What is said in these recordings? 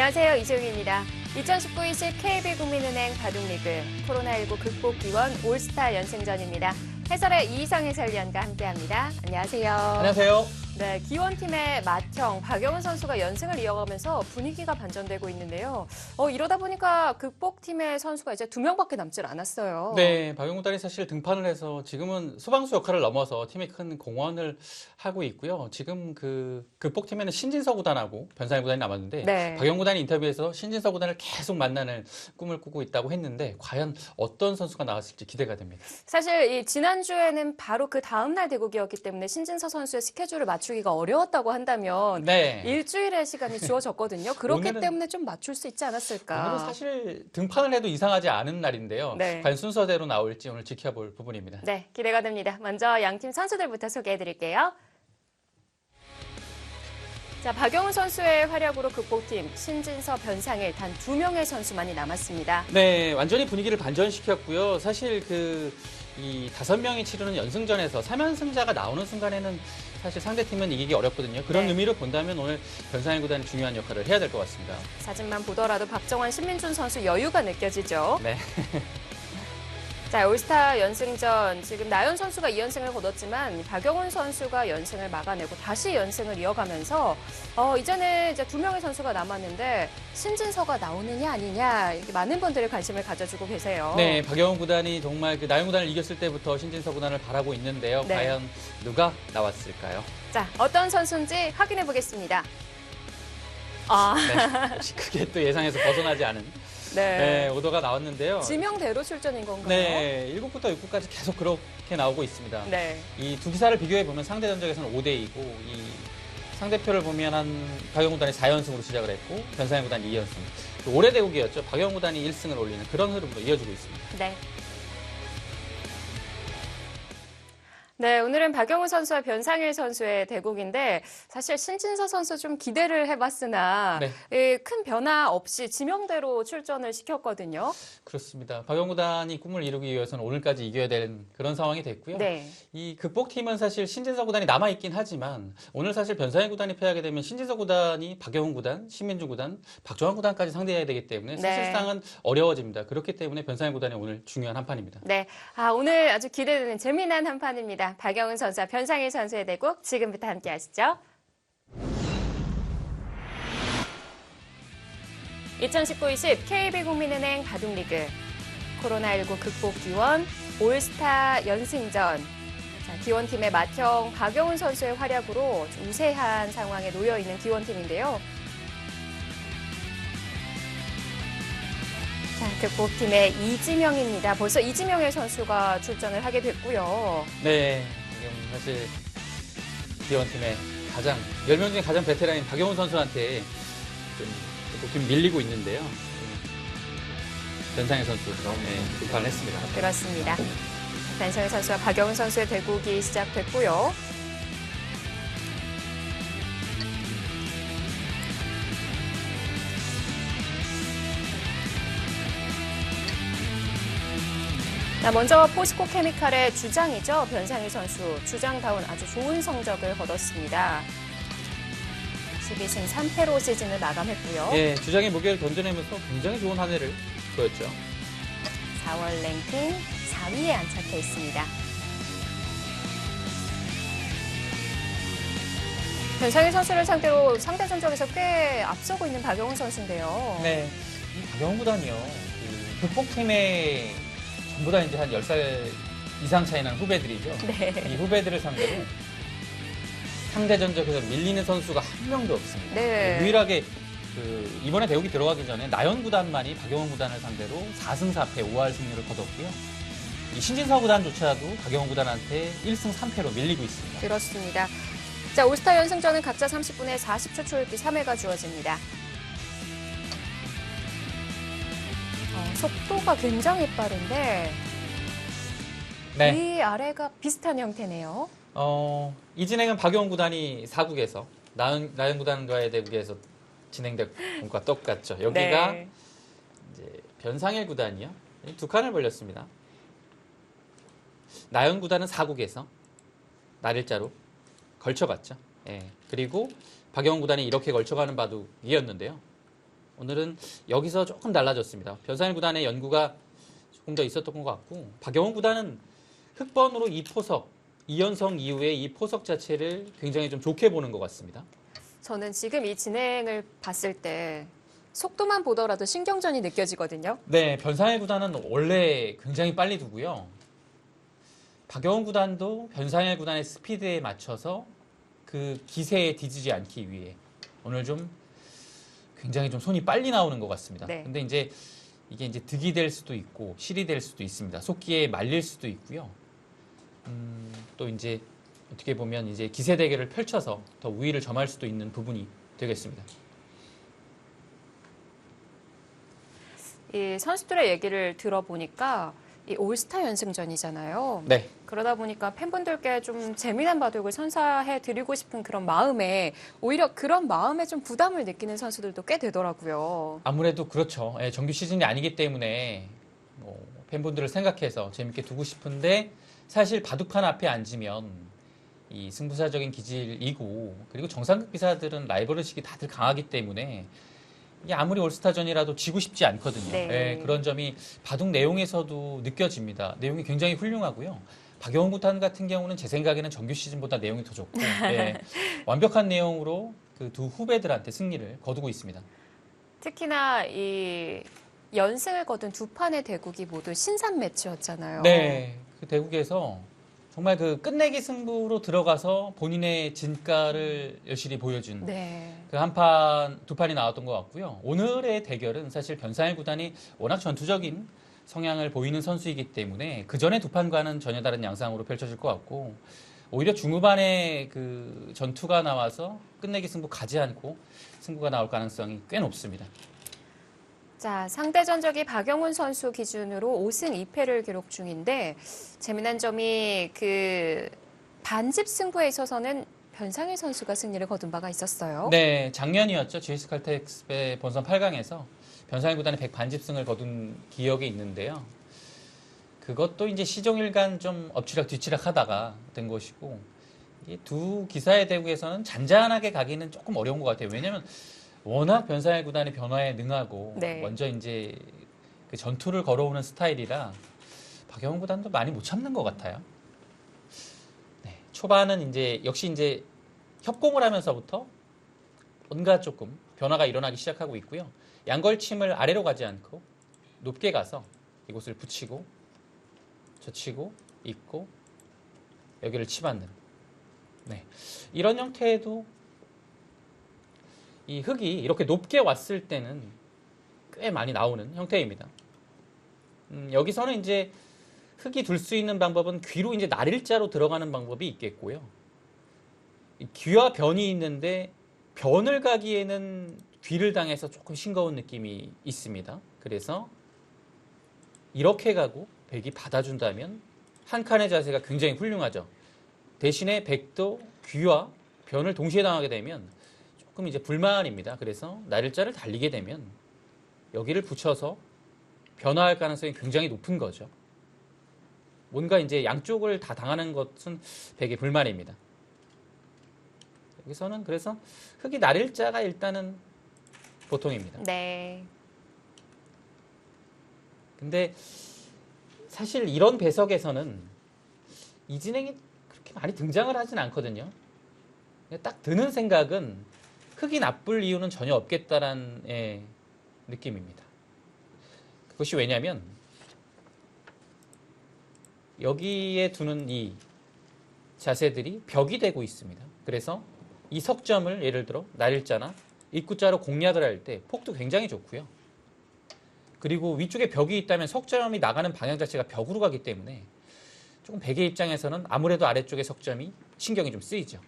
안녕하세요. 이재용입니다. 2019-20 KB국민은행 바둑리그 코로나19 극복 기원 올스타 연승전입니다. 해설의 이희성 해설위원과 함께합니다. 안녕하세요. 안녕하세요. 네, 기원팀의 맏형 박영훈 선수가 연승을 이어가면서 분위기가 반전되고 있는데요. 이러다 보니까 극복팀의 선수가 이제 2명밖에 남질 않았어요. 네, 박영훈 구단이 사실 등판을 해서 지금은 소방수 역할을 넘어서 팀에 큰 공헌을 하고 있고요. 지금 그 극복팀에는 신진서 구단하고 변상일 구단이 남았는데 네. 박영훈 구단이 인터뷰에서 신진서 구단을 계속 만나는 꿈을 꾸고 있다고 했는데 과연 어떤 선수가 나왔을지 기대가 됩니다. 사실 이 지난주에는 바로 그 다음 날 대국이었기 때문에 신진서 선수의 스케줄을 맞추기가 어려웠다고 한다면 네. 일주일의 시간이 주어졌거든요. 그렇기 때문에 좀 맞출 수 있지 않았을까. 오늘은 사실 등판을 해도 이상하지 않은 날인데요. 네. 과연 순서대로 나올지 오늘 지켜볼 부분입니다. 네, 기대가 됩니다. 먼저 양팀 선수들부터 소개해드릴게요. 자, 박영훈 선수의 활약으로 극복팀 신진서, 변상일 단 2명의 선수만이 남았습니다. 네, 완전히 분위기를 반전시켰고요. 사실 이 5명이 치르는 연승전에서 3연승자가 나오는 순간에는 사실 상대팀은 이기기 어렵거든요. 그런 네. 의미로 본다면 오늘 변상일 구단이 중요한 역할을 해야 될 것 같습니다. 사진만 보더라도 박정환, 신민준 선수 여유가 느껴지죠. 네. 자, 올스타 연승전 지금 나연 선수가 2연승을 거뒀지만 박영훈 선수가 연승을 막아내고 다시 연승을 이어가면서 이제는 이제 2명의 선수가 남았는데 신진서가 나오느냐 아니냐 이렇게 많은 분들이 관심을 가져주고 계세요. 네, 박영훈 구단이 정말 그 나연 구단을 이겼을 때부터 신진서 구단을 바라고 있는데요. 네. 과연 누가 나왔을까요? 자, 어떤 선수인지 확인해 보겠습니다. 네, 역시 크게 또 예상에서 벗어나지 않은 네, 오더가 나왔는데요. 지명대로 출전인 건가요? 네, 1국부터 6국까지 계속 그렇게 나오고 있습니다. 네. 이 두 기사를 비교해 보면 상대 전적에서는 5대2고 이 상대표를 보면 박영훈 구단이 4연승으로 시작을 했고 변상일 구단이 2연승. 올해 대국이었죠. 박영훈 구단이 1승을 올리는 그런 흐름으로 이어지고 있습니다. 네. 네, 오늘은 박영훈 선수와 변상일 선수의 대국인데 사실 신진서 선수 좀 기대를 해봤으나 네. 큰 변화 없이 지명대로 출전을 시켰거든요. 그렇습니다. 박영훈 구단이 꿈을 이루기 위해서는 오늘까지 이겨야 되는 그런 상황이 됐고요. 네. 이 극복팀은 사실 신진서 구단이 남아있긴 하지만 오늘 사실 변상일 구단이 패하게 되면 신진서 구단이 박영훈 구단, 신민준 구단, 박정환 구단까지 상대해야 되기 때문에 네. 사실상은 어려워집니다. 그렇기 때문에 변상일 구단이 오늘 중요한 한판입니다. 네, 오늘 아주 기대되는 재미난 한판입니다. 박영훈 선수와 변상일 선수의 대국 지금부터 함께 하시죠. 2019-20 KB국민은행 바둑리그 코로나19 극복 기원 올스타 연승전. 자, 기원팀의 맏형 박영훈 선수의 활약으로 좀 우세한 상황에 놓여 있는 기원팀인데요. 자, 극복팀의 이지명입니다. 벌써 이지명의 선수가 출전을 하게 됐고요. 네, 지금 사실 기원팀의 10명 중에 가장 베테랑인 박영훈 선수한테 좀 밀리고 있는데요. 변상일 선수 등판을 했습니다. 그렇습니다. 변상일 선수와 박영훈 선수의 대국이 시작됐고요. 자, 먼저 포스코 케미칼의 주장이죠. 변상일 선수. 주장다운 아주 좋은 성적을 거뒀습니다. 12승 3패로 시즌을 마감했고요. 예, 주장의 무게를 던져내면서 굉장히 좋은 한 해를 보였죠. 4월 랭킹 4위에 안착해 있습니다. 변상일 선수를 상대로 상대 전적에서 꽤 앞서고 있는 박영훈 선수인데요. 네, 이 박영훈 구단이요. 그 극복팀의 전부 다 이제 한 10살 이상 차이 나는 후배들이죠. 네. 이 후배들을 상대로 상대 전적에서 밀리는 선수가 한 명도 없습니다. 네. 유일하게 이번에 대국이 들어가기 전에 나연 구단만이 박영훈 구단을 상대로 4승 4패 5할 승률을 거뒀고요. 이 신진서 구단조차도 박영훈 구단한테 1승 3패로 밀리고 있습니다. 그렇습니다. 자, 올스타 연승전은 각자 30분에 40초 초읽기 3회가 주어집니다. 속도가 굉장히 빠른데 네. 위아래가 비슷한 형태네요. 이 진행은 박영훈 구단이 4국에서 나연 구단과의 대국에서 진행된 것과 똑같죠. 여기가 네. 이제 변상일 구단이요. 2칸을 벌렸습니다. 나연 구단은 4국에서 날일자로 걸쳐갔죠. 예. 그리고 박영훈 구단이 이렇게 걸쳐가는 바둑이었는데요. 오늘은 여기서 조금 달라졌습니다. 변상일 구단의 연구가 조금 더 있었던 것 같고 박영훈 구단은 흑번으로 이 포석, 2연성 이후에 이 포석 자체를 굉장히 좀 좋게 보는 것 같습니다. 저는 지금 이 진행을 봤을 때 속도만 보더라도 신경전이 느껴지거든요. 네, 변상일 구단은 원래 굉장히 빨리 두고요. 박영훈 구단도 변상일 구단의 스피드에 맞춰서 그 기세에 뒤지지 않기 위해 오늘 좀 굉장히 좀 손이 빨리 나오는 것 같습니다. 네. 근데 이제 이게 이제 득이 될 수도 있고 실이 될 수도 있습니다. 속기에 말릴 수도 있고요. 또 이제 어떻게 보면 이제 기세 대결을 펼쳐서 더 우위를 점할 수도 있는 부분이 되겠습니다. 이 선수들의 얘기를 들어보니까 이 올스타 연승전이잖아요. 네. 그러다 보니까 팬분들께 좀 재미난 바둑을 선사해 드리고 싶은 그런 마음에 오히려 그런 마음에 좀 부담을 느끼는 선수들도 꽤 되더라고요. 아무래도 그렇죠. 예, 정규 시즌이 아니기 때문에 팬분들을 생각해서 재밌게 두고 싶은데 사실 바둑판 앞에 앉으면 이 승부사적인 기질이고 그리고 정상급 기사들은 라이벌의식이 다들 강하기 때문에 이게 아무리 올스타전이라도 지고 싶지 않거든요. 네. 예, 그런 점이 바둑 내용에서도 느껴집니다. 내용이 굉장히 훌륭하고요. 박영훈 구단 같은 경우는 제 생각에는 정규 시즌보다 내용이 더 좋고 예, 완벽한 내용으로 그 두 후배들한테 승리를 거두고 있습니다. 특히나 이 연승을 거둔 두 판의 대국이 모두 신산 매치였잖아요. 네, 그 대국에서 정말 그 끝내기 승부로 들어가서 본인의 진가를 여실히 보여준 네. 그 한 판, 두 판이 나왔던 것 같고요. 오늘의 대결은 사실 변상일 구단이 워낙 전투적인 성향을 보이는 선수이기 때문에 그 전에 두 판과는 전혀 다른 양상으로 펼쳐질 것 같고 오히려 중후반에 그 전투가 나와서 끝내기 승부 가지 않고 승부가 나올 가능성이 꽤 높습니다. 자, 상대 전적이 박영훈 선수 기준으로 5승 2패를 기록 중인데 재미난 점이 그 반집 승부에 있어서는 변상일 선수가 승리를 거둔 바가 있었어요. 네, 작년이었죠. GS 칼텍스의 본선 8강에서 변상일 구단이 100반집승을 거둔 기억이 있는데요. 그것도 이제 시종일관 좀 엎치락 뒤치락 하다가 된 것이고 이 두 기사의 대국에서는 잔잔하게 가기는 조금 어려운 것 같아요. 왜냐하면 워낙 변상일 구단이 변화에 능하고 네. 먼저 이제 그 전투를 걸어오는 스타일이라 박영훈 구단도 많이 못 참는 것 같아요. 네, 초반은 이제 역시 이제 협공을 하면서부터 뭔가 조금 변화가 일어나기 시작하고 있고요. 양걸침을 아래로 가지 않고 높게 가서 이곳을 붙이고 젖히고 잇고 여기를 치받는 네. 이런 형태에도 이 흙이 이렇게 높게 왔을 때는 꽤 많이 나오는 형태입니다. 여기서는 이제 흙이 둘 수 있는 방법은 귀로 이제 날일자로 들어가는 방법이 있겠고요. 이 귀와 변이 있는데 변을 가기에는 귀를 당해서 조금 싱거운 느낌이 있습니다. 그래서 이렇게 가고 백이 받아준다면 한 칸의 자세가 굉장히 훌륭하죠. 대신에 백도 귀와 변을 동시에 당하게 되면 조금 이제 불만입니다. 그래서 날일자를 달리게 되면 여기를 붙여서 변화할 가능성이 굉장히 높은 거죠. 뭔가 이제 양쪽을 다 당하는 것은 백의 불만입니다. 여기서는 그래서 흙이 날일자가 일단은 보통입니다. 네. 근데 사실 이런 배석에서는 이 진행이 그렇게 많이 등장을 하진 않거든요. 딱 드는 생각은 흙이 나쁠 이유는 전혀 없겠다라는 느낌입니다. 그것이 왜냐하면 여기에 두는 이 자세들이 벽이 되고 있습니다. 그래서 이 석점을 예를 들어 날일자나 입구자로 공략을 할 때 폭도 굉장히 좋고요. 그리고 위쪽에 벽이 있다면 석점이 나가는 방향 자체가 벽으로 가기 때문에 조금 백의 입장에서는 아무래도 아래쪽의 석점이 신경이 좀 쓰이죠.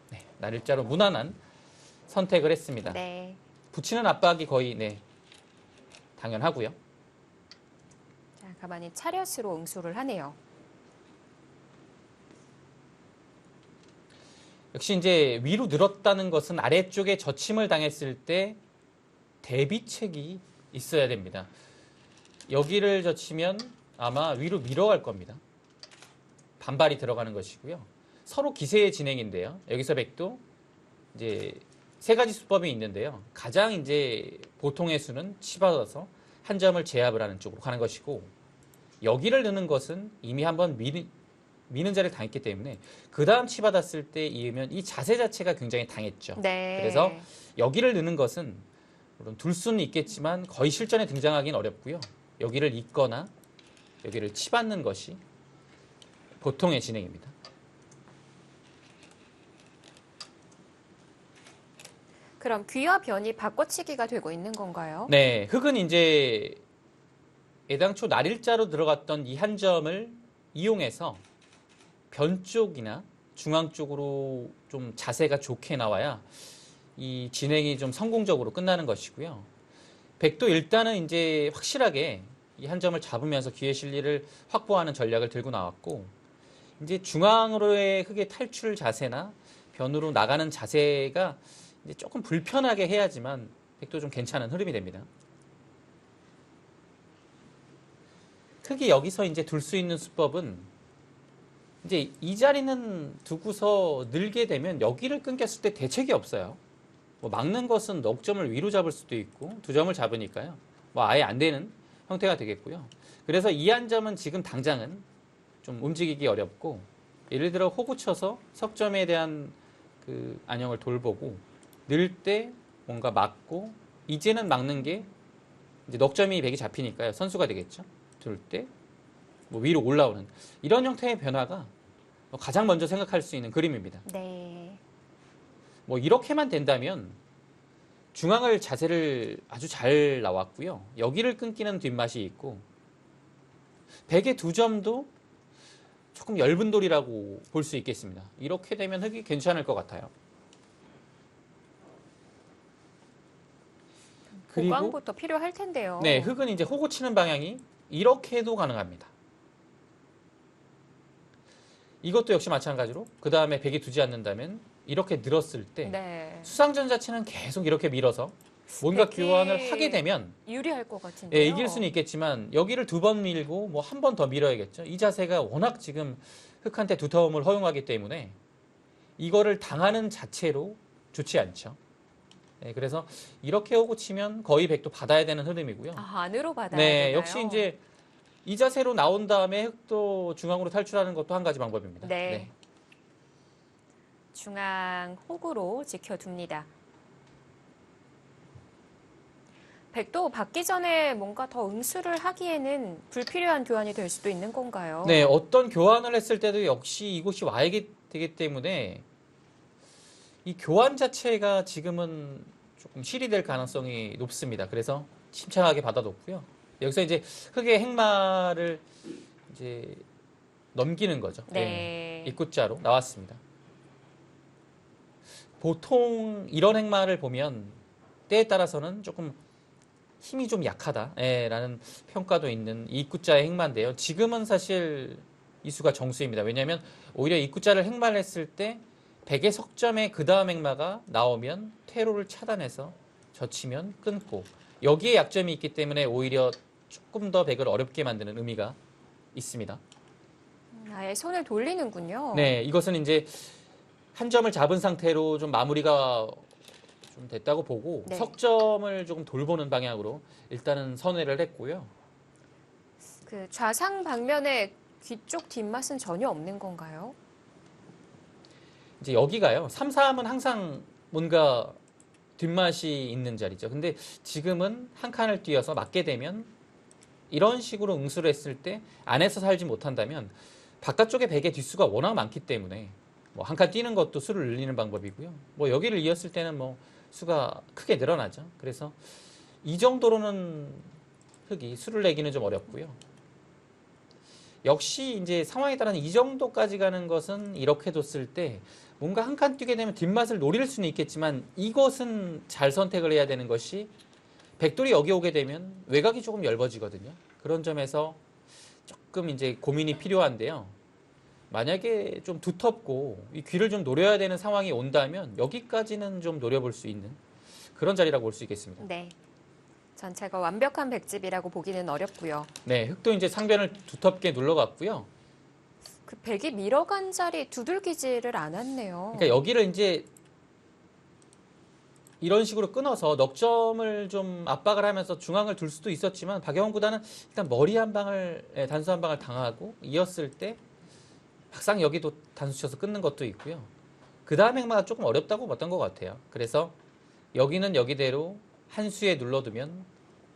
네, 날일자로 무난한 선택을 했습니다. 네. 붙이는 압박이 거의 당연하고요. 자, 가만히 차렷으로 응수를 하네요. 역시 이제 위로 늘었다는 것은 아래쪽에 젖힘을 당했을 때 대비책이 있어야 됩니다. 여기를 젖히면 아마 위로 밀어갈 겁니다. 반발이 들어가는 것이고요. 서로 기세의 진행인데요. 여기서 백도 이제 세 가지 수법이 있는데요. 가장 이제 보통의 수는 치받아서 한 점을 제압을 하는 쪽으로 가는 것이고, 여기를 넣는 것은 이미 한번 미는 자리를 당했기 때문에 그 다음 치받았을 때 이으면 이 자세 자체가 굉장히 당했죠. 네. 그래서 여기를 넣는 것은 물론 둘 수는 있겠지만 거의 실전에 등장하기는 어렵고요. 여기를 잇거나 여기를 치받는 것이 보통의 진행입니다. 그럼 귀와 변이 바꿔치기가 되고 있는 건가요? 네, 흑은 이제 애당초 날일자로 들어갔던 이 한 점을 이용해서 변 쪽이나 중앙 쪽으로 좀 자세가 좋게 나와야 이 진행이 좀 성공적으로 끝나는 것이고요. 백도 일단은 이제 확실하게 이 한 점을 잡으면서 기회 실리를 확보하는 전략을 들고 나왔고, 이제 중앙으로의 흑의 탈출 자세나 변으로 나가는 자세가 이제 조금 불편하게 해야지만 백도 좀 괜찮은 흐름이 됩니다. 흑이 여기서 이제 둘 수 있는 수법은 이제 이 자리는 두고서 늘게 되면 여기를 끊겼을 때 대책이 없어요. 뭐 막는 것은 넉 점을 위로 잡을 수도 있고 두 점을 잡으니까요. 뭐 아예 안 되는 형태가 되겠고요. 그래서 이 한 점은 지금 당장은 좀 움직이기 어렵고, 예를 들어 호구 쳐서 석점에 대한 그 안형을 돌보고 늘 때 뭔가 막고, 이제는 막는 게 이제 넉 점이 백이 잡히니까요. 선수가 되겠죠. 둘 때 뭐 위로 올라오는 이런 형태의 변화가 가장 먼저 생각할 수 있는 그림입니다. 네. 뭐 이렇게만 된다면 중앙을 자세를 아주 잘 나왔고요. 여기를 끊기는 뒷맛이 있고, 백의 두 점도 조금 엷은 돌이라고 볼 수 있겠습니다. 이렇게 되면 흑이 괜찮을 것 같아요. 그리고 보강부터 필요할 텐데요. 네, 흑은 이제 호구 치는 방향이 이렇게도 가능합니다. 이것도 역시 마찬가지로 그 다음에 백이 두지 않는다면 이렇게 늘었을 때 네. 수상전 자체는 계속 이렇게 밀어서 뭔가 백이 교환을 하게 되면 유리할 것 같은데요. 예, 이길 수는 있겠지만 여기를 두 번 밀고 뭐 한 번 더 밀어야겠죠. 이 자세가 워낙 지금 흑한테 두터움을 허용하기 때문에 이거를 당하는 자체로 좋지 않죠. 예, 그래서 이렇게 오고 치면 거의 백도 받아야 되는 흐름이고요. 아, 안으로 받아야 네, 되나요? 역시 이제 이 자세로 나온 다음에 흑도 중앙으로 탈출하는 것도 한 가지 방법입니다. 네. 중앙 호구로 지켜둡니다. 백도 받기 전에 뭔가 더 응수를 하기에는 불필요한 교환이 될 수도 있는 건가요? 네, 어떤 교환을 했을 때도 역시 이곳이 와야 되기 때문에 이 교환 자체가 지금은 조금 실이 될 가능성이 높습니다. 그래서 침착하게 받아뒀고요. 여기서 이제 흑의 행마를 이제 넘기는 거죠. 네. 입구자로 나왔습니다. 보통 이런 행마를 보면 때에 따라서는 조금 힘이 좀 약하다라는 평가도 있는 이 입구자의 행마인데요. 지금은 사실 이 수가 정수입니다. 왜냐하면 오히려 입구자를 행마를 했을 때 백의 석점에 그 다음 행마가 나오면 퇴로를 차단해서 젖히면 끊고, 여기에 약점이 있기 때문에 오히려 조금 더 백을 어렵게 만드는 의미가 있습니다. 아예 손을 돌리는군요. 네, 이것은 이제 한 점을 잡은 상태로 좀 마무리가 좀 됐다고 보고 네. 석점을 조금 돌보는 방향으로 일단은 선회를 했고요. 그 좌상 방면에 귀 쪽 뒷맛은 전혀 없는 건가요? 이제 여기가요. 3, 4함은 항상 뭔가 뒷맛이 있는 자리죠. 근데 지금은 한 칸을 뛰어서 맞게 되면 이런 식으로 응수를 했을 때 안에서 살지 못한다면 바깥쪽에 백의 뒷수가 워낙 많기 때문에 뭐 한 칸 뛰는 것도 수를 늘리는 방법이고요. 뭐 여기를 이었을 때는 뭐 수가 크게 늘어나죠. 그래서 이 정도로는 흑이 수를 내기는 좀 어렵고요. 역시 이제 상황에 따라서 이 정도까지 가는 것은 이렇게 뒀을 때 뭔가 한 칸 뛰게 되면 뒷맛을 노릴 수는 있겠지만 이것은 잘 선택을 해야 되는 것이, 백돌이 여기 오게 되면 외곽이 조금 엷어지거든요. 그런 점에서 조금 이제 고민이 필요한데요. 만약에 좀 두텁고 이 귀를 좀 노려야 되는 상황이 온다면 여기까지는 좀 노려볼 수 있는 그런 자리라고 볼 수 있겠습니다. 네. 전체가 완벽한 백집이라고 보기는 어렵고요. 네, 흑도 이제 상변을 두텁게 눌러갔고요. 그 백이 밀어간 자리 두들기지를 않았네요. 그러니까 여기를 이제 이런 식으로 끊어서 넉점을 좀 압박을 하면서 중앙을 둘 수도 있었지만 박영훈 구단은 일단 머리 한 방을 단수 한 방을 당하고 이었을 때 막상 여기도 단수 쳐서 끊는 것도 있고요. 그 다음 행마가 조금 어렵다고 봤던 것 같아요. 그래서 여기는 여기대로 한 수에 눌러두면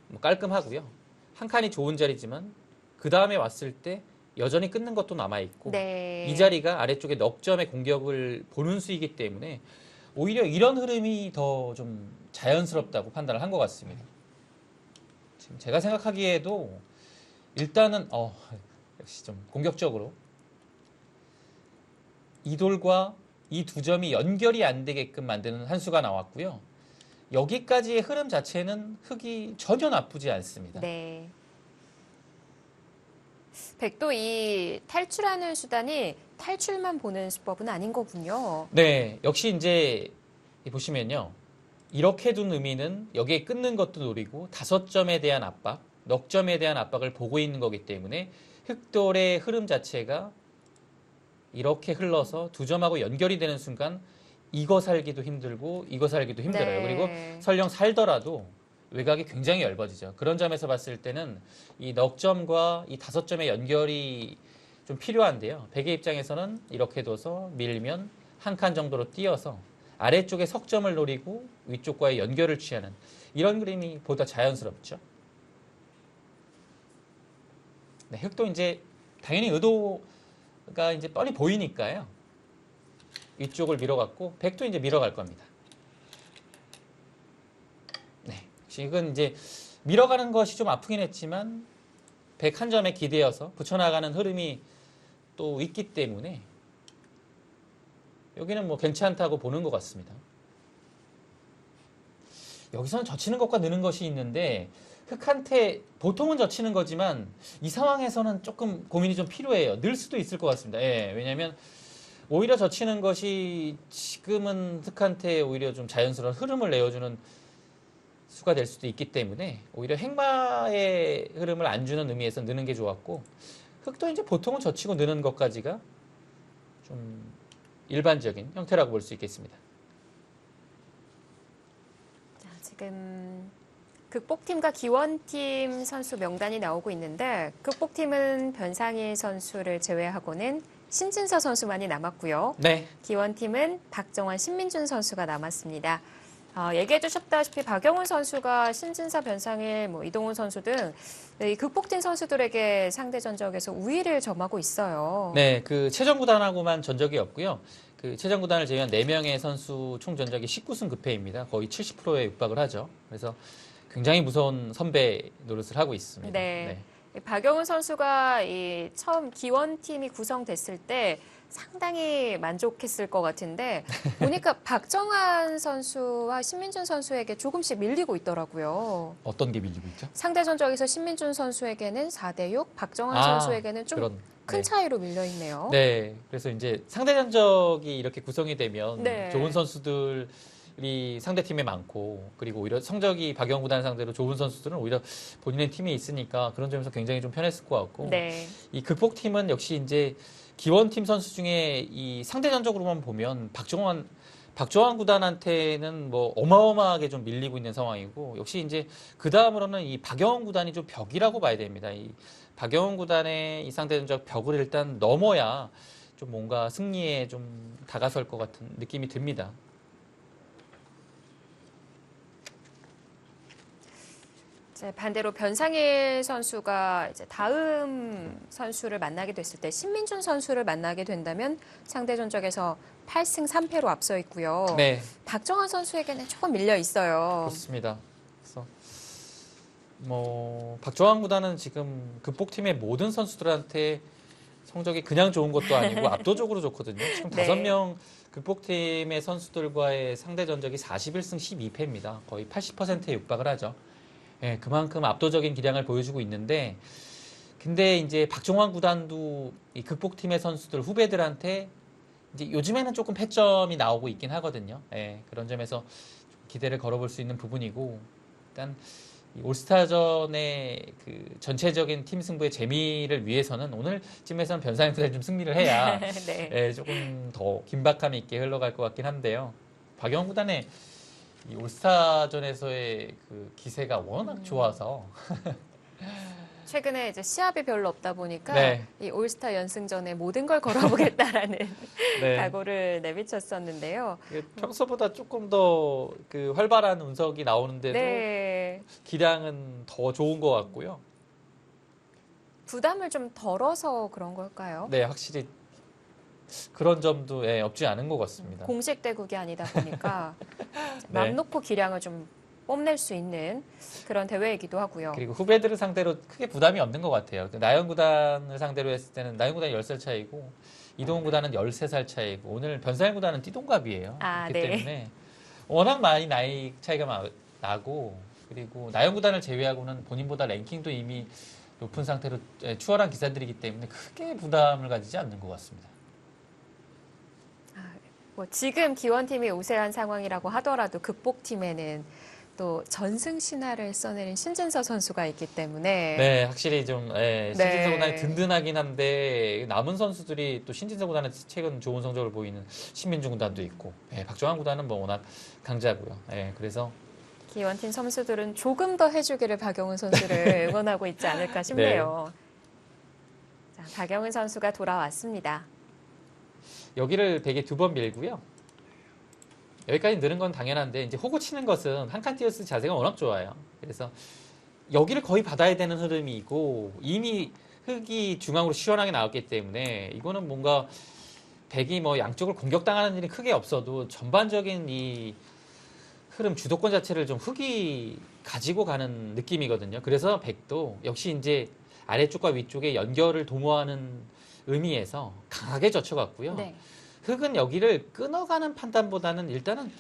뭐 깔끔하고요. 한 칸이 좋은 자리지만 그 다음에 왔을 때 여전히 끊는 것도 남아있고 네. 이 자리가 아래쪽에 넉점의 공격을 보는 수이기 때문에 오히려 이런 흐름이 더 좀 자연스럽다고 판단을 한 것 같습니다. 지금 제가 생각하기에도 일단은 역시 좀 공격적으로 이 돌과 이 두 점이 연결이 안 되게끔 만드는 한 수가 나왔고요. 여기까지의 흐름 자체는 흙이 전혀 나쁘지 않습니다. 네. 백도 이 탈출하는 수단이 탈출만 보는 수법은 아닌 거군요. 네, 역시 이제 보시면요. 이렇게 둔 의미는 여기에 끊는 것도 노리고 5점에 대한 압박, 넉점에 대한 압박을 보고 있는 거기 때문에 흑돌의 흐름 자체가 이렇게 흘러서 두 점하고 연결이 되는 순간 이거 살기도 힘들고 이거 살기도 힘들어요. 네. 그리고 설령 살더라도 외곽이 굉장히 얇아지죠. 그런 점에서 봤을 때는 이 넉점과 이 5점의 연결이 좀 필요한데요. 백의 입장에서는 이렇게 둬서 밀면 한 칸 정도로 띄어서 아래쪽에 석점을 노리고 위쪽과의 연결을 취하는 이런 그림이 보다 자연스럽죠. 네, 흑도 이제 당연히 의도가 이제 뻔히 보이니까요. 위쪽을 밀어갔고 백도 이제 밀어갈 겁니다. 네, 지금 이제 밀어가는 것이 좀 아프긴 했지만 백 한 점에 기대어서 붙여나가는 흐름이 또 있기 때문에 여기는 뭐 괜찮다고 보는 것 같습니다. 여기서는 젖히는 것과 느는 것이 있는데 흑한테 보통은 젖히는 거지만 이 상황에서는 조금 고민이 좀 필요해요. 늘 수도 있을 것 같습니다. 예, 왜냐하면 오히려 젖히는 것이 지금은 흑한테 오히려 좀 자연스러운 흐름을 내어주는 수가 될 수도 있기 때문에 오히려 행마의 흐름을 안 주는 의미에서 느는 게 좋았고 흑도 이제 보통은 젖히고 느는 것까지가 좀 일반적인 형태라고 볼 수 있겠습니다. 자, 지금 극복팀과 기원팀 선수 명단이 나오고 있는데 극복팀은 변상일 선수를 제외하고는 신진서 선수만이 남았고요. 네. 기원팀은 박정환, 신민준 선수가 남았습니다. 얘기해 주셨다시피 박영훈 선수가 신진서, 변상일, 이동훈 선수 등 이 극복팀 선수들에게 상대 전적에서 우위를 점하고 있어요. 네, 그 최정 구단하고만 전적이 없고요. 그 최정 구단을 제외한 4명의 선수 총 전적이 19승 9패입니다. 거의 70%에 육박을 하죠. 그래서 굉장히 무서운 선배 노릇을 하고 있습니다. 네. 박영훈 선수가 처음 기원팀이 구성됐을 때 상당히 만족했을 것 같은데 보니까 박정환 선수와 신민준 선수에게 조금씩 밀리고 있더라고요. 어떤 게 밀리고 있죠? 상대 전적에서 신민준 선수에게는 4대6, 박정환 선수에게는 좀 큰 차이로 밀려 있네요. 네, 그래서 이제 상대 전적이 이렇게 구성이 되면 네. 좋은 선수들이 상대 팀에 많고 그리고 오히려 성적이 박영훈 구단 상대로 좋은 선수들은 오히려 본인의 팀에 있으니까 그런 점에서 굉장히 좀 편했을 것 같고 네. 이 극복팀은 역시 이제 기원팀 선수 중에 이 상대 전적으로만 보면 박정환 구단한테는 뭐 어마어마하게 좀 밀리고 있는 상황이고 역시 이제 그 다음으로는 이 박영훈 구단이 좀 벽이라고 봐야 됩니다. 이 박영훈 구단의 이 상대 전적 벽을 일단 넘어야 좀 뭔가 승리에 좀 다가설 것 같은 느낌이 듭니다. 반대로 변상일 선수가 이제 다음 선수를 만나게 됐을 때 신민준 선수를 만나게 된다면 상대 전적에서 8승 3패로 앞서 있고요. 네, 박정환 선수에게는 조금 밀려 있어요. 그렇습니다. 그래서 뭐 박정환 구단은 지금 극복팀의 모든 선수들한테 성적이 그냥 좋은 것도 아니고 압도적으로 좋거든요. 지금 네. 5명 극복팀의 선수들과의 상대 전적이 41승 12패입니다. 거의 80%에 육박을 하죠. 예, 그만큼 압도적인 기량을 보여주고 있는데, 근데 이제 박정환 구단도 이 극복팀의 선수들 후배들한테 이제 요즘에는 조금 패점이 나오고 있긴 하거든요. 예, 그런 점에서 기대를 걸어볼 수 있는 부분이고, 일단 이 올스타전의 그 전체적인 팀 승부의 재미를 위해서는 오늘쯤에서는 변상일 구단이 좀 승리를 해야 네. 예, 조금 더 긴박감 있게 흘러갈 것 같긴 한데요. 박영훈 구단의 이 올스타전에서의 그 기세가 워낙 좋아서 최근에 이제 시합이 별로 없다 보니까 네. 이 올스타 연승전에 모든 걸 걸어보겠다라는 네. 각오를 내비쳤었는데요. 이게 평소보다 조금 더 그 활발한 운석이 나오는데도 네. 기량은 더 좋은 것 같고요. 부담을 좀 덜어서 그런 걸까요? 네, 확실히 그런 점도 예, 없지 않은 것 같습니다. 공식 대국이 아니다 보니까 네. 맘 놓고 기량을 좀 뽐낼 수 있는 그런 대회이기도 하고요. 그리고 후배들을 상대로 크게 부담이 없는 것 같아요. 나연 구단을 상대로 했을 때는 나연 구단이 10살 차이고 이동훈 구단은 13살 차이고 오늘 변사현 구단은 띠동갑이에요. 아, 그렇기 네. 때문에 워낙 많이 나이 차이가 나고 그리고 나연 구단을 제외하고는 본인보다 랭킹도 이미 높은 상태로 추월한 기사들이기 때문에 크게 부담을 가지지 않는 것 같습니다. 뭐 지금 기원팀이 우세한 상황이라고 하더라도 극복팀에는 또 전승 신화를 써내린 신진서 선수가 있기 때문에 네, 확실히 좀 신진서 네. 구단이 든든하긴 한데 남은 선수들이 또 신진서 구단의 최근 좋은 성적을 보이는 신민중 구단도 있고 박정환 구단은 뭐 워낙 강자고요. 그래서 기원팀 선수들은 조금 더 해주기를 박영훈 선수를 응원하고 있지 않을까 싶네요. 자, 박영훈 선수가 돌아왔습니다. 여기를 베개 2번 밀고요. 여기까지 느는 건 당연한데 이제 호구 치는 것은 한 칸 띄어스 자세가 워낙 좋아요. 그래서 여기를 거의 받아야 되는 흐름이고 이미 흙이 중앙으로 시원하게 나왔기 때문에 이거는 뭔가 백이 뭐 양쪽을 공격당하는 일이 크게 없어도 전반적인 이 흐름 주도권 자체를 좀 흙이 가지고 가는 느낌이거든요. 그래서 백도 역시 이제 아래쪽과 위쪽의 연결을 도모하는 의미에서 강하게 젖혀갔고요. 네. 흙은 여기를 끊어가는 판단보다는 일단은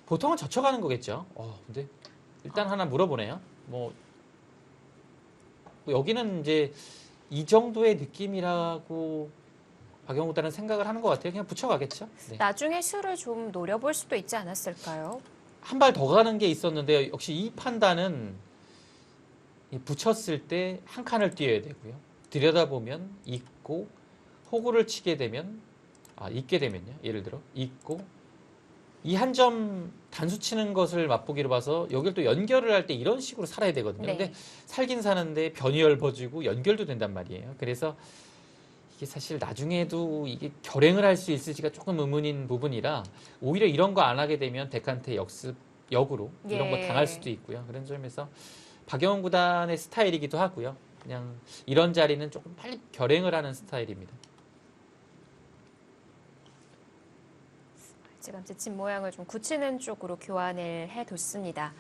보통은 젖혀가는 거겠죠. 근데 일단 하나 물어보네요. 뭐 여기는 이제 이 정도의 느낌이라고 박영우 구단은 생각을 하는 것 같아요. 그냥 붙여가겠죠. 네. 나중에 수를 좀 노려볼 수도 있지 않았을까요? 한 발 더 가는 게 있었는데 역시 이 판단은 붙였을 때 한 칸을 띄어야 되고요. 들여다보면 있고 호구를 치게 되면 있게 되면요. 예를 들어 있고 이 한 점 단수 치는 것을 맛보기로 봐서 여기를 또 연결을 할 때 이런 식으로 살아야 되거든요. 네. 근데 살긴 사는데 변이 넓어지고 연결도 된단 말이에요. 그래서 이게 사실 나중에도 이게 결행을 할 수 있을지가 조금 의문인 부분이라 오히려 이런 거 안 하게 되면 백한테 역으로 이런 거 예. 당할 수도 있고요. 그런 점에서 박영훈 구단의 스타일이기도 하고요. 그냥 이런 자리는 조금 빨리 결행을 하는 스타일입니다. 지금 집 모양을 좀 굳히는 쪽으로 교환을 해뒀습니다.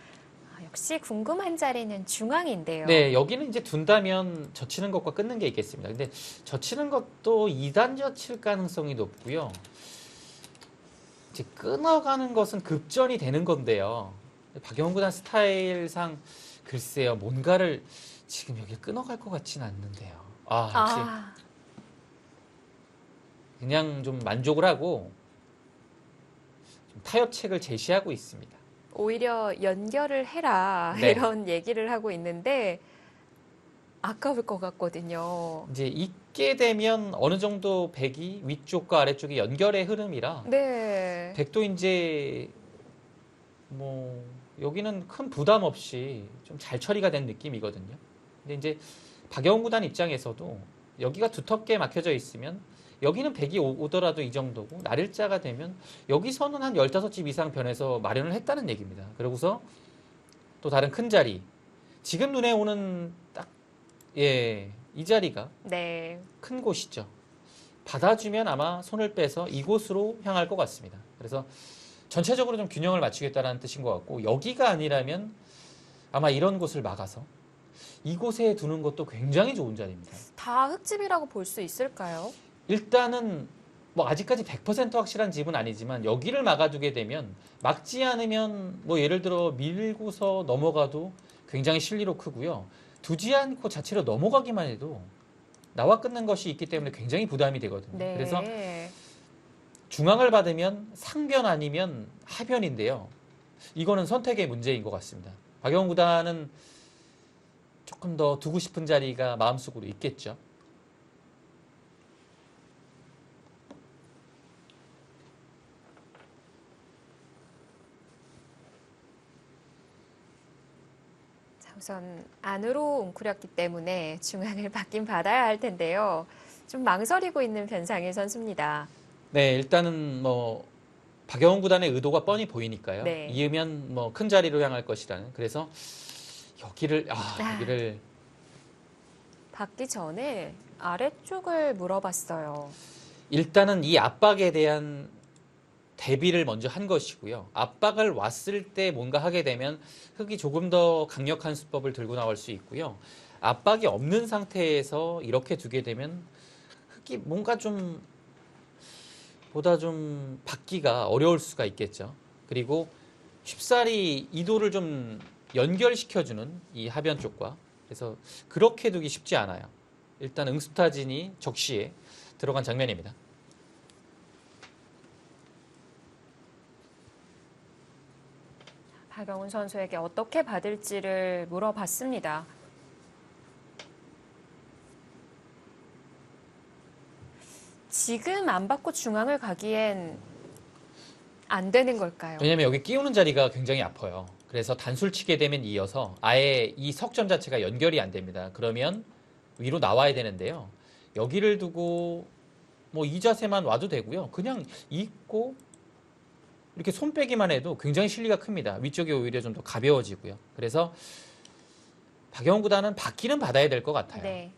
역시 궁금한 자리는 중앙인데요. 네, 여기는 이제 둔다면 젖히는 것과 끊는 게 있겠습니다. 근데 젖히는 것도 2단 젖힐 가능성이 높고요. 이제 끊어가는 것은 급전이 되는 건데요. 박영훈 구단 스타일상 글쎄요, 뭔가를 지금 여기 끊어갈 것 같지는 않는데요. 역시 그냥 좀 만족을 하고 좀 타협책을 제시하고 있습니다. 오히려 연결을 해라 네. 이런 얘기를 하고 있는데 아까울 것 같거든요. 이제 있게 되면 어느 정도 백이 위쪽과 아래쪽이 연결의 흐름이라 네. 백도 이제 뭐 여기는 큰 부담 없이 좀 잘 처리가 된 느낌이거든요. 근데 이제 박영훈 구단 입장에서도 여기가 두텁게 막혀져 있으면 여기는 백이 오더라도 이 정도고 날일자가 되면 여기서는 한 15집 이상 변해서 마련을 했다는 얘기입니다. 그러고서 또 다른 큰 자리 지금 눈에 오는 딱 이 자리가 네. 큰 곳이죠. 받아주면 아마 손을 빼서 이곳으로 향할 것 같습니다. 그래서 전체적으로 좀 균형을 맞추겠다는 뜻인 것 같고 여기가 아니라면 아마 이런 곳을 막아서 이곳에 두는 것도 굉장히 좋은 자리입니다. 다 흙집이라고 볼 수 있을까요? 일단은 뭐 아직까지 100% 확실한 집은 아니지만 여기를 막아두게 되면 막지 않으면 뭐 예를 들어 밀고서 넘어가도 굉장히 실리로 크고요. 두지 않고 자체로 넘어가기만 해도 나와 끊는 것이 있기 때문에 굉장히 부담이 되거든요. 네. 그래서 중앙을 받으면 상변 아니면 하변인데요. 이거는 선택의 문제인 것 같습니다. 박영훈 구단은 조금 더 두고 싶은 자리가 마음속으로 있겠죠. 우선 안으로 웅크렸기 때문에 중앙을 받긴 받아야 할 텐데요. 좀 망설이고 있는 변상일 선수입니다. 네, 일단은 뭐 박영훈 구단의 의도가 뻔히 보이니까요. 네. 이으면 뭐 큰 자리로 향할 것이라는. 그래서 여기를 받기 전에 아래쪽을 물어봤어요. 일단은 이 압박에 대한 대비를 먼저 한 것이고요. 압박을 왔을 때 뭔가 하게 되면 흙이 조금 더 강력한 수법을 들고 나올 수 있고요. 압박이 없는 상태에서 이렇게 두게 되면 흙이 뭔가 좀 보다 좀 받기가 어려울 수가 있겠죠. 그리고 쉽사리 이도를 좀 연결시켜주는 이 하변 쪽과 그래서 그렇게 두기 쉽지 않아요. 일단 응스타진이 적시에 들어간 장면입니다. 박영훈 선수에게 어떻게 받을지를 물어봤습니다. 지금 안 받고 중앙을 가기엔 안 되는 걸까요? 왜냐면 여기 끼우는 자리가 굉장히 아파요. 그래서 단술 치게 되면 이어서 아예 이 석점 자체가 연결이 안 됩니다. 그러면 위로 나와야 되는데요. 여기를 두고 뭐 이 자세만 와도 되고요. 그냥 입고 이렇게 손 빼기만 해도 굉장히 실리가 큽니다. 위쪽이 오히려 좀 더 가벼워지고요. 그래서 박영훈 구단은 받기는 받아야 될 것 같아요. 네.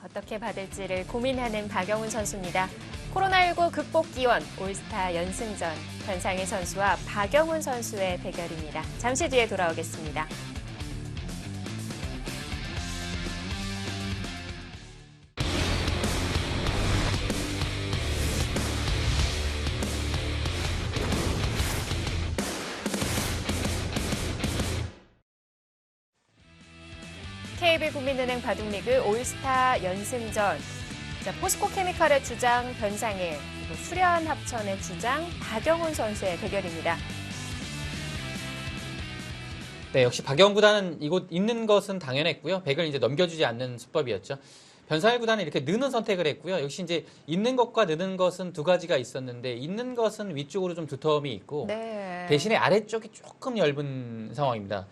어떻게 받을지를 고민하는 박영훈 선수입니다. 코로나19 극복 기원 올스타 연승전 변상일 선수와 박영훈 선수의 대결입니다. 잠시 뒤에 돌아오겠습니다. KB국민은행 바둑리그 올스타 연승전. 자, 포스코케미칼의 주장 변상일, 그리고 수련합천의 주장 박영훈 선수의 대결입니다. 네, 역시 박영훈 구단은 이곳 있는 것은 당연했고요. 백을 이제 넘겨주지 않는 수법이었죠. 변상일 구단은 이렇게 느는 선택을 했고요. 역시 이제 있는 것과 느는 것은 두 가지가 있었는데 있는 것은 위쪽으로 좀 두터움이 있고 네. 대신에 아래쪽이 조금 얇은 상황입니다.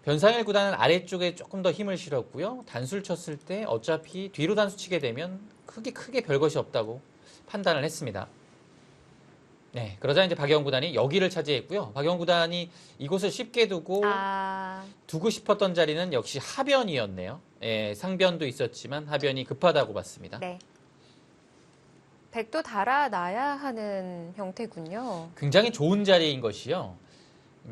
변상일 구단은 아래쪽에 조금 더 힘을 실었고요. 단수를 쳤을 때 어차피 뒤로 단수 치게 되면 크게 별것이 없다고 판단을 했습니다. 네, 그러자 이제 박영훈 구단이 여기를 차지했고요. 박영훈 구단이 이곳을 쉽게 두고 두고 싶었던 자리는 역시 하변이었네요. 예, 상변도 있었지만 하변이 급하다고 봤습니다. 네. 백도 달아놔야 하는 형태군요. 굉장히 좋은 자리인 것이요.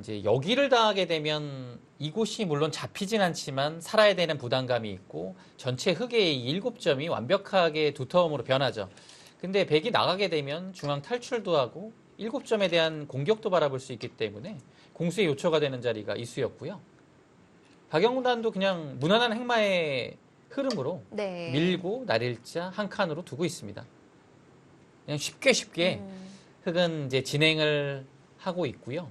이제 여기를 당하게 되면 이곳이 물론 잡히진 않지만 살아야 되는 부담감이 있고 전체 흙의 7점이 완벽하게 두터움으로 변하죠. 근데 백이 나가게 되면 중앙 탈출도 하고 7점에 대한 공격도 바라볼 수 있기 때문에 공수의 요초가 되는 자리가 이수였고요. 박영훈 단도 그냥 무난한 행마의 흐름으로 네. 밀고 날일자 한 칸으로 두고 있습니다. 그냥 쉽게 흙은 이제 진행을 하고 있고요.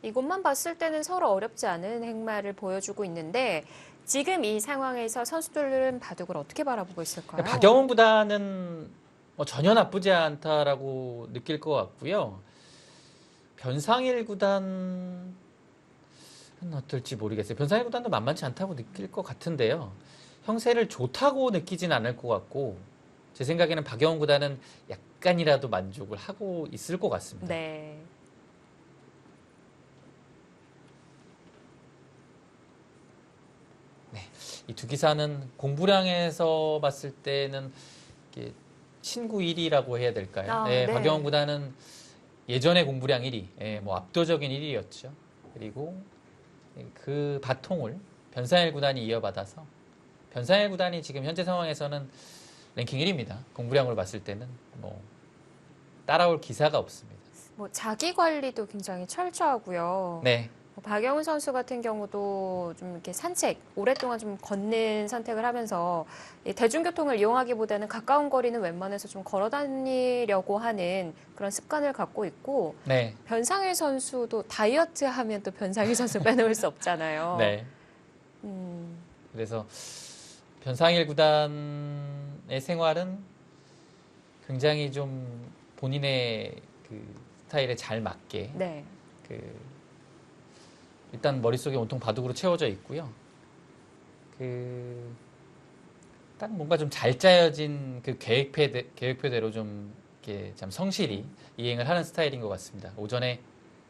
이것만 봤을 때는 서로 어렵지 않은 행마를 보여주고 있는데 지금 이 상황에서 선수들은 바둑을 어떻게 바라보고 있을까요? 박영훈 구단은 뭐 전혀 나쁘지 않다라고 느낄 것 같고요. 변상일 구단은 어떨지 모르겠어요. 변상일 구단도 만만치 않다고 느낄 것 같은데요. 형세를 좋다고 느끼진 않을 것 같고 제 생각에는 박영훈 구단은 약간이라도 만족을 하고 있을 것 같습니다. 네. 이 두 기사는 공부량에서 봤을 때는 이렇게 친구 1위라고 해야 될까요? 네, 네. 박영훈 구단은 예전의 공부량 1위, 뭐 압도적인 1위였죠. 그리고 그 바통을 변상일 구단이 이어받아서 변상일 구단이 지금 현재 상황에서는 랭킹 1위입니다. 공부량으로 봤을 때는 뭐 따라올 기사가 없습니다. 뭐 자기 관리도 굉장히 철저하고요. 네. 박영훈 선수 같은 경우도 좀 이렇게 산책, 오랫동안 좀 걷는 선택을 하면서 이 대중교통을 이용하기보다는 가까운 거리는 웬만해서 좀 걸어 다니려고 하는 그런 습관을 갖고 있고, 네. 변상일 선수도 다이어트 하면 또 변상일 선수 빼놓을 수 없잖아요. 네. 그래서 변상일 구단의 생활은 굉장히 좀 본인의 그 스타일에 잘 맞게 네. 그 일단 머릿속에 온통 바둑으로 채워져 있고요. 딱 뭔가 좀 잘 짜여진 그 계획표대로 좀 이렇게 참 성실히 이행을 하는 스타일인 것 같습니다. 오전에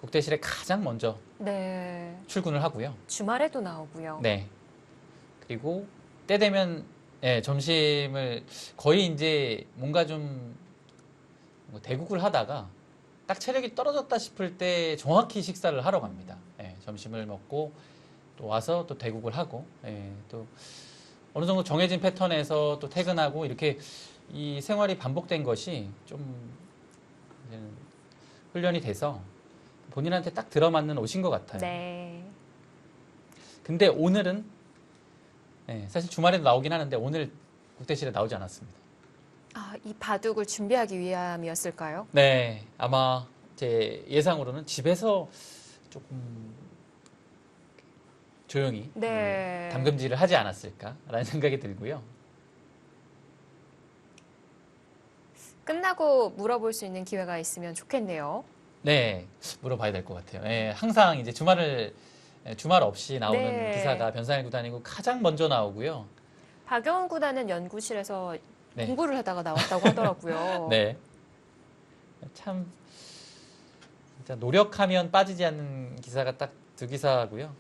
국대실에 가장 먼저 네. 출근을 하고요. 주말에도 나오고요. 네. 그리고 때 되면 점심을 거의 이제 뭔가 좀뭐 대국을 하다가 딱 체력이 떨어졌다 싶을 때 정확히 식사를 하러 갑니다. 점심을 먹고 또 와서 또 대국을 하고 또 어느 정도 정해진 패턴에서 또 퇴근하고 이렇게 이 생활이 반복된 것이 좀 이제는 훈련이 돼서 본인한테 딱 들어맞는 옷인 것 같아요. 네. 근데 오늘은 사실 주말에도 나오긴 하는데 오늘 국대실에 나오지 않았습니다. 아, 이 바둑을 준비하기 위함이었을까요? 네, 아마 제 예상으로는 집에서 조금 조용히 네. 담금질을 하지 않았을까라는 생각이 들고요. 끝나고 물어볼 수 있는 기회가 있으면 좋겠네요. 네, 물어봐야 될 것 같아요. 항상 이제 주말 없이 나오는 네. 기사가 변상일 구단이고 가장 먼저 나오고요. 박영훈 구단은 연구실에서 네. 공부를 하다가 나왔다고 하더라고요. 네, 참 진짜 노력하면 빠지지 않는 기사가 딱 두 기사고요.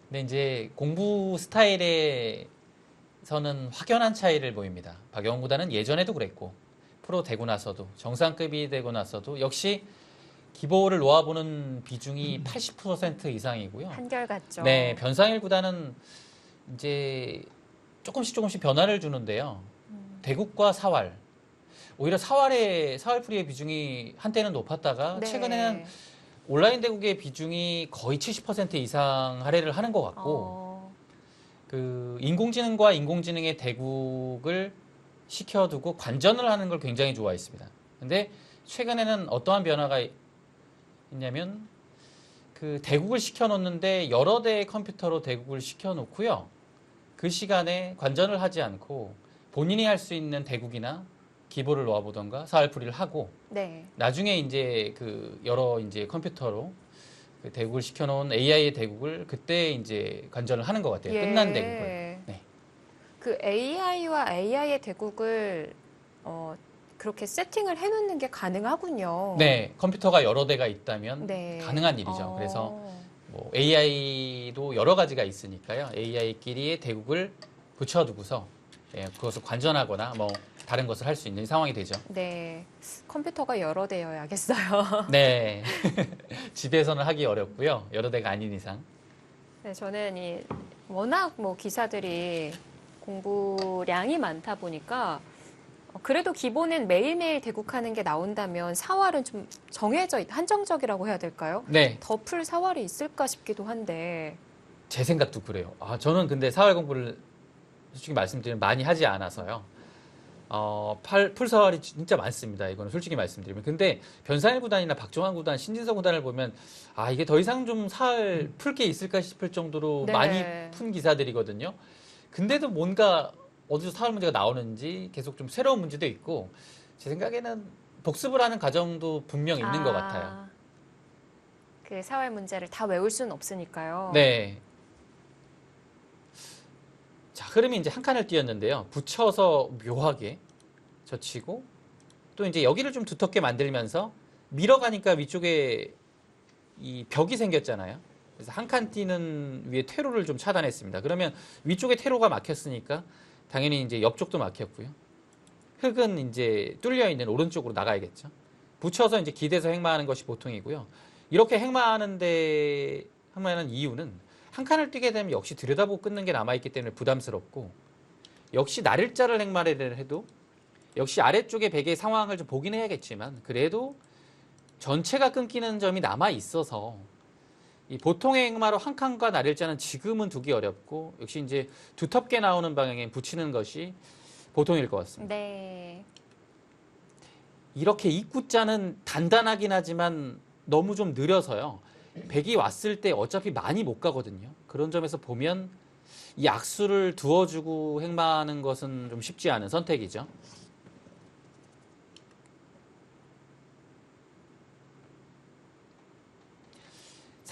근데 이제 공부 스타일에서는 확연한 차이를 보입니다. 박영훈 구단은 예전에도 그랬고 프로 되고 나서도 정상급이 되고 나서도 역시 기보를 놓아보는 비중이 80% 이상이고요. 한결같죠. 네, 변상일 구단은 이제 조금씩 변화를 주는데요. 대국과 사활. 오히려 사활풀이의 비중이 한때는 높았다가 네. 최근에는 온라인 대국의 비중이 거의 70% 이상 할애를 하는 것 같고 그 인공지능과 인공지능의 대국을 시켜두고 관전을 하는 걸 굉장히 좋아했습니다. 근데 최근에는 어떠한 변화가 있냐면 그 대국을 시켜놓는데 여러 대의 컴퓨터로 대국을 시켜놓고요. 그 시간에 관전을 하지 않고 본인이 할 수 있는 대국이나 기보를 놓아보던가 사활풀이를 하고 네. 나중에 이제 그 여러 이제 컴퓨터로 그 대국을 시켜놓은 AI의 대국을 그때 이제 관전을 하는 것 같아요. 끝난 대국을. 네. 그 AI와 AI의 대국을 그렇게 세팅을 해놓는 게 가능하군요. 네, 컴퓨터가 여러 대가 있다면 네. 가능한 일이죠. 그래서 뭐 AI도 여러 가지가 있으니까요. AI끼리의 대국을 붙여두고서 그것을 관전하거나 뭐 다른 것을 할 수 있는 상황이 되죠. 네. 컴퓨터가 여러 대여야겠어요. 네. 집에서는 하기 어렵고요. 여러 대가 아닌 이상. 네, 저는 워낙 뭐 기사들이 공부량이 많다 보니까 그래도 기본은 매일매일 대국하는 게 나온다면 사활은 좀 한정적이라고 해야 될까요? 네. 더 풀 사활이 있을까 싶기도 한데. 제 생각도 그래요. 저는 근데 사활 공부를 솔직히 말씀드리면 많이 하지 않아서요. 풀사활이 진짜 많습니다. 이거는 솔직히 말씀드리면. 근데 변상일 구단이나 박종환 구단, 신진서 구단을 보면 이게 더 이상 좀 사활 풀 게 있을까 싶을 정도로 네. 많이 푼 기사들이거든요. 근데도 뭔가 어디서 사활 문제가 나오는지 계속 좀 새로운 문제도 있고 제 생각에는 복습을 하는 과정도 분명 있는 것 같아요. 그 사활 문제를 다 외울 수는 없으니까요. 네. 자, 흐름이 이제 한 칸을 띄었는데요. 붙여서 묘하게 젖히고 또 이제 여기를 좀 두텁게 만들면서 밀어가니까 위쪽에 이 벽이 생겼잖아요. 그래서 한 칸 띄는 위에 퇴로를 좀 차단했습니다. 그러면 위쪽에 퇴로가 막혔으니까 당연히 이제 옆쪽도 막혔고요. 흙은 이제 뚫려 있는 오른쪽으로 나가야겠죠. 붙여서 이제 기대서 행마하는 것이 보통이고요. 이렇게 행마하는 이유는 한 칸을 뛰게 되면 역시 들여다보고 끊는 게 남아있기 때문에 부담스럽고 역시 날일자를 행마를 해도 역시 아래쪽에 베개의 상황을 좀 보긴 해야겠지만 그래도 전체가 끊기는 점이 남아있어서 이 보통의 행마로 한 칸과 날일자는 지금은 두기 어렵고 역시 이제 두텁게 나오는 방향에 붙이는 것이 보통일 것 같습니다. 네. 이렇게 입구자는 단단하긴 하지만 너무 좀 느려서요. 백이 왔을 때 어차피 많이 못 가거든요. 그런 점에서 보면 이 악수를 두어주고 행마하는 것은 좀 쉽지 않은 선택이죠.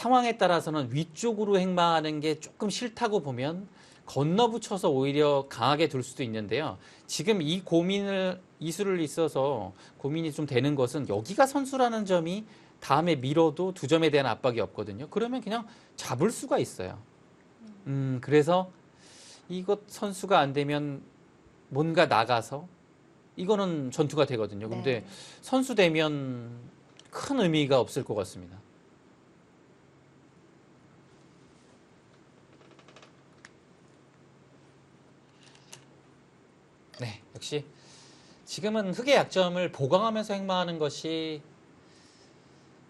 상황에 따라서는 위쪽으로 행마하는 게 조금 싫다고 보면 건너붙여서 오히려 강하게 둘 수도 있는데요. 지금 이 수를 있어서 고민이 좀 되는 것은 여기가 선수라는 점이 다음에 밀어도 2점에 대한 압박이 없거든요. 그러면 그냥 잡을 수가 있어요. 그래서 이것 선수가 안 되면 뭔가 나가서 이거는 전투가 되거든요. 근데 네. 선수 되면 큰 의미가 없을 것 같습니다. 네, 역시 지금은 흑의 약점을 보강하면서 행마하는 것이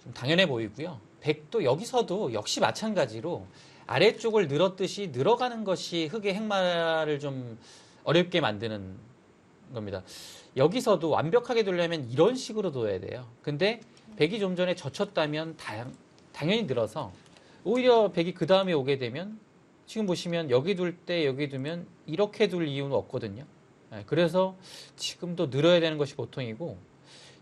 좀 당연해 보이고요. 백도 여기서도 역시 마찬가지로 아래쪽을 늘었듯이 늘어가는 것이 흑의 행마를 좀 어렵게 만드는 겁니다. 여기서도 완벽하게 두려면 이런 식으로 둬야 돼요. 근데 백이 좀 전에 젖혔다면 당연히 늘어서 오히려 백이 그 다음에 오게 되면 지금 보시면 여기 둘 때 여기 두면 이렇게 둘 이유는 없거든요. 그래서 지금도 늘어야 되는 것이 보통이고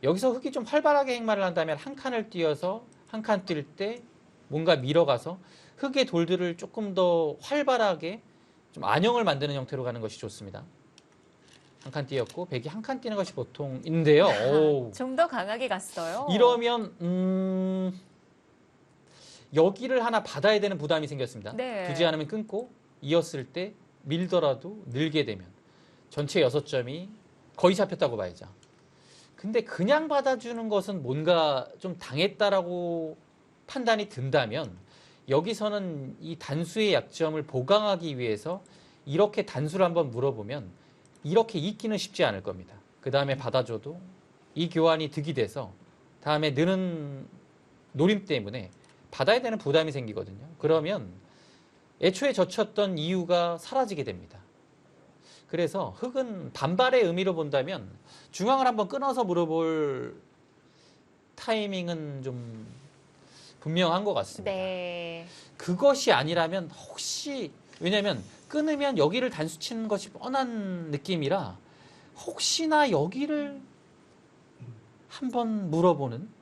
여기서 흑이 좀 활발하게 행마를 한다면 한 칸을 띄어서 한 칸 뛸 때 뭔가 밀어가서 흑의 돌들을 조금 더 활발하게 좀 안형을 만드는 형태로 가는 것이 좋습니다. 한 칸 띄었고 백이 한 칸 뛰는 것이 보통인데요. 오. 좀 더 강하게 갔어요. 이러면 여기를 하나 받아야 되는 부담이 생겼습니다. 네. 두지 않으면 끊고 이었을 때 밀더라도 늘게 되면 전체 6점이 거의 잡혔다고 봐야죠. 근데 그냥 받아주는 것은 뭔가 좀 당했다라고 판단이 든다면 여기서는 이 단수의 약점을 보강하기 위해서 이렇게 단수를 한번 물어보면 이렇게 있기는 쉽지 않을 겁니다. 그 다음에 받아줘도 이 교환이 득이 돼서 다음에 느는 노림 때문에 받아야 되는 부담이 생기거든요. 그러면 애초에 젖혔던 이유가 사라지게 됩니다. 그래서 흑은 반발의 의미로 본다면 중앙을 한번 끊어서 물어볼 타이밍은 좀 분명한 것 같습니다. 네. 그것이 아니라면 혹시 왜냐하면 끊으면 여기를 단수 치는 것이 뻔한 느낌이라 혹시나 여기를 한번 물어보는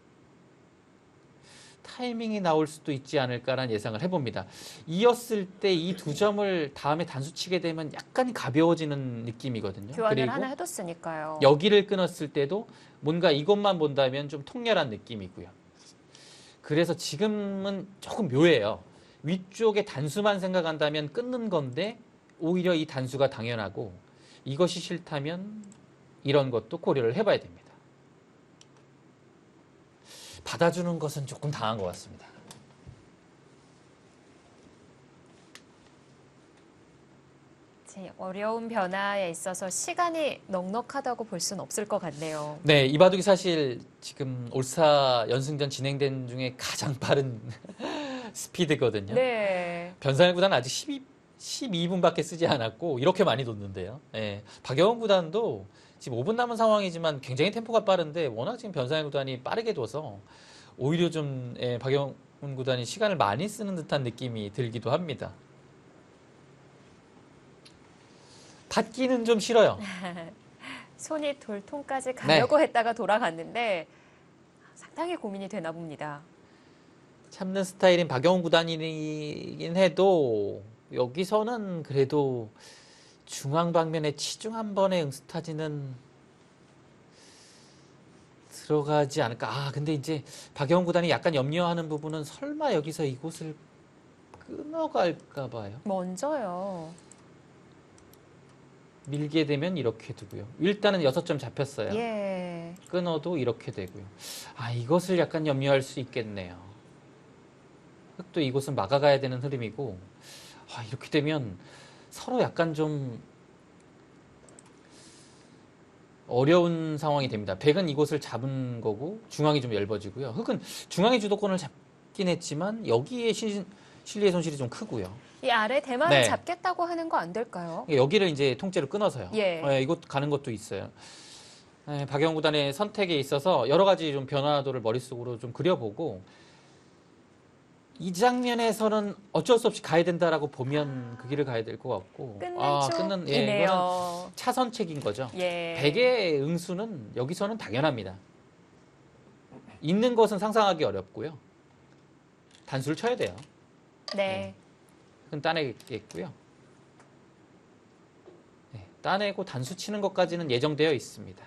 타이밍이 나올 수도 있지 않을까라는 예상을 해봅니다. 이었을 때 이 2점을 다음에 단수 치게 되면 약간 가벼워지는 느낌이거든요. 교환을 그리고 하나 해뒀으니까요. 여기를 끊었을 때도 뭔가 이것만 본다면 좀 통렬한 느낌이고요. 그래서 지금은 조금 묘해요. 위쪽에 단수만 생각한다면 끊는 건데 오히려 이 단수가 당연하고 이것이 싫다면 이런 것도 고려를 해봐야 됩니다. 받아주는 것은 조금 당한 것 같습니다. 어려운 변화에 있어서 시간이 넉넉하다고 볼 수는 없을 것 같네요. 네, 이 바둑이 사실 지금 올스타 연승전 진행된 중에 가장 빠른 스피드거든요. 네. 변상현 구단은 아직 12분밖에 쓰지 않았고 이렇게 많이 뒀는데요. 예, 박영훈 구단도 지금 5분 남은 상황이지만 굉장히 템포가 빠른데 워낙 지금 변상현 구단이 빠르게 둬서 오히려 좀 박영훈 구단이 시간을 많이 쓰는 듯한 느낌이 들기도 합니다. 받기는 좀 싫어요. 손이 돌통까지 가려고 네. 했다가 돌아갔는데 상당히 고민이 되나 봅니다. 참는 스타일인 박영훈 구단이긴 해도 여기서는 그래도 중앙 방면에 치중 한 번의 응스타지는 들어가지 않을까. 아, 근데 이제 박영훈 구단이 약간 염려하는 부분은 설마 여기서 이곳을 끊어갈까 봐요. 먼저요. 밀게 되면 이렇게 두고요. 일단은 6점 잡혔어요. 예. 끊어도 이렇게 되고요. 아, 이것을 약간 염려할 수 있겠네요. 흑도 이곳은 막아가야 되는 흐름이고, 아, 이렇게 되면 서로 약간 좀 어려운 상황이 됩니다. 백은 이곳을 잡은 거고 중앙이 좀 얇아지고요. 흑은 중앙의 주도권을 잡긴 했지만 여기에 실리의 손실이 좀 크고요. 이 아래 대만을 네. 잡겠다고 하는 거 안 될까요? 여기를 이제 통째로 끊어서요. 예. 이곳 가는 것도 있어요. 박영훈 구단의 선택에 있어서 여러 가지 좀 변화도를 머릿속으로 좀 그려보고 이 장면에서는 어쩔 수 없이 가야 된다라고 보면 그 길을 가야 될 것 같고 끊는 이거는 쪽이네요. 차선책인 거죠. 예. 백의 응수는 여기서는 당연합니다. 있는 것은 상상하기 어렵고요. 단수를 쳐야 돼요. 네. 흙은 따내겠고요. 네, 따내고 단수 치는 것까지는 예정되어 있습니다.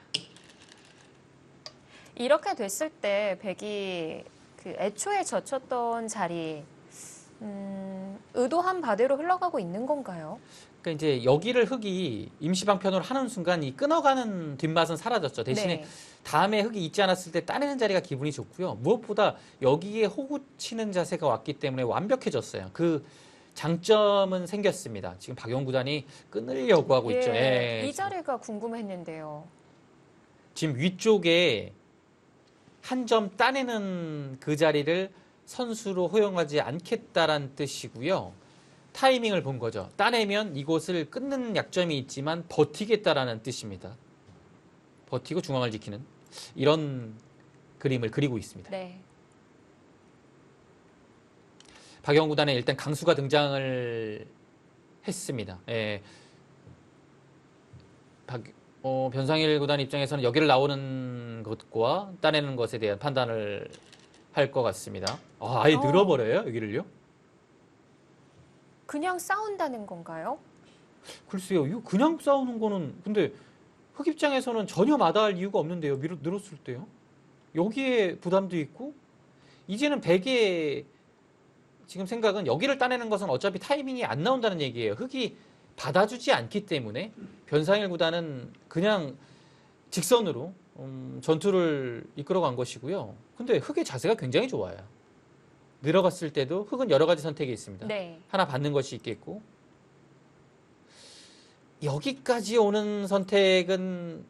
이렇게 됐을 때 백이 그 애초에 젖혔던 자리 의도한 바대로 흘러가고 있는 건가요? 그러니까 이제 여기를 흙이 임시방편으로 하는 순간 이 끊어가는 뒷맛은 사라졌죠. 대신에 네. 다음에 흙이 있지 않았을 때 따내는 자리가 기분이 좋고요. 무엇보다 여기에 호구 치는 자세가 왔기 때문에 완벽해졌어요. 그 장점은 생겼습니다. 지금 박용 구단이 끊으려고 하고 있죠. 예. 이 자리가 궁금했는데요. 지금 위쪽에 한 점 따내는 그 자리를 선수로 허용하지 않겠다라는 뜻이고요. 타이밍을 본 거죠. 따내면 이곳을 끊는 약점이 있지만 버티겠다라는 뜻입니다. 버티고 중앙을 지키는 이런 그림을 그리고 있습니다. 네. 박영 구단에 일단 강수가 등장을 했습니다. 예. 변상일 구단 입장에서는 여기를 나오는 것과 따내는 것에 대한 판단을 할 것 같습니다. 아예 늘어버려요 여기를요? 그냥 싸운다는 건가요? 글쎄요, 이거 그냥 싸우는 거는 근데 흑 입장에서는 전혀 마다할 이유가 없는데요. 늘었을 때요. 여기에 부담도 있고 이제는 백의 지금 생각은 여기를 따내는 것은 어차피 타이밍이 안 나온다는 얘기예요. 흑이 받아주지 않기 때문에 변상일 구단은 그냥 직선으로 전투를 이끌어간 것이고요. 근데 흑의 자세가 굉장히 좋아요. 늘어갔을 때도 흑은 여러 가지 선택이 있습니다. 네. 하나 받는 것이 있겠고 여기까지 오는 선택은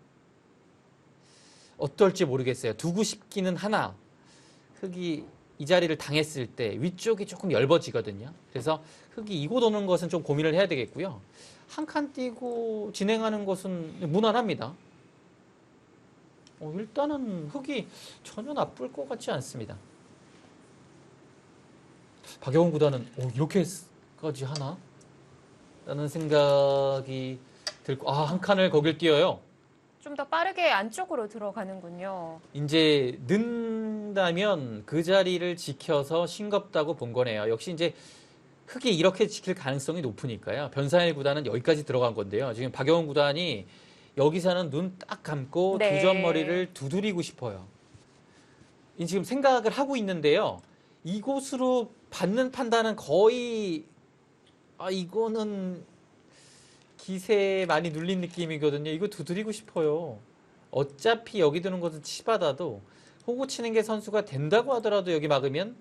어떨지 모르겠어요. 두고 싶기는 하나 흑이 이 자리를 당했을 때 위쪽이 조금 얇아지거든요. 그래서 흑이 이곳 오는 것은 좀 고민을 해야 되겠고요. 한 칸 띄고 진행하는 것은 무난합니다. 일단은 흑이 전혀 나쁠 것 같지 않습니다. 박영훈 구단은 이렇게까지 하나? 라는 생각이 들고 한 칸을 거길 띄어요. 좀 더 빠르게 안쪽으로 들어가는군요. 이제 는다면 그 자리를 지켜서 싱겁다고 본 거네요. 역시 이제 흑이 이렇게 지킬 가능성이 높으니까요. 변상일 구단은 여기까지 들어간 건데요. 지금 박영훈 구단이 여기서는 눈 딱 감고 네. 두 점머리를 두드리고 싶어요. 지금 생각을 하고 있는데요. 이곳으로 받는 판단은 거의 이거는 기세에 많이 눌린 느낌이거든요. 이거 두드리고 싶어요. 어차피 여기 드는 것은 치받아도 호구 치는 게 선수가 된다고 하더라도 여기 막으면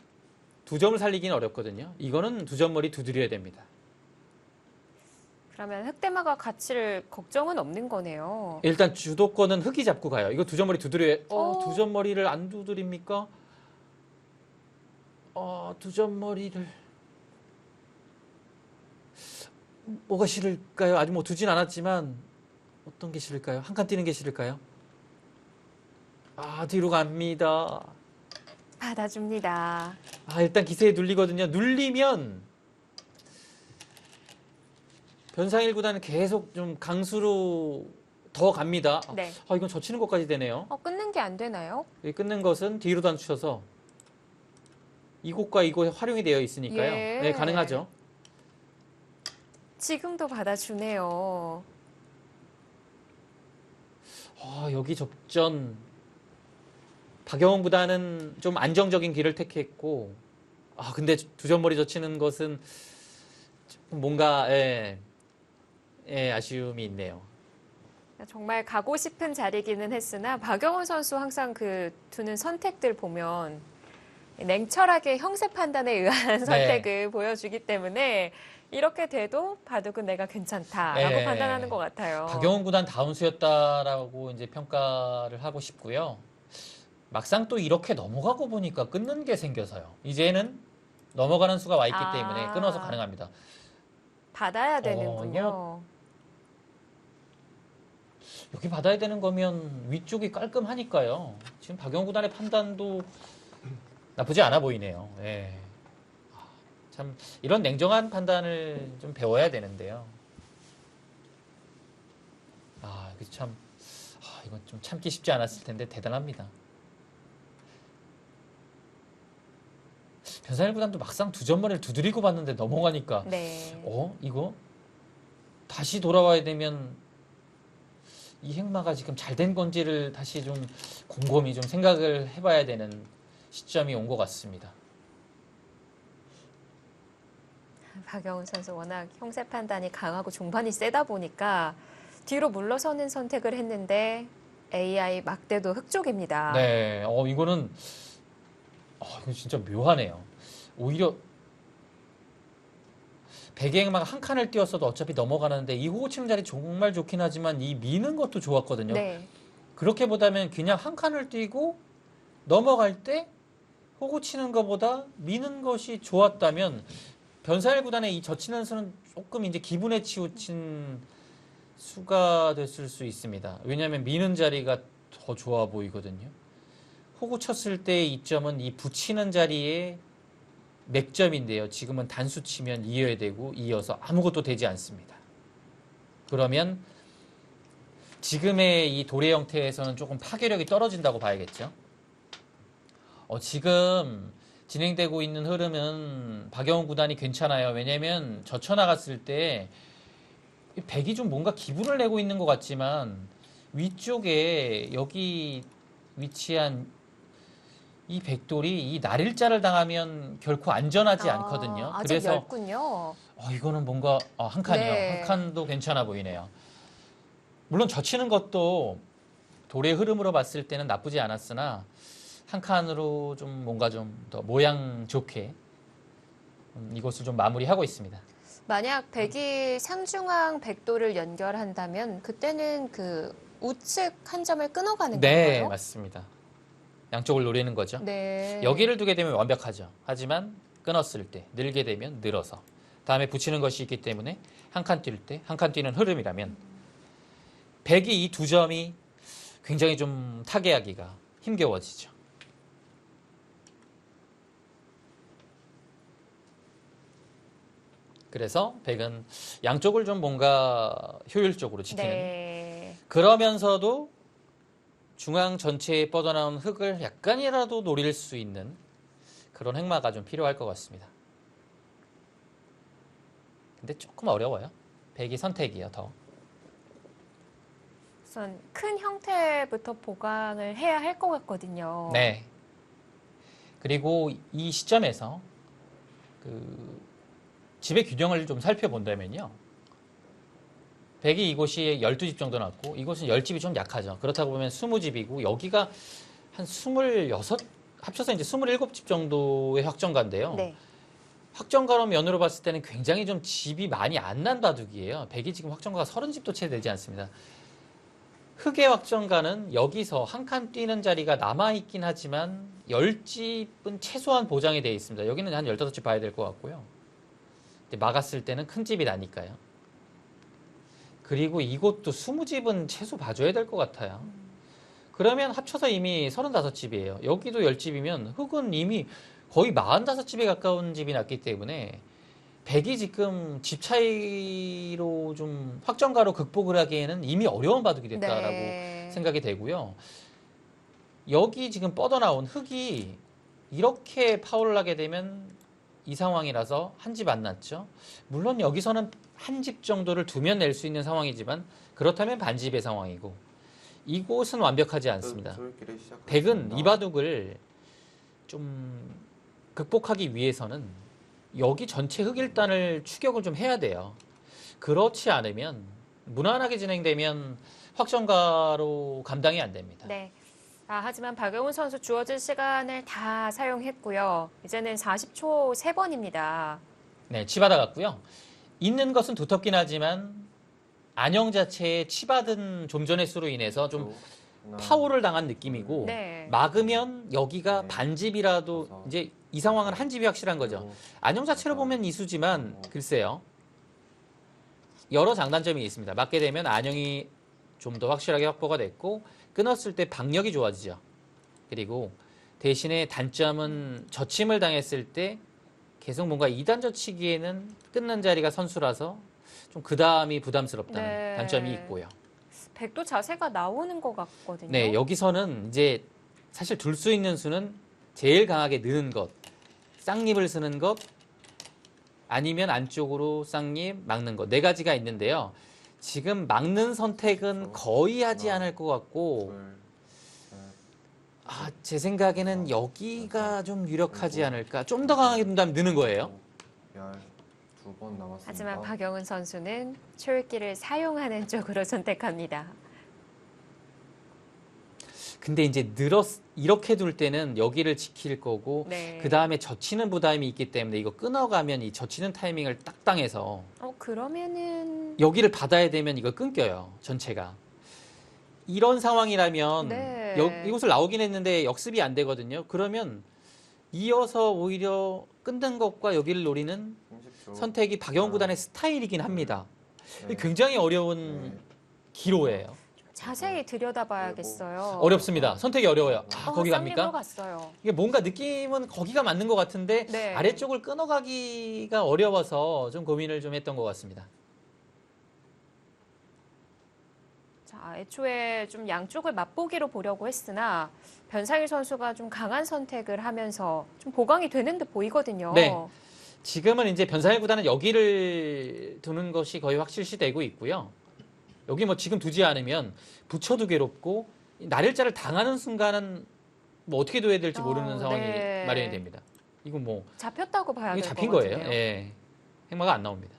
두 점을 살리기는 어렵거든요. 이거는 두 점머리 두드려야 됩니다. 그러면 흑대마가 가치를 걱정은 없는 거네요. 일단 주도권은 흑이 잡고 가요. 이거 두 점머리 두드려야 두 어. 점머리를 안 두드립니까? 두 점머리를 뭐가 싫을까요? 아직 뭐 두진 않았지만 어떤 게 싫을까요? 한 칸 뛰는 게 싫을까요? 뒤로 갑니다. 받아줍니다. 일단 기세에 눌리거든요. 눌리면 변상일 구단은 계속 좀 강수로 더 갑니다. 네. 이건 젖히는 것까지 되네요. 끊는 게 안 되나요? 여기 끊는 것은 뒤로 단추셔서 이곳과 이곳에 활용이 되어 있으니까요. 예. 네, 가능하죠. 지금도 받아주네요. 여기 접전 박영훈 구단은 좀 안정적인 길을 택했고 근데 두 점머리 젖히는 것은 뭔가 아쉬움이 있네요. 정말 가고 싶은 자리기는 했으나 박영훈 선수 항상 그 두는 선택들 보면 냉철하게 형세 판단에 의한 선택을 보여주기 때문에 이렇게 돼도 바둑은 내가 괜찮다라고 판단하는 것 같아요. 박영훈 구단 다운수였다라고 이제 평가를 하고 싶고요. 막상 또 이렇게 넘어가고 보니까 끊는 게 생겨서요. 이제는 넘어가는 수가 와 있기 때문에 끊어서 가능합니다. 받아야 되는군요. 여기 받아야 되는 거면 위쪽이 깔끔하니까요. 지금 박영훈 구단의 판단도 나쁘지 않아 보이네요. 참 이런 냉정한 판단을 좀 배워야 되는데요. 이건 좀 참기 쉽지 않았을 텐데 대단합니다. 변상일 구단도 막상 두 점머리를 두드리고 봤는데 넘어가니까 네. 이거 다시 돌아와야 되면 이 행마가 지금 잘 된 건지를 다시 좀 곰곰이 좀 생각을 해봐야 되는 시점이 온 것 같습니다. 박영훈 선수 워낙 형세 판단이 강하고 종반이 세다 보니까 뒤로 물러서는 선택을 했는데 AI 막대도 흑쪽입니다. 네, 이거 진짜 묘하네요. 오히려 백의행마가 한 칸을 띄웠어도 어차피 넘어가는데 이 호구 치는 자리 정말 좋긴 하지만 이 미는 것도 좋았거든요. 네. 그렇게 보다면 그냥 한 칸을 띄고 넘어갈 때 호구 치는 것보다 미는 것이 좋았다면 변사일 구단의 이 젖히는 수는 조금 이제 기분에 치우친 수가 됐을 수 있습니다. 왜냐하면 미는 자리가 더 좋아 보이거든요. 호구 쳤을 때의 이점은 이 붙이는 자리에 맥점인데요. 지금은 단수 치면 이어야 되고 이어서 아무것도 되지 않습니다. 그러면 지금의 이 도래 형태에서는 조금 파괴력이 떨어진다고 봐야겠죠. 지금 진행되고 있는 흐름은 박영훈 구단이 괜찮아요. 왜냐하면 젖혀나갔을 때 백이 좀 뭔가 기분을 내고 있는 것 같지만 위쪽에 여기 위치한 이 백돌이 이 날일자를 당하면 결코 안전하지 않거든요. 아직 그래서 얇군요. 이거는 뭔가 한 칸이요. 네. 한 칸도 괜찮아 보이네요. 물론 젖히는 것도 돌의 흐름으로 봤을 때는 나쁘지 않았으나 한 칸으로 좀 뭔가 좀 더 모양 좋게 이것을 좀 마무리하고 있습니다. 만약 백이 상중앙 백도를 연결한다면 그때는 그 우측 한 점을 끊어가는 네, 건가요? 맞습니다. 양쪽을 노리는 거죠. 네. 여기를 두게 되면 완벽하죠. 하지만 끊었을 때, 늘게 되면 늘어서. 다음에 붙이는 것이 있기 때문에 한 칸 뛸 때, 한 칸 뛰는 흐름이라면 백이 이 두 점이 굉장히 좀 타개하기가 힘겨워지죠. 그래서 백은 양쪽을 좀 뭔가 효율적으로 지키는 네. 그러면서도 중앙 전체에 뻗어나온 흙을 약간이라도 노릴 수 있는 그런 행마가 좀 필요할 것 같습니다. 근데 조금 어려워요. 백이 선택이요, 더. 우선 큰 형태부터 보강을 해야 할 것 같거든요. 네. 그리고 이 시점에서 그 집의 균형을 좀 살펴본다면요. 백이 이곳이 12집 정도 났고 이곳은 10집이 좀 약하죠. 그렇다고 보면 20집이고 여기가 한 26, 합쳐서 이제 27집 정도의 확정가인데요. 네. 확정가로 면으로 봤을 때는 굉장히 좀 집이 많이 안 난 바둑이에요. 백이 지금 확정가가 30집도 채 되지 않습니다. 흑의 확정가는 여기서 한 칸 뛰는 자리가 남아있긴 하지만 10집은 최소한 보장이 되어 있습니다. 여기는 한 15집 봐야 될 것 같고요. 근데 막았을 때는 큰 집이 나니까요. 그리고 이것도 20집은 최소 봐줘야 될 것 같아요. 그러면 합쳐서 이미 35집이에요. 여기도 10집이면 흑은 이미 거의 45집에 가까운 집이 났기 때문에 백이 지금 집 차이로 좀 확정가로 극복을 하기에는 이미 어려운 바둑이 됐다라고 네. 생각이 되고요. 여기 지금 뻗어나온 흑이 이렇게 파울을 하게 되면 이 상황이라서 한 집 안 났죠. 물론 여기서는 한 집 정도를 두면 낼 수 있는 상황이지만 그렇다면 반집의 상황이고 이곳은 완벽하지 않습니다. 백은 이 바둑을 좀 극복하기 위해서는 여기 전체 흑일단을 추격을 좀 해야 돼요. 그렇지 않으면 무난하게 진행되면 확정가로 감당이 안 됩니다. 네. 하지만 박영훈 선수 주어진 시간을 다 사용했고요. 이제는 40초 3번입니다. 네, 치받아 갔고요. 있는 것은 두텁긴 하지만 안형 자체에 치받은 좀 전의 수로 인해서 좀 파워를 당한 느낌이고 네. 막으면 여기가 반집이라도 이제 이 상황은 한 집이 확실한 거죠. 안형 자체로 보면 이수지만 글쎄요. 여러 장단점이 있습니다. 맞게 되면 안형이 좀 더 확실하게 확보가 됐고 끊었을 때 박력이 좋아지죠. 그리고 대신에 단점은 젖힘을 당했을 때 계속 뭔가 2단 젖히기에는 끊는 자리가 선수라서 좀 그 다음이 부담스럽다는 네. 단점이 있고요. 백도 자세가 나오는 것 같거든요. 네, 여기서는 이제 사실 둘 수 있는 수는 제일 강하게 느는 것. 쌍립을 쓰는 것 아니면 안쪽으로 쌍립 막는 것 네 가지가 있는데요. 지금 막는 선택은 거의 하지 않을 것 같고 제 생각에는 여기가 좀 유력하지 않을까. 좀 더 강하게 둔다면 느는 거예요. 12번 남았습니다. 하지만 박영훈 선수는 초읽기를 사용하는 쪽으로 선택합니다. 근데 이제 이렇게 둘 때는 여기를 지킬 거고 네. 그 다음에 젖히는 부담이 있기 때문에 이거 끊어가면 이 젖히는 타이밍을 딱 당해서 그러면은 여기를 받아야 되면 이걸 끊겨요. 전체가. 이런 상황이라면 네. 이곳을 나오긴 했는데 역습이 안 되거든요. 그러면 이어서 오히려 끊는 것과 여기를 노리는 30초. 선택이 박영훈 구단의 스타일이긴 합니다. 네. 굉장히 어려운 네. 네. 기로예요. 자세히 들여다봐야겠어요. 어렵습니다. 선택이 어려워요. 거기 쌍립으로 갑니까? 갔어요. 이게 뭔가 느낌은 거기가 맞는 것 같은데 네. 아래쪽을 끊어가기가 어려워서 좀 고민을 좀 했던 것 같습니다. 자, 애초에 좀 양쪽을 맛보기로 보려고 했으나 변상일 선수가 좀 강한 선택을 하면서 좀 보강이 되는 듯 보이거든요. 네. 지금은 이제 변상일 구단은 여기를 두는 것이 거의 확실시되고 있고요. 여기 뭐 지금 두지 않으면 붙여도 괴롭고 날일자를 당하는 순간은 뭐 어떻게 둬야 될지 모르는 상황이 네. 마련이 됩니다. 이거 뭐 잡혔다고 봐야 이게 될 잡힌 거거든요. 거예요. 예. 행마가 안 나옵니다.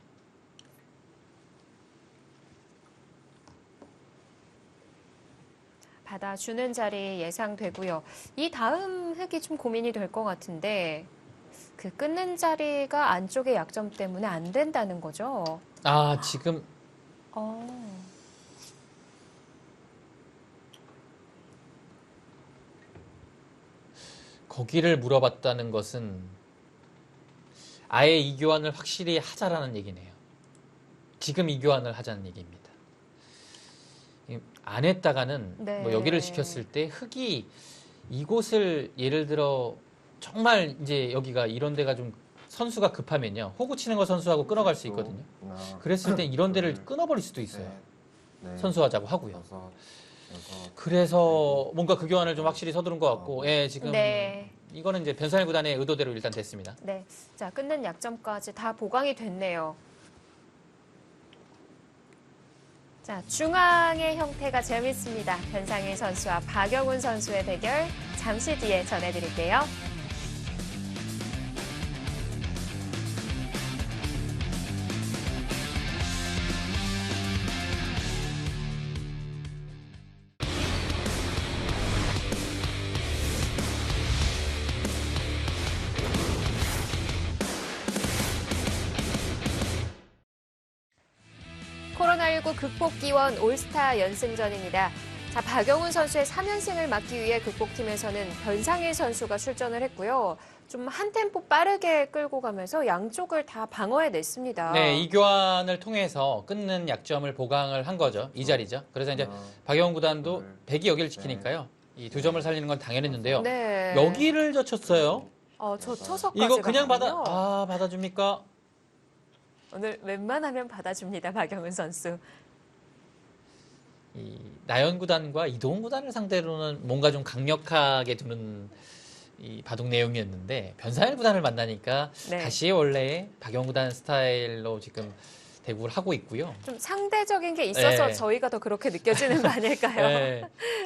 받아주는 자리 예상되고요. 이 다음 흙이 좀 고민이 될 것 같은데 그 끊는 자리가 안쪽의 약점 때문에 안 된다는 거죠. 지금 어. 거기를 물어봤다는 것은 아예 이 교환을 확실히 하자라는 얘기네요. 지금 이 교환을 하자는 얘기입니다. 안 했다가는 네. 뭐 여기를 지켰을 때 흙이 이곳을 예를 들어 정말 이제 여기가 이런 데가 좀 선수가 급하면요. 호구 치는 거 선수하고 끊어갈 수 있거든요. 하나, 그랬을 때 이런 데를 둘, 끊어버릴 수도 있어요. 셋, 넷, 선수하자고 하고요. 다섯, 여섯, 그래서 뭔가 그 교환을 좀 확실히 서두른 것 같고, 지금 네. 이거는 이제 변상일 구단의 의도대로 일단 됐습니다. 네. 자, 끊는 약점까지 다 보강이 됐네요. 자, 중앙의 형태가 재밌습니다. 변상일 선수와 박영훈 선수의 대결 잠시 뒤에 전해드릴게요. 코로나19 극복 기원 올스타 연승전입니다. 자, 박영훈 선수의 3연승을 막기 위해 극복팀에서는 변상일 선수가 출전을 했고요. 좀 한 템포 빠르게 끌고 가면서 양쪽을 다 방어해냈습니다. 네, 이 교환을 통해서 끊는 약점을 보강을 한 거죠. 이 자리죠. 그래서 이제 하나, 박영훈 구단도 둘, 100이 여기를 지키니까요. 이 두 점을 살리는 건 당연했는데요. 네. 여기를 젖혔어요. 젖혀서까지 이거 그냥 가군요. 받아줍니까? 오늘 웬만하면 받아줍니다, 박영훈 선수. 이 나연 구단과 이동훈 구단을 상대로는 뭔가 좀 강력하게 두는 이 바둑 내용이었는데 변상일 구단을 만나니까 네. 다시 원래 박영훈 구단 스타일로 지금 대구를 하고 있고요. 좀 상대적인 게 있어서 네. 저희가 더 그렇게 느껴지는 거 아닐까요? 네.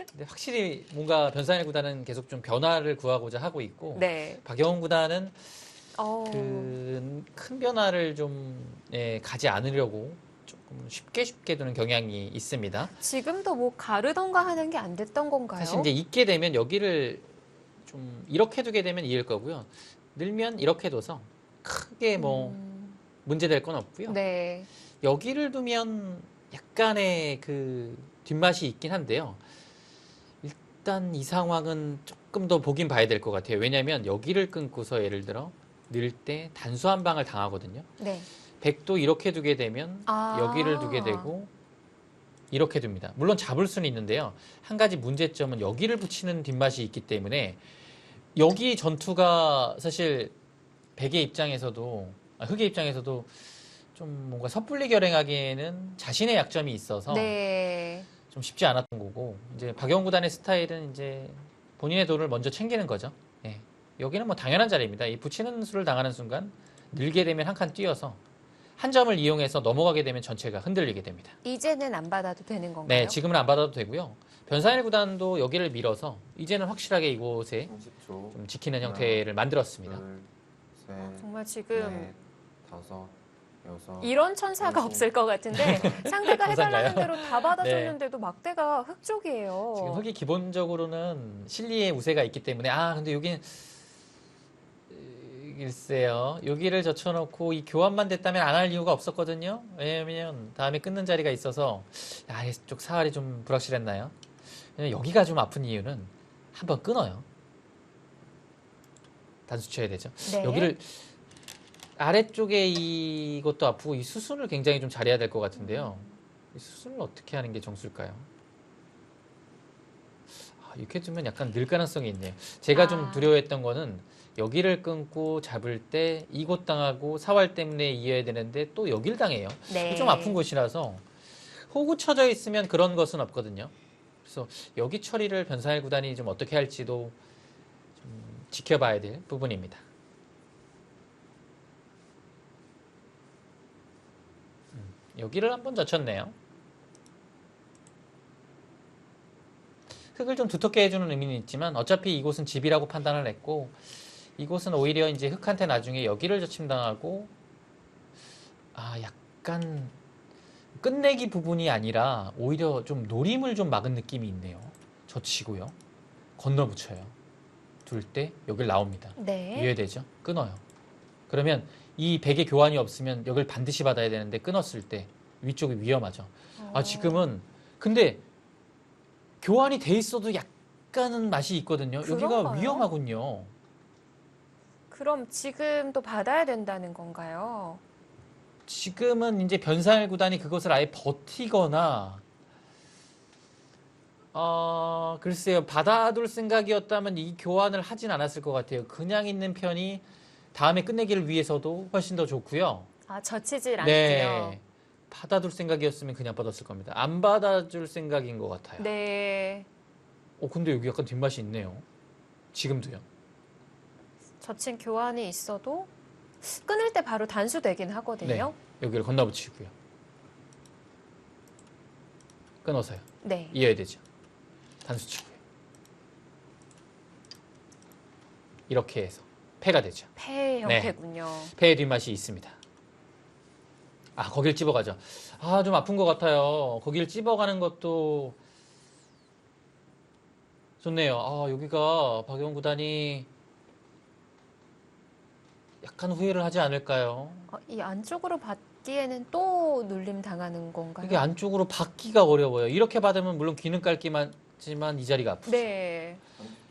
근데 확실히 뭔가 변상일 구단은 계속 좀 변화를 구하고자 하고 있고 네. 박영훈 구단은 어, 큰 변화를 좀 가지 않으려고 조금 쉽게 두는 경향이 있습니다. 지금도 뭐 가르던가 하는 게 안 됐던 건가요? 사실 이제 있게 되면 여기를 좀 이렇게 두게 되면 이을 거고요. 늘면 이렇게 둬서 크게 뭐 문제될 건 없고요. 네. 여기를 두면 약간의 그 뒷맛이 있긴 한데요. 일단 이 상황은 조금 더 보긴 봐야 될 것 같아요. 왜냐하면 여기를 끊고서 예를 들어 늘 때 단수 한 방을 당하거든요. 네. 백도 이렇게 두게 되면 아. 여기를 두게 되고 이렇게 둡니다. 물론 잡을 수는 있는데요. 한 가지 문제점은 여기를 붙이는 뒷맛이 있기 때문에 여기 전투가 사실 백의 입장에서도 흑의 입장에서도 좀 뭔가 섣불리 결행하기에는 자신의 약점이 있어서 네. 좀 쉽지 않았던 거고 이제 박영훈 구단의 스타일은 이제 본인의 돌을 먼저 챙기는 거죠. 네. 여기는 뭐 당연한 자리입니다. 이 붙이는 수를 당하는 순간 늘게 되면 한 칸 뛰어서 한 점을 이용해서 넘어가게 되면 전체가 흔들리게 됩니다. 이제는 안 받아도 되는 건가요? 네, 지금은 안 받아도 되고요. 변산일 구단도 여기를 밀어서 이제는 확실하게 이곳에 30초. 좀 지키는 형태를 만들었습니다. 둘, 셋, 정말 지금 넷, 다섯, 여섯. 이런 천사가 일곱. 없을 것 같은데 상대가 해달라는 천사인가요? 대로 다 받아줬는데도 막대가 흙 쪽이에요. 지금 흙이 기본적으로는 실리의 우세가 있기 때문에 근데 여기는 글쎄요. 여기를 젖혀놓고 이 교환만 됐다면 안 할 이유가 없었거든요. 왜냐면 다음에 끊는 자리가 있어서 아래쪽 사활이 좀 불확실했나요? 여기가 좀 아픈 이유는 한번 끊어요. 단수 쳐야 되죠. 네. 여기를 아래쪽에 이것도 아프고 이 수순을 굉장히 좀 잘해야 될 것 같은데요. 이 수순을 어떻게 하는 게 정수일까요? 이렇게 두면 약간 늘 가능성이 있네요. 제가 좀 두려워했던 거는 여기를 끊고 잡을 때 이곳 당하고 사활 때문에 이어야 되는데 또 여길 당해요. 네. 좀 아픈 곳이라서 호구 쳐져 있으면 그런 것은 없거든요. 그래서 여기 처리를 변산일 구단이 좀 어떻게 할지도 좀 지켜봐야 될 부분입니다. 여기를 한번 젖혔네요. 흙을 좀 두텁게 해주는 의미는 있지만 어차피 이곳은 집이라고 판단을 했고 이곳은 오히려 이제 흙한테 나중에 여기를 젖힘당하고 약간 끝내기 부분이 아니라 오히려 좀 노림을 좀 막은 느낌이 있네요. 젖히고요. 건너붙여요. 둘 때 여길 나옵니다. 네. 이해되죠? 끊어요. 그러면 이 백의 교환이 없으면 여길 반드시 받아야 되는데 끊었을 때 위쪽이 위험하죠. 지금은 근데 교환이 돼 있어도 약간은 맛이 있거든요. 여기가 그런가요? 위험하군요. 그럼 지금도 받아야 된다는 건가요? 지금은 이제 변산일 구단이 그것을 아예 버티거나 글쎄요. 받아둘 생각이었다면 이 교환을 하진 않았을 것 같아요. 그냥 있는 편이 다음에 끝내기를 위해서도 훨씬 더 좋고요. 젖히질 않고요. 네. 받아둘 생각이었으면 그냥 받았을 겁니다. 안 받아줄 생각인 것 같아요. 네. 근데 여기 약간 뒷맛이 있네요. 지금도요. 젖힌 교환이 있어도 끊을 때 바로 단수되긴 하거든요. 여기를 건너붙이고요. 끊어서요. 네. 이어야 되죠. 단수 치고요. 이렇게 해서 패가 되죠. 폐 형태군요. 패의 뒷맛이 있습니다. 거길 찝어가죠. 좀 아픈 것 같아요. 거길 찝어가는 것도 좋네요. 여기가 박영훈 구단이 약간 후회를 하지 않을까요? 이 안쪽으로 받기에는 또 눌림 당하는 건가요? 이게 안쪽으로 받기가 어려워요. 이렇게 받으면 물론 귀는 깔기만 하지만 이 자리가 아프죠. 네.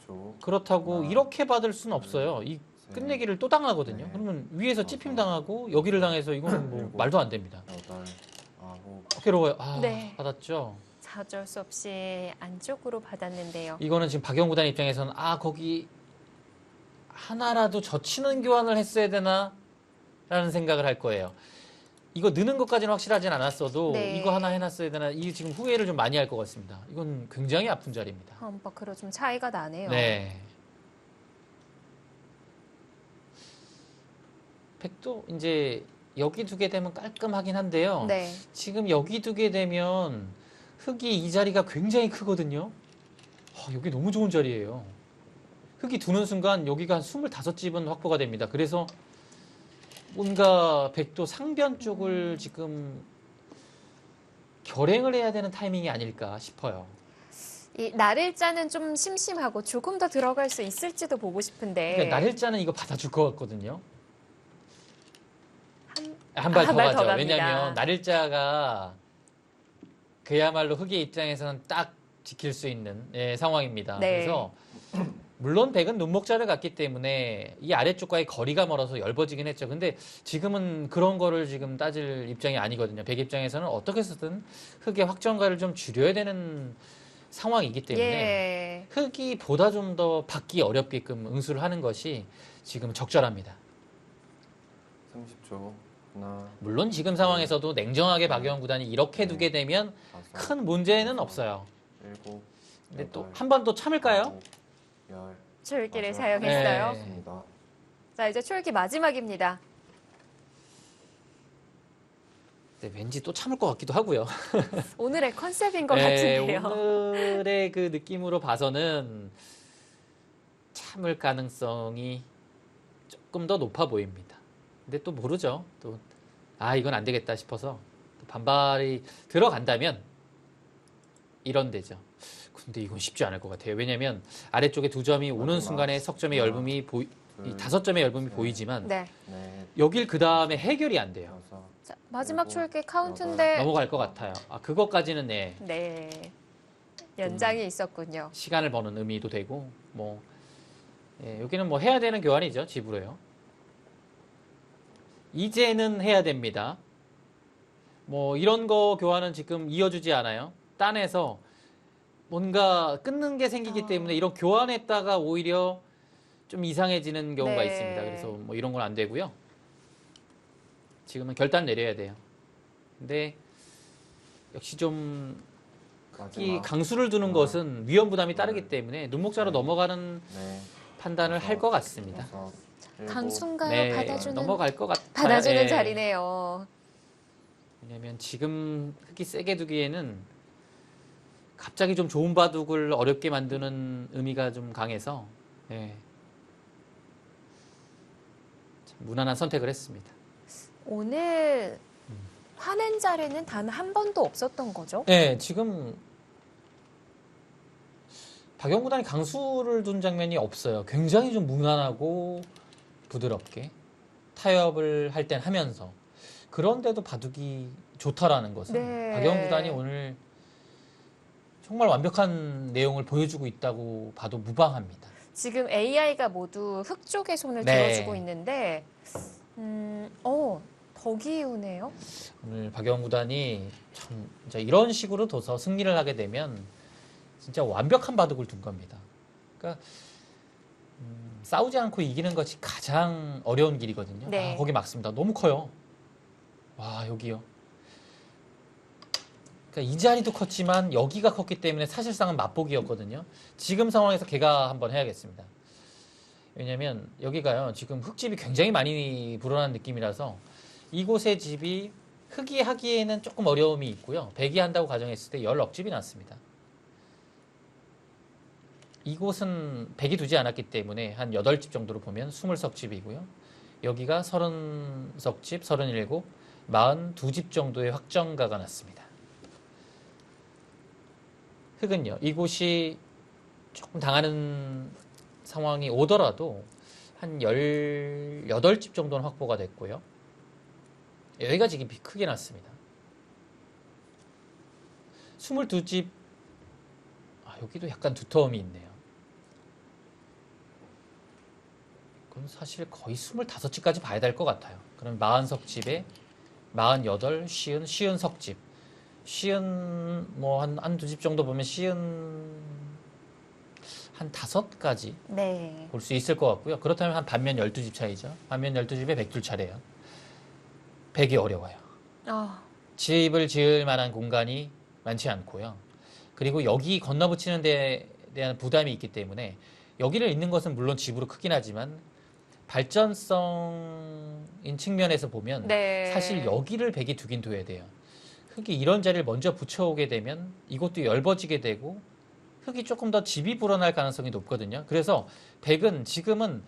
30초. 그렇다고 하나, 이렇게 받을 수는 없어요. 이 셋, 끝내기를 또 당하거든요. 네. 그러면 위에서 다섯, 찝힘 당하고 여기를 당해서 이거는 뭐 일곱, 말도 안 됩니다. 여덟, 아홉. 괴로워요. 네. 받았죠. 어쩔 수 없이 안쪽으로 받았는데요. 이거는 지금 박영 구단 입장에서는 거기 하나라도 젖히는 교환을 했어야 되나 라는 생각을 할 거예요. 이거 느는 것까지는 확실하진 않았어도 네. 이거 하나 해놨어야 되나 이 지금 후회를 좀 많이 할 것 같습니다. 이건 굉장히 아픈 자리입니다. 험버크로 좀 차이가 나네요. 네. 백도 이제 여기 두게 되면 깔끔하긴 한데요. 네. 지금 여기 두게 되면 흙이 이 자리가 굉장히 크거든요. 여기 너무 좋은 자리예요. 흙이 두는 순간 여기가 한 25집은 확보가 됩니다. 그래서 뭔가 백도 상변 쪽을 지금 결행을 해야 되는 타이밍이 아닐까 싶어요. 이 날일자는 좀 심심하고 조금 더 들어갈 수 있을지도 보고 싶은데. 그러니까 날일자는 이거 받아줄 것 같거든요. 한 한 발 더 한발 가죠. 더 갑니다. 왜냐하면 날일자가 그야말로 흙의 입장에서는 딱 지킬 수 있는 상황입니다. 네. 그래서 물론 백은 눈목자를 갔기 때문에 이 아래쪽과의 거리가 멀어서 엷어지긴 했죠. 근데 지금은 그런 거를 지금 따질 입장이 아니거든요. 백 입장에서는 어떻게 해서든 흙의 확정가를 좀 줄여야 되는 상황이기 때문에 예. 흙이 보다 좀 더 받기 어렵게끔 응수를 하는 것이 지금 적절합니다. 30초. 하나, 물론 지금 상황에서도 냉정하게 박영훈 구단이 이렇게 두게 되면 다섯, 큰 문제는 없어요. 일곱, 근데 또 여덟, 한 번 더 참을까요? 아홉, 열. 출기를 마지막 사용했어요. 네. 있습니다. 자, 이제 출기 마지막입니다. 네, 왠지 또 참을 것 같기도 하고요. 오늘의 컨셉인 것 네, 같은데요. 오늘의 그 느낌으로 봐서는 참을 가능성이 조금 더 높아 보입니다. 근데 또 모르죠. 또, 이건 안 되겠다 싶어서 또 반발이 들어간다면 이런 데죠. 근데 이건 쉽지 않을 것 같아요. 왜냐면 아래쪽에 2점이 오는 마지막 순간에 석점의 하나, 엷음이 이 둘, 5점의 엷음이 셋. 보이지만 네. 넷, 여길 그 다음에 해결이 안 돼요. 여섯, 자, 마지막 그리고 출기 카운트인데 넘어갈 것 같아요. 그것까지는 네. 네. 연장이 있었군요. 시간을 버는 의미도 되고 뭐 여기는 뭐 해야 되는 교환이죠. 집으로요. 이제는 해야 됩니다. 뭐 이런 거 교환은 지금 이어주지 않아요. 딴에서 뭔가 끊는 게 생기기 때문에 이런 교환했다가 오히려 좀 이상해지는 경우가 네. 있습니다. 그래서 뭐 이런 건 안 되고요. 지금은 결단 내려야 돼요. 근데 역시 좀 이 마지막 강수를 두는 하나, 것은 위험 부담이 따르기 둘, 때문에 눈목자로 셋, 넘어가는 넷, 판단을 할 것 같습니다. 여섯, 일곱, 강순가요? 네, 받아주는 넘어갈 것 같아요. 받아주는 예. 자리네요. 왜냐면 지금 흙이 세게 두기에는 갑자기 좀 좋은 바둑을 어렵게 만드는 의미가 좀 강해서 예. 참 무난한 선택을 했습니다. 오늘 화낸 자리는 단 한 번도 없었던 거죠? 네, 지금 박영구단이 강수를 둔 장면이 없어요. 굉장히 좀 무난하고 부드럽게 타협을 할 땐 하면서 그런데도 바둑이 좋다라는 것은 네. 박영구단이 오늘 정말 완벽한 내용을 보여주고 있다고 봐도 무방합니다. 지금 AI가 모두 흙 쪽에 손을 네. 들어주고 있는데, 더 기우네요. 오늘 박영구단이 참 진짜 이런 식으로 둬서 승리를 하게 되면 진짜 완벽한 바둑을 둔 겁니다. 그러니까 싸우지 않고 이기는 것이 가장 어려운 길이거든요. 네. 거기 막습니다. 너무 커요. 와, 여기요. 그러니까 이 자리도 컸지만 여기가 컸기 때문에 사실상은 맛보기였거든요. 지금 상황에서 걔가 한번 해야겠습니다. 왜냐면 여기가요. 지금 흙집이 굉장히 많이 불어난 느낌이라서 이곳의 집이 흙이 하기에는 조금 어려움이 있고요. 백이 한다고 가정했을 때 10억집이 났습니다. 이곳은 백이 두지 않았기 때문에 한 8집 정도로 보면 20석집이고요. 여기가 30석집, 37, 42집 정도의 확정가가 났습니다. 흙은요. 이곳이 조금 당하는 상황이 오더라도 한 18집 정도는 확보가 됐고요. 여기가 지금 크게 났습니다. 22집, 여기도 약간 두터움이 있네요. 이건 사실 거의 25집까지 봐야 될 것 같아요. 그럼 40석집에 48, 50 석집. 50, 뭐, 한두 집 정도 보면 50, 한 5까지 네. 볼 수 있을 것 같고요. 그렇다면 한 반면 12집 차이죠. 반면 12집에 100줄 차례요. 100이 어려워요. 집을 지을 만한 공간이 많지 않고요. 그리고 여기 건너붙이는 데 대한 부담이 있기 때문에 여기를 잇는 것은 물론 집으로 크긴 하지만 발전성인 측면에서 보면 네. 사실 여기를 백이 두긴 둬야 돼요. 흙이 이런 자리를 먼저 붙여오게 되면 이것도 엷어지게 되고 흙이 조금 더 집이 불어날 가능성이 높거든요. 그래서 백은 지금은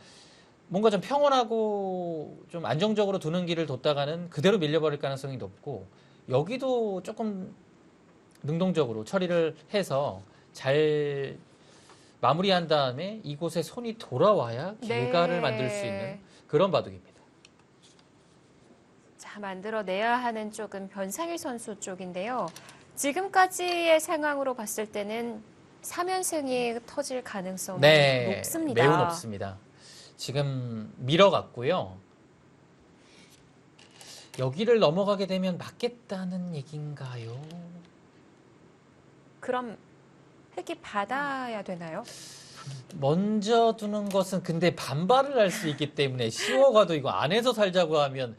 뭔가 좀 평온하고 좀 안정적으로 두는 길을 뒀다가는 그대로 밀려버릴 가능성이 높고 여기도 조금 능동적으로 처리를 해서 잘 마무리한 다음에 이곳에 손이 돌아와야 결과를 네. 만들 수 있는 그런 바둑입니다. 자, 만들어내야 하는 쪽은 변상일 선수 쪽인데요. 지금까지의 상황으로 봤을 때는 3연승이 터질 가능성이 높습니다. 매우 높습니다. 지금 밀어갔고요. 여기를 넘어가게 되면 맞겠다는 얘기인가요? 그럼 흙이 받아야 되나요? 먼저 두는 것은 근데 반발을 할 수 있기 때문에 쉬워가도 이거 안에서 살자고 하면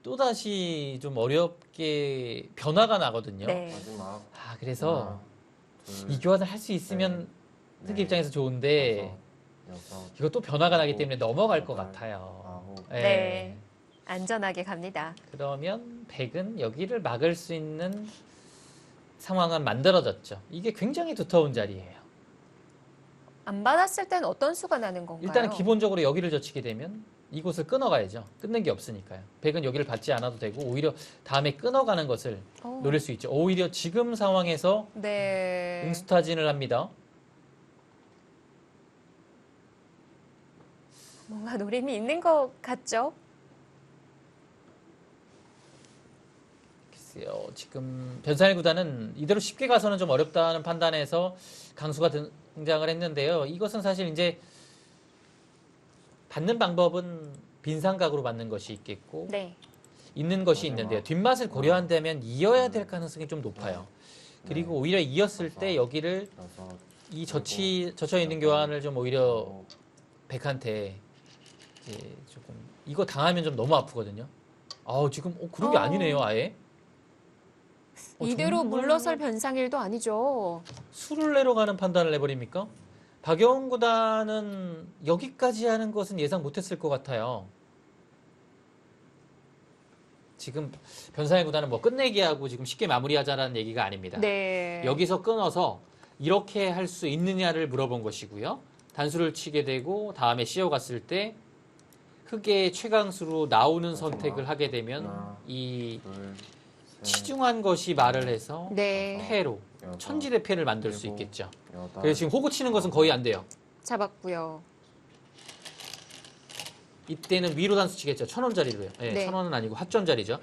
또다시 좀 어렵게 변화가 나거든요. 네. 마지막 그래서 하나, 둘, 이 교환을 할 수 있으면 넷, 흙 입장에서 좋은데 다섯, 여섯, 이것도 변화가 나기 때문에 넘어갈 것 여덟, 같아요. 아홉, 예. 네. 안전하게 갑니다. 그러면 100은 여기를 막을 수 있는 상황은 만들어졌죠. 이게 굉장히 두터운 자리예요. 안 받았을 땐 어떤 수가 나는 건가요? 일단은 기본적으로 여기를 젖히게 되면 이곳을 끊어가야죠. 끊는 게 없으니까요. 100은 여기를 받지 않아도 되고 오히려 다음에 끊어가는 것을 노릴 수 있죠. 오히려 지금 상황에서 네. 응수타진을 합니다. 뭔가 노림이 있는 것 같죠? 글쎄요. 지금 변산일 구단은 이대로 쉽게 가서는 좀 어렵다는 판단에서 강수가 등장을 했는데요. 이것은 사실 이제 받는 방법은 빈상각으로 받는 것이 있겠고 네. 있는 것이 있는데요. 뒷맛을 고려한다면 이어야 될 가능성이 좀 높아요. 그리고 오히려 이었을 때 여기를 여섯, 이 젖혀 있는 교환을 좀 오히려 아홉, 백한테 이제 조금 이거 당하면 좀 너무 아프거든요. 지금 그런 게 아니네요, 아예. 이대로 정말 물러설 변상일도 아니죠. 수를 내려가는 판단을 해버립니까? 박영훈 구단은 여기까지 하는 것은 예상 못했을 것 같아요. 지금 변상일 구단은 뭐 끝내기 하고 지금 쉽게 마무리하자라는 얘기가 아닙니다. 네. 여기서 끊어서 이렇게 할 수 있느냐를 물어본 것이고요. 단수를 치게 되고 다음에 씌어갔을 때 흑의 최강수로 나오는 선택을 하게 되면 하나, 이 둘, 셋, 치중한 것이 말을 해서 네. 패로 여섯, 천지대패를 만들 수 일곱, 있겠죠. 여덟, 그래서 지금 호구 치는 것은 거의 안 돼요. 잡았고요. 이때는 위로 단수 치겠죠. 1,000원짜리로요. 네, 네. 1,000원은 아니고 합전자리죠.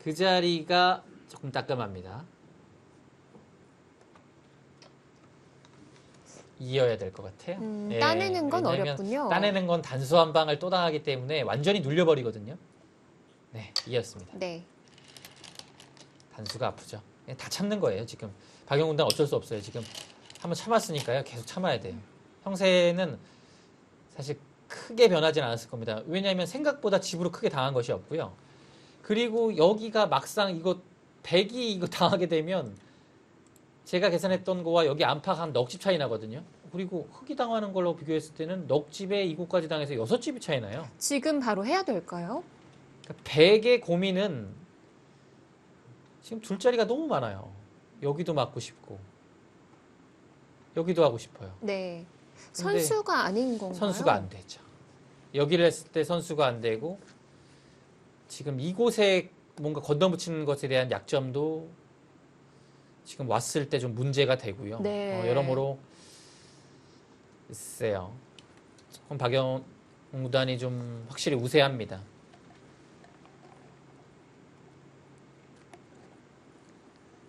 그 자리가 조금 따끔합니다. 이어야 될 것 같아요. 예, 따내는 건 왜냐하면 어렵군요. 따내는 건 단수 한 방을 또 당하기 때문에 완전히 눌려버리거든요. 네, 이었습니다. 네. 단수가 아프죠. 예, 다 참는 거예요, 지금. 박영훈단 어쩔 수 없어요. 지금 한번 참았으니까요. 계속 참아야 돼요. 형세는 사실 크게 변하진 않았을 겁니다. 왜냐하면 생각보다 집으로 크게 당한 것이 없고요. 그리고 여기가 막상 이거 100이 이거 당하게 되면 제가 계산했던 거와 여기 안팎 한 넉 집 차이 나거든요. 그리고 흑이 당하는 걸로 비교했을 때는 넉 집에 이곳까지 당해서 6집이 차이 나요. 지금 바로 해야 될까요? 그러니까 100의 고민은 지금 둘 자리가 너무 많아요. 여기도 맞고 싶고 여기도 하고 싶어요. 네. 근데 선수가 아닌 건가요? 선수가 안 되죠. 여기를 했을 때 선수가 안 되고 지금 이곳에 뭔가 건너붙이는 것에 대한 약점도 지금 왔을 때 좀 문제가 되고요. 네. 여러모로 글쎄요. 조금 박영훈 구단이 좀 확실히 우세합니다.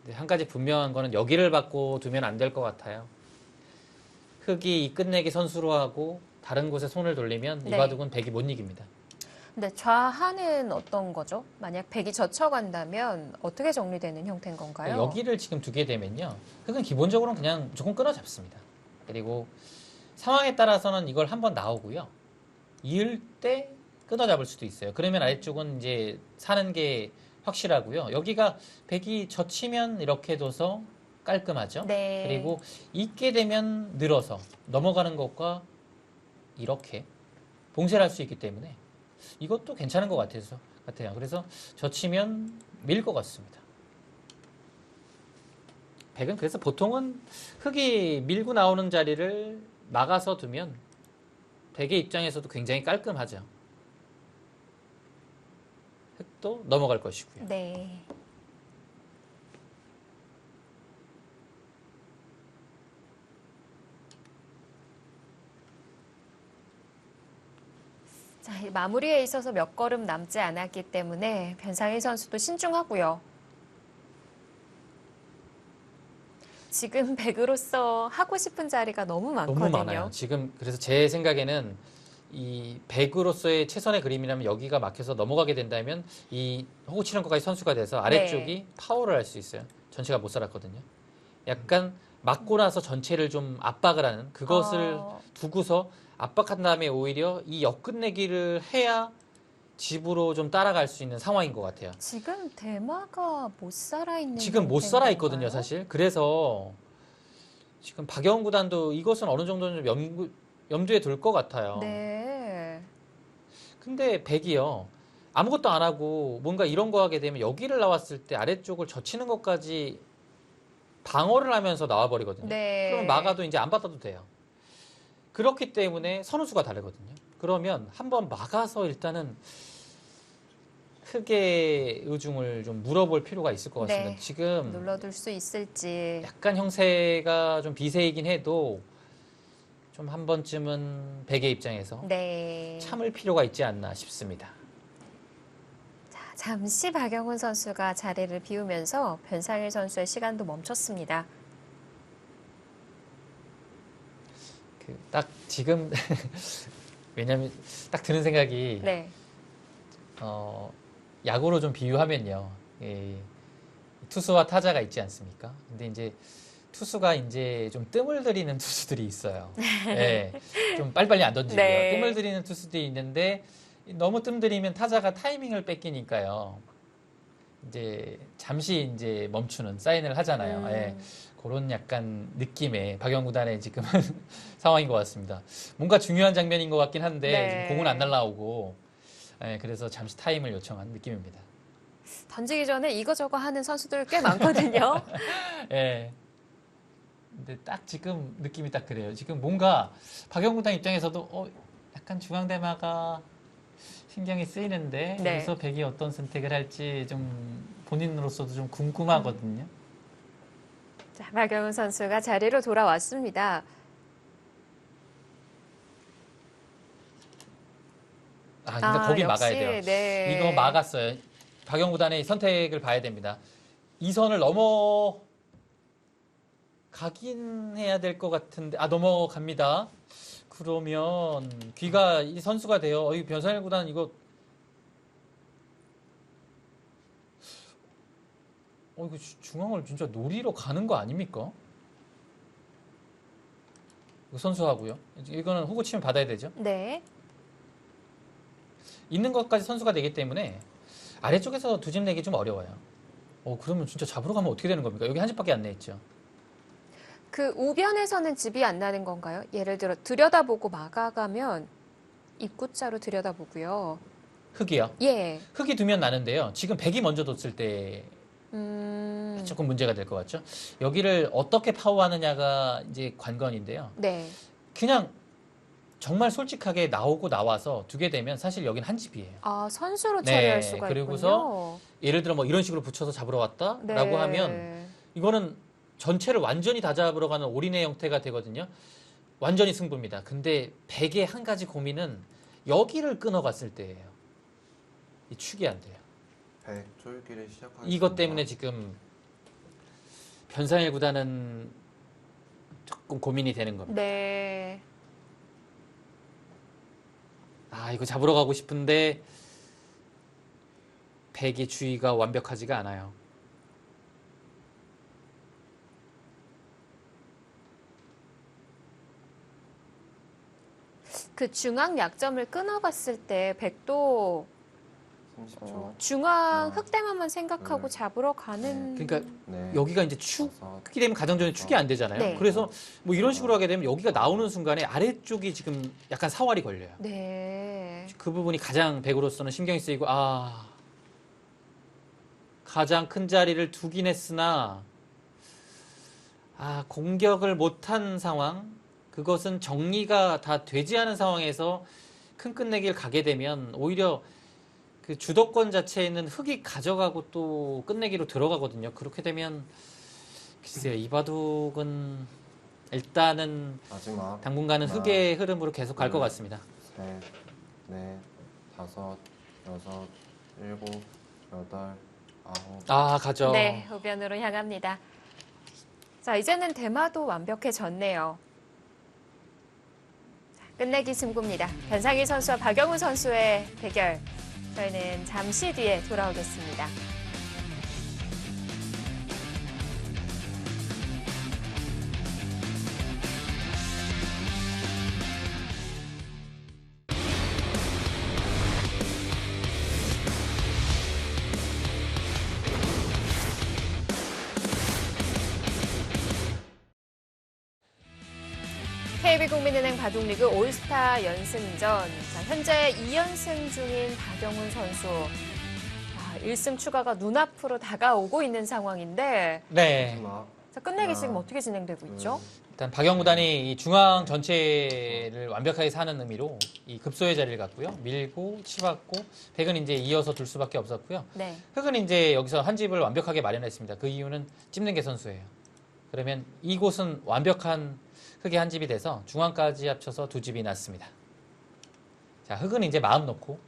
근데 한 가지 분명한 거는 여기를 받고 두면 안 될 것 같아요. 흑이 이 끝내기 선수로 하고 다른 곳에 손을 돌리면 이 네. 바둑은 백이 못 이깁니다. 근데 좌하는 어떤 거죠? 만약 백이 젖혀간다면 어떻게 정리되는 형태인 건가요? 여기를 지금 두게 되면요. 흑은 기본적으로는 그냥 무조건 끊어 잡습니다. 그리고 상황에 따라서는 이걸 한번 나오고요. 이을 때 끊어 잡을 수도 있어요. 그러면 아래쪽은 이제 사는 게 확실하고요. 여기가 백이 젖히면 이렇게 둬서 깔끔하죠. 네. 그리고 있게 되면 늘어서 넘어가는 것과 이렇게 봉쇄를 할 수 있기 때문에 이것도 괜찮은 것 같아요. 그래서 젖히면 밀 것 같습니다. 백은 그래서 보통은 흑이 밀고 나오는 자리를 막아서 두면 백의 입장에서도 굉장히 깔끔하죠. 흑도 넘어갈 것이고요. 네. 자, 이 마무리에 있어서 몇 걸음 남지 않았기 때문에 변상일 선수도 신중하고요. 지금 백으로서 하고 싶은 자리가 너무 많거든요. 너무 많아요. 지금 그래서 제 생각에는 이 백으로서의 최선의 그림이라면 여기가 막혀서 넘어가게 된다면 이 호구 치는 것까지 선수가 돼서 아래쪽이 파워를 할 수 있어요. 전체가 못 살았거든요. 약간 막고 나서 전체를 좀 압박을 하는 그것을 두고서 압박한 다음에 오히려 이 역끝내기를 해야 집으로 좀 따라갈 수 있는 상황인 것 같아요. 지금 대마가 못 살아있는 지금 못 형태인 살아 있거든요, 건가요? 사실. 그래서 지금 박영훈 구단도 이것은 어느 정도는 좀 염두에 둘 것 같아요. 네. 근데 백이요. 아무것도 안 하고 뭔가 이런 거 하게 되면 여기를 나왔을 때 아래쪽을 젖히는 것까지 방어를 하면서 나와버리거든요. 네. 그러면 막아도 이제 안 받아도 돼요. 그렇기 때문에 선우수가 다르거든요. 그러면 한번 막아서 일단은 흑의 의중을 좀 물어볼 필요가 있을 것 같습니다. 네. 지금 눌러둘 수 있을지. 약간 형세가 좀 비세이긴 해도 좀 한 번쯤은 백의 입장에서 네. 참을 필요가 있지 않나 싶습니다. 자, 잠시 박영훈 선수가 자리를 비우면서 변상일 선수의 시간도 멈췄습니다. 그 딱 지금 왜냐면 딱 드는 생각이 네. 야구로 좀 비유하면요. 이 투수와 타자가 있지 않습니까? 근데 이제 투수가 이제 좀 뜸을 들이는 투수들이 있어요. 예, 좀 빨리빨리 안 던지고요. 네. 뜸을 들이는 투수들이 있는데 너무 뜸 들이면 타자가 타이밍을 뺏기니까요. 이제 잠시 이제 멈추는 사인을 하잖아요. 예, 그런 약간 느낌의 박영 구단의 지금은 상황인 것 같습니다. 뭔가 중요한 장면인 것 같긴 한데 네. 지금 공은 안 날라오고 예, 그래서 잠시 타임을 요청한 느낌입니다. 던지기 전에 이거저거 하는 선수들 꽤 많거든요. 예. 근데 딱 지금 느낌이 딱 그래요. 지금 뭔가 박영 구단 입장에서도 약간 중앙대마가 신경이 쓰이는데 네. 여기서 백이 어떤 선택을 할지 좀 본인으로서도 좀 궁금하거든요. 자, 박영훈 선수가 자리로 돌아왔습니다. 그러니까 거기 역시, 막아야 돼요. 네. 이거 막았어요. 박영 구단의 선택을 봐야 됩니다. 이 선을 넘어 가긴 해야 될 것 같은데 넘어갑니다. 그러면 귀가 이 선수가 돼요. 이 변상일 구단 이거 이거 중앙을 진짜 노리러 가는 거 아닙니까? 이거 선수하고요. 이거는 호구 치면 받아야 되죠. 네. 있는 것까지 선수가 되기 때문에 아래쪽에서 두 집 내기 좀 어려워요. 그러면 진짜 잡으러 가면 어떻게 되는 겁니까? 여기 한 집밖에 안 내 있죠. 그 우변에서는 집이 안 나는 건가요? 예를 들어 들여다보고 막아가면 입구자로 들여다보고요. 흑이요. 예. 흑이 두면 나는데요. 지금 백이 먼저 뒀을 때 조금 문제가 될 것 같죠. 여기를 어떻게 파워하느냐가 이제 관건인데요. 네. 그냥 정말 솔직하게 나와서 두게 되면 사실 여기는 한 집이에요. 선수로 네, 처리할 수가 그리고서 있군요. 예를 들어 뭐 이런 식으로 붙여서 잡으러 왔다라고 네. 하면 이거는 전체를 완전히 다 잡으러 가는 올인의 형태가 되거든요. 완전히 승부입니다. 근데 백의 한 가지 고민은 여기를 끊어갔을 때예요. 이 축이 안 돼요. 백 쫄기를 시작하겠습니다. 이것 때문에 지금 변상일 구단은 조금 고민이 되는 겁니다. 네. 이거 잡으러 가고 싶은데 백의 주의가 완벽하지가 않아요. 그 중앙 약점을 끊어갔을 때 백도 30초. 중앙 하나, 흑대만만 생각하고 둘, 잡으러 가는. 그러니까 네. 여기가 이제 축 다섯, 크게 되면 가정전에 축이 안 되잖아요. 네. 그래서 뭐 이런 식으로 하게 되면 여기가 나오는 순간에 아래쪽이 지금 약간 사활이 걸려요. 네. 그 부분이 가장 백으로서는 신경이 쓰이고 가장 큰 자리를 두긴 했으나 공격을 못한 상황, 그것은 정리가 다 되지 않은 상황에서 큰 끝내기를 가게 되면 오히려 그 주도권 자체에 있는 흑이 가져가고 또 끝내기로 들어가거든요. 그렇게 되면 글쎄요, 이 바둑은 일단은 마지막 당분간은 하나, 흑의 흐름으로 계속 갈 것 같습니다. 셋, 넷, 다섯, 여섯, 일곱, 여덟, 아홉. 가죠. 네, 우변으로 향합니다. 자, 이제는 대마도 완벽해졌네요. 자, 끝내기 승부입니다. 변상일 선수와 박영훈 선수의 대결. 저희는 잠시 뒤에 돌아오겠습니다. KB국민은행 바둑리그 올스타 연승전. 자, 현재 2연승 중인 박영훈 선수. 1승 추가가 눈앞으로 다가오고 있는 상황인데 네. 마지막. 자, 끝내기 하나, 지금 어떻게 진행되고 있죠? 일단 박영구단이 이 중앙 전체를 완벽하게 사는 의미로 이 급소의 자리를 갖고요. 밀고 치받고 백은 이제 이어서 둘 수밖에 없었고요. 네. 흑은 이제 여기서 한 집을 완벽하게 마련했습니다. 그 이유는 찝는개 선수예요. 그러면 이곳은 완벽한 흑의 한 집이 돼서 중앙까지 합쳐서 두 집이 났습니다. 자, 흑은 이제 마음 놓고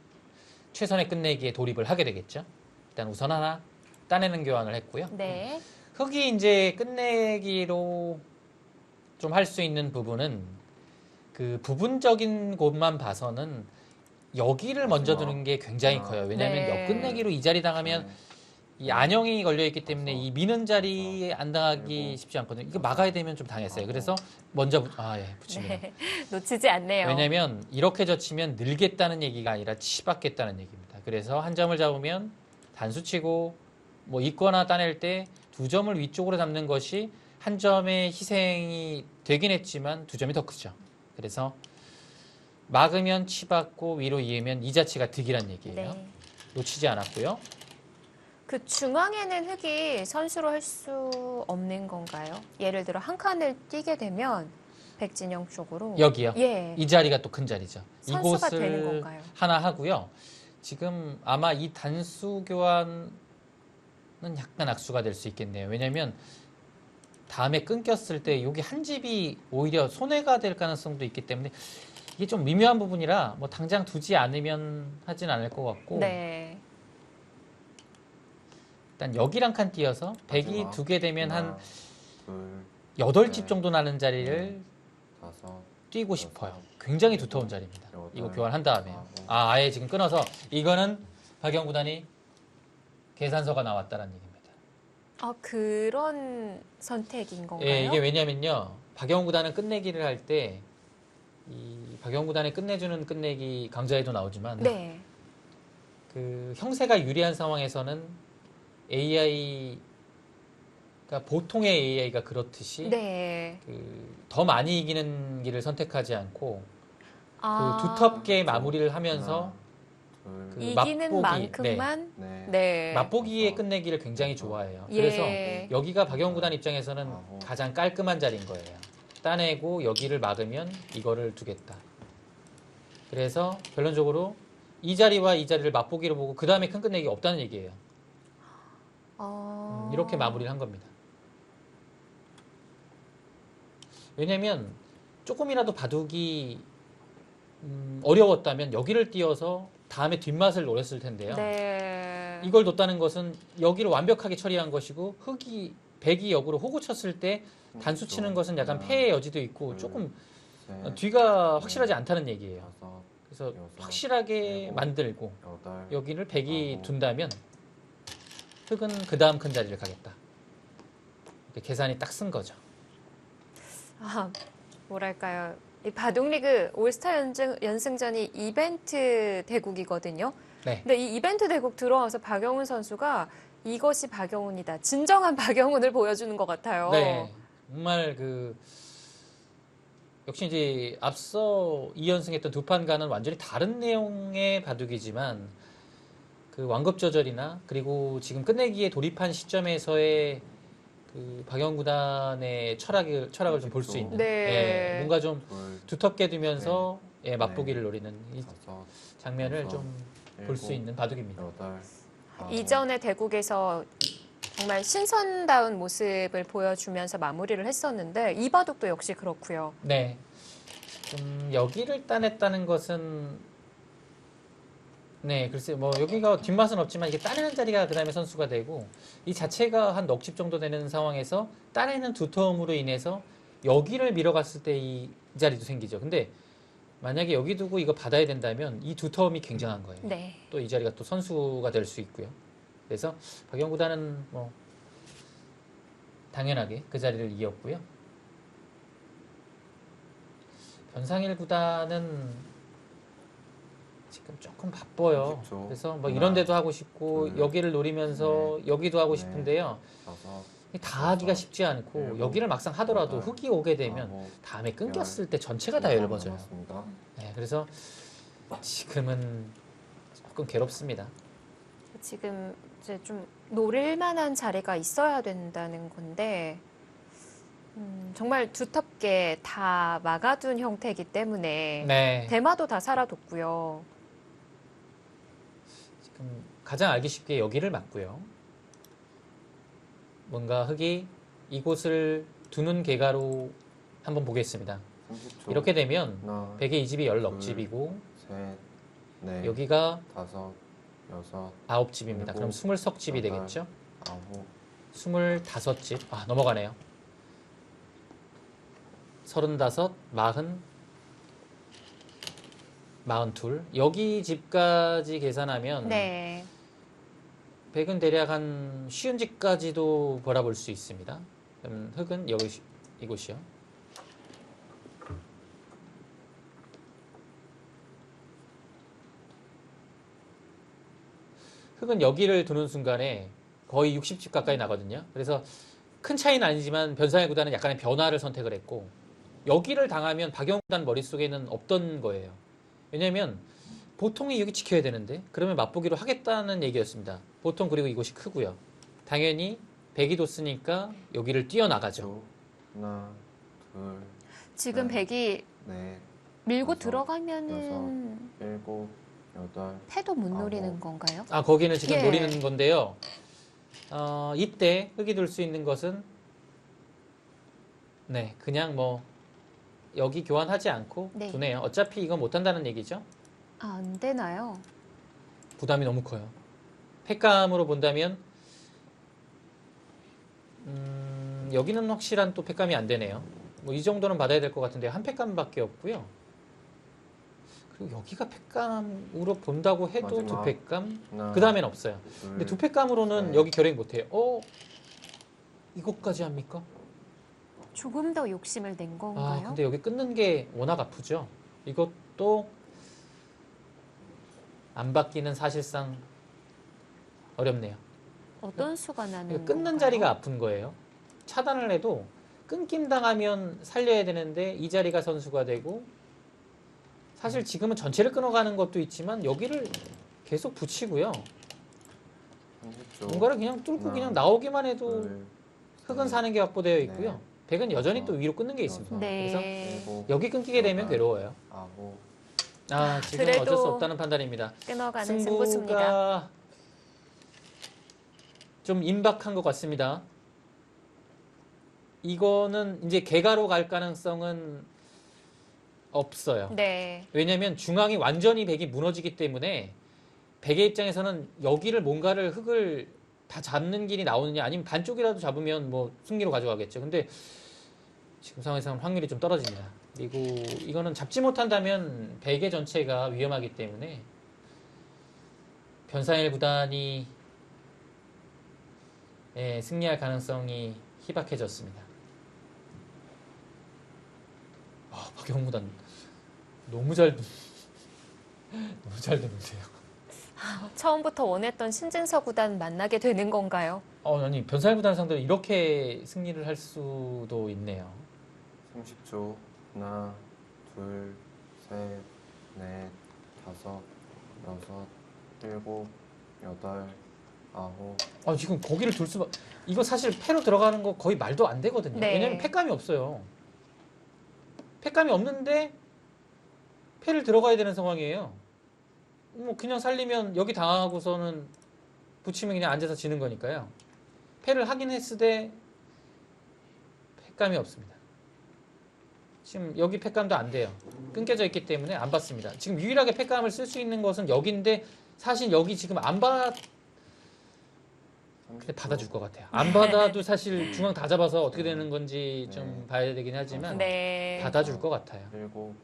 최선의 끝내기에 돌입을 하게 되겠죠. 일단 우선 하나 따내는 교환을 했고요. 네. 흑이 이제 끝내기로 좀 할 수 있는 부분은 그 부분적인 곳만 봐서는 여기를 먼저 두는 게 굉장히 커요. 왜냐하면 네. 역끝내기로 이 자리 당하면 이 안형이 걸려있기 때문에 이 미는 자리에 안 당하기 쉽지 않거든요. 이거 막아야 되면 좀 당했어요. 그래서 먼저 붙입니다. 네. 놓치지 않네요. 왜냐하면 이렇게 젖히면 늘겠다는 얘기가 아니라 치받겠다는 얘기입니다. 그래서 한 점을 잡으면 단수치고 뭐 있거나 따낼 때 두 점을 위쪽으로 잡는 것이 한 점의 희생이 되긴 했지만 두 점이 더 크죠. 그래서 막으면 치받고 위로 이으면 이 자체가 득이란 얘기예요. 네. 놓치지 않았고요. 그 중앙에는 흑이 선수로 할 수 없는 건가요? 예를 들어 한 칸을 뛰게 되면 백진영 쪽으로 여기요. 예. 이 자리가 또 큰 자리죠. 선수가 이곳을 되는 건가요? 하나 하고요. 지금 아마 이 단수 교환은 약간 악수가 될 수 있겠네요. 왜냐하면 다음에 끊겼을 때 여기 한 집이 오히려 손해가 될 가능성도 있기 때문에 이게 좀 미묘한 부분이라 뭐 당장 두지 않으면 하진 않을 것 같고 네. 일단 여기랑 칸 띄어서 백이 마지막. 두게 되면 한 하나, 둘, 8집 정도 나는 자리를 다섯, 뛰고 싶어요. 굉장히 두터운 자리입니다. 여덟, 이거 교환한 다음에 아홉. 아예 지금 끊어서 이거는 박영 구단이 계산서가 나왔다는 얘기입니다. 그런 선택인 건가요? 예, 이게 왜냐면요. 박영 구단은 끝내기를 할 때 이 박영 구단이 끝내주는 끝내기 강좌에도 나오지만 네. 그 형세가 유리한 상황에서는 AI가 보통의 AI가 그렇듯이 네. 더 많이 이기는 길을 선택하지 않고 아, 그 두텁게 마무리를 하면서 둘, 그 이기는 맛보기, 만큼만 넷, 네. 맛보기의 끝내기를 굉장히 좋아해요. 예. 그래서 여기가 박영 구단 입장에서는 아홉. 가장 깔끔한 자리인 거예요. 따내고 여기를 막으면 이거를 두겠다. 그래서 결론적으로 이 자리와 이 자리를 맛보기로 보고 그 다음에 큰 끝내기 없다는 얘기예요. 이렇게 마무리를 한 겁니다. 왜냐면 조금이라도 바둑이 어려웠다면 여기를 띄어서 다음에 뒷맛을 노렸을 텐데요. 네. 이걸 뒀다는 것은 여기를 완벽하게 처리한 것이고 백이 역으로 호구 쳤을 때 단수 치는 것은 약간 패의 여지도 있고 조금 셋, 뒤가 확실하지 않다는 얘기예요. 다섯, 그래서 여섯, 확실하게 일곱, 만들고 여덟, 여기를 백이 아홉. 둔다면 흑은 그 다음 큰 자리를 가겠다. 이렇게 계산이 딱 쓴 거죠. 뭐랄까요. 이 바둑리그 올스타 연승전이 이벤트 대국이거든요. 네. 근데 이 이벤트 대국 들어와서 박영훈 선수가 이것이 박영훈이다. 진정한 박영훈을 보여주는 것 같아요. 네. 정말 역시 이제 앞서 2연승했던 두 판과는 완전히 다른 내용의 바둑이지만 그 완급 조절이나 그리고 지금 끝내기에 돌입한 시점에서의 그 박영 구단의 철학을 좀 볼 수 있는 네. 예, 뭔가 좀 둘, 두텁게 두면서 예, 맛보기를 네. 노리는 이 다섯, 장면을 여섯, 좀 볼 수 일곱, 있는 바둑입니다. 여덟, 아홉. 이전의 대국에서 정말 신선다운 모습을 보여주면서 마무리를 했었는데 이 바둑도 역시 그렇고요. 네. 좀 여기를 따냈다는 것은 네, 글쎄 뭐 여기가 뒷맛은 없지만 이게 따내는 자리가 그다음에 선수가 되고 이 자체가 한 넉 집 정도 되는 상황에서 따내는 두터움으로 인해서 여기를 밀어갔을 때 이 자리도 생기죠. 근데 만약에 여기 두고 이거 받아야 된다면 이 두터움이 굉장한 거예요. 네. 또 이 자리가 또 선수가 될 수 있고요. 그래서 박영 구단은 뭐 당연하게 그 자리를 이었고요. 변상일 구단은 지금 조금 바빠요. 30초. 그래서 뭐 하나, 이런 데도 하고 싶고 둘, 여기를 노리면서 여기도 하고 넷, 싶은데요. 다섯, 다 하기가 쉽지 않고 일곱, 여기를 막상 하더라도 여덟, 흙이 오게 되면 아홉, 다음에 끊겼을 때 전체가 다 열버져요. 남았습니다. 네, 그래서 지금은 조금 괴롭습니다. 지금 이제 좀 노릴 만한 자리가 있어야 된다는 건데 정말 두텁게 다 막아둔 형태이기 때문에 네. 대마도 다 살아뒀고요. 지금 가장 알기 쉽게 여기를 막고요. 뭔가 흙이 이곳을 두는 계가로 한번 보겠습니다. 30초. 이렇게 되면 하나, 백의 이 집이 10집이고 셋, 넷, 여기가 다섯, 여섯, 9집입니다. 그럼 일곱, 20석집이 여덟, 되겠죠? 아홉, 25집. 아, 넘어가네요. 35, 40, 42. 여기 집까지 계산하면 네. 100은 대략 한 쉬운 집까지도 바라볼 수 있습니다. 그럼 흙은 여기 이곳이요. 흙은 여기를 두는 순간에 거의 60집 가까이 나거든요. 그래서 큰 차이는 아니지만 변상의 구단은 약간의 변화를 선택을 했고 여기를 당하면 박영우 구단 머릿속에는 없던 거예요. 왜냐하면 보통이 여기 지켜야 되는데 그러면 맛보기로 하겠다는 얘기였습니다. 보통 그리고 이곳이 크고요. 당연히 백이 뒀으니까 여기를 뛰어나가죠. 하나, 둘, 지금 네. 백이 넷, 밀고 다섯, 들어가면은 일곱, 여덟, 패도 못 아홉. 노리는 건가요? 아, 거기는 지금 예. 노리는 건데요. 이때 흙이 둘 수 있는 것은 네, 그냥 뭐 여기 교환하지 않고 네. 두네요. 어차피 이건 못한다는 얘기죠. 아, 안 되나요? 부담이 너무 커요. 팩감으로 본다면 여기는 확실한 또 팩감이 안 되네요. 뭐 이 정도는 받아야 될 것 같은데 한 팩감밖에 없고요. 그리고 여기가 팩감으로 본다고 해도 두 마지막. 팩감? 하나, 그 다음엔 없어요. 둘, 근데 두 팩감으로는 네. 여기 결행 못해요. 이것까지 합니까? 조금 더 욕심을 낸 아, 건가요? 근데 여기 끊는 게 워낙 아프죠. 이것도 안 받기는 사실상 어렵네요. 어떤 수가 나는 이거 끊는 건가요? 자리가 아픈 거예요. 차단을 해도 끊김 당하면 살려야 되는데 이 자리가 선수가 되고 사실 지금은 전체를 끊어가는 것도 있지만 여기를 계속 붙이고요. 30초. 뭔가를 그냥 뚫고 하나, 그냥 나오기만 해도 둘, 흙은 셋, 사는 게 확보되어 있고요. 네. 백은 여전히 또 다섯, 위로 끊는 게 있습니다. 그래서 네. 일곱, 여기 끊기게 되면 여덟, 괴로워요. 아홉, 아, 지금 그래도 어쩔 수 없다는 판단입니다. 끊어가는 승부수입니다. 승부가 좀 임박한 것 같습니다. 이거는 이제 개가로 갈 가능성은 없어요. 네. 왜냐하면 중앙이 완전히 백이 무너지기 때문에 백의 입장에서는 여기를 뭔가를 흙을 다 잡는 길이 나오느냐 아니면 반쪽이라도 잡으면 뭐 승리로 가져가겠죠. 근데 지금 상황에서는 확률이 좀 떨어집니다. 그리고 이거는 잡지 못한다면 백의 전체가 위험하기 때문에 변상일 구단이 승리할 가능성이 희박해졌습니다. 박영우 구단 너무 잘 두는데요. 처음부터 원했던 신진서 구단 만나게 되는 건가요? 아니 변상일 구단 상대로 이렇게 승리를 할 수도 있네요. 30초. 하나, 둘, 셋, 넷, 다섯, 여섯, 일곱, 여덟, 아홉. 지금 거기를 둘 수밖. 이거 사실 패로 들어가는 거 거의 말도 안 되거든요. 네. 왜냐면 패감이 없어요. 패감이 없는데 패를 들어가야 되는 상황이에요. 뭐 그냥 살리면 여기 당하고서는 붙이면 그냥 앉아서 지는 거니까요. 패를 하긴 했으되 패감이 없습니다. 지금 여기 패감도 안 돼요. 끊겨져 있기 때문에 안 받습니다. 지금 유일하게 패감을 쓸 수 있는 것은 여기인데 사실 여기 지금 안 받. 근데 받아줄 것 같아요. 안 받아도 사실 중앙 다 잡아서 어떻게 되는 건지 좀 봐야 되긴 하지만 네. 받아줄 것 같아요. 일곱,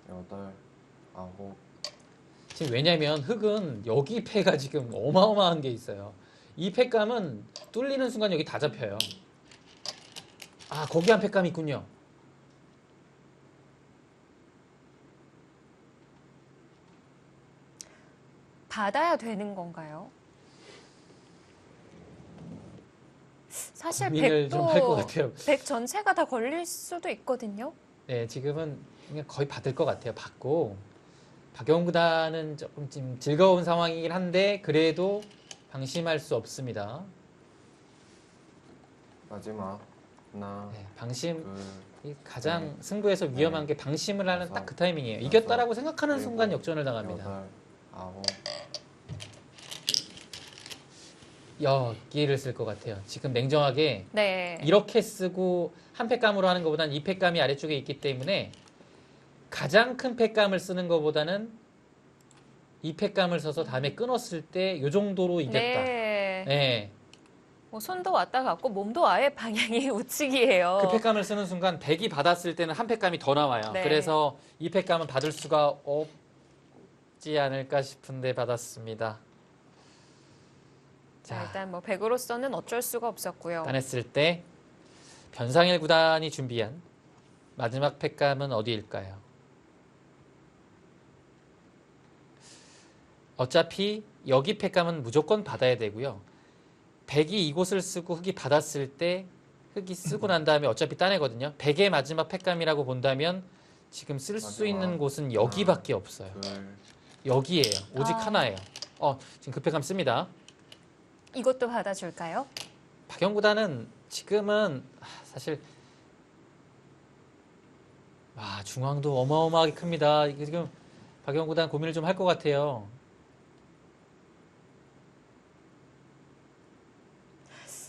여덟, 아홉. 지금 왜냐면 흙은 여기 패가 지금 어마어마한 게 있어요. 이 패감은 뚫리는 순간 여기 다 잡혀요. 아, 거기 한 패감이 있군요. 받아야 되는 건가요? 사실 고민을 좀 할 것 100도 같아요. 100 전체가 다 걸릴 수도 있거든요. 네, 지금은 그냥 거의 받을 것 같아요. 받고 박영훈 구단은 조금 지금 즐거운 상황이긴 한데 그래도 방심할 수 없습니다. 마지막 하나, 네, 방심 둘, 이 가장 승부에서 위험한 게 방심을 하는 딱 그 타이밍이에요. 이겼다라고 생각하는 순간 역전을 당합니다. 여덟, 아홉, 여기를 쓸 것 같아요. 지금 냉정하게 네. 이렇게 쓰고 한 팩감으로 하는 것보다는 이 팩감이 아래쪽에 있기 때문에 가장 큰 팩감을 쓰는 것보다는 이 팩감을 써서 다음에 끊었을 때 이 정도로 이겼다. 네. 네. 뭐 손도 왔다 갔고 몸도 아예 방향이 우측이에요. 그 팩감을 쓰는 순간 100이 받았을 때는 한 팩감이 더 나와요. 네. 그래서 이 팩감은 받을 수가 없지 않을까 싶은데 받았습니다. 자, 자, 일단 뭐 100으로서는 어쩔 수가 없었고요. 따냈을 때 변상일 구단이 준비한 마지막 팩감은 어디일까요? 어차피 여기 팩감은 무조건 받아야 되고요. 100이 이곳을 쓰고 흑이 받았을 때 흑이 쓰고 난 다음에 어차피 따내거든요. 100의 마지막 팩감이라고 본다면 지금 쓸 수 마지막 있는 곳은 여기밖에 없어요. 둘, 여기예요. 오직 아. 하나예요. 지금 그 팩감 씁니다. 이것도 받아줄까요? 박영 구단은 지금은 사실 중앙도 어마어마하게 큽니다. 이게 지금 박영 구단 고민을 좀 할 것 같아요.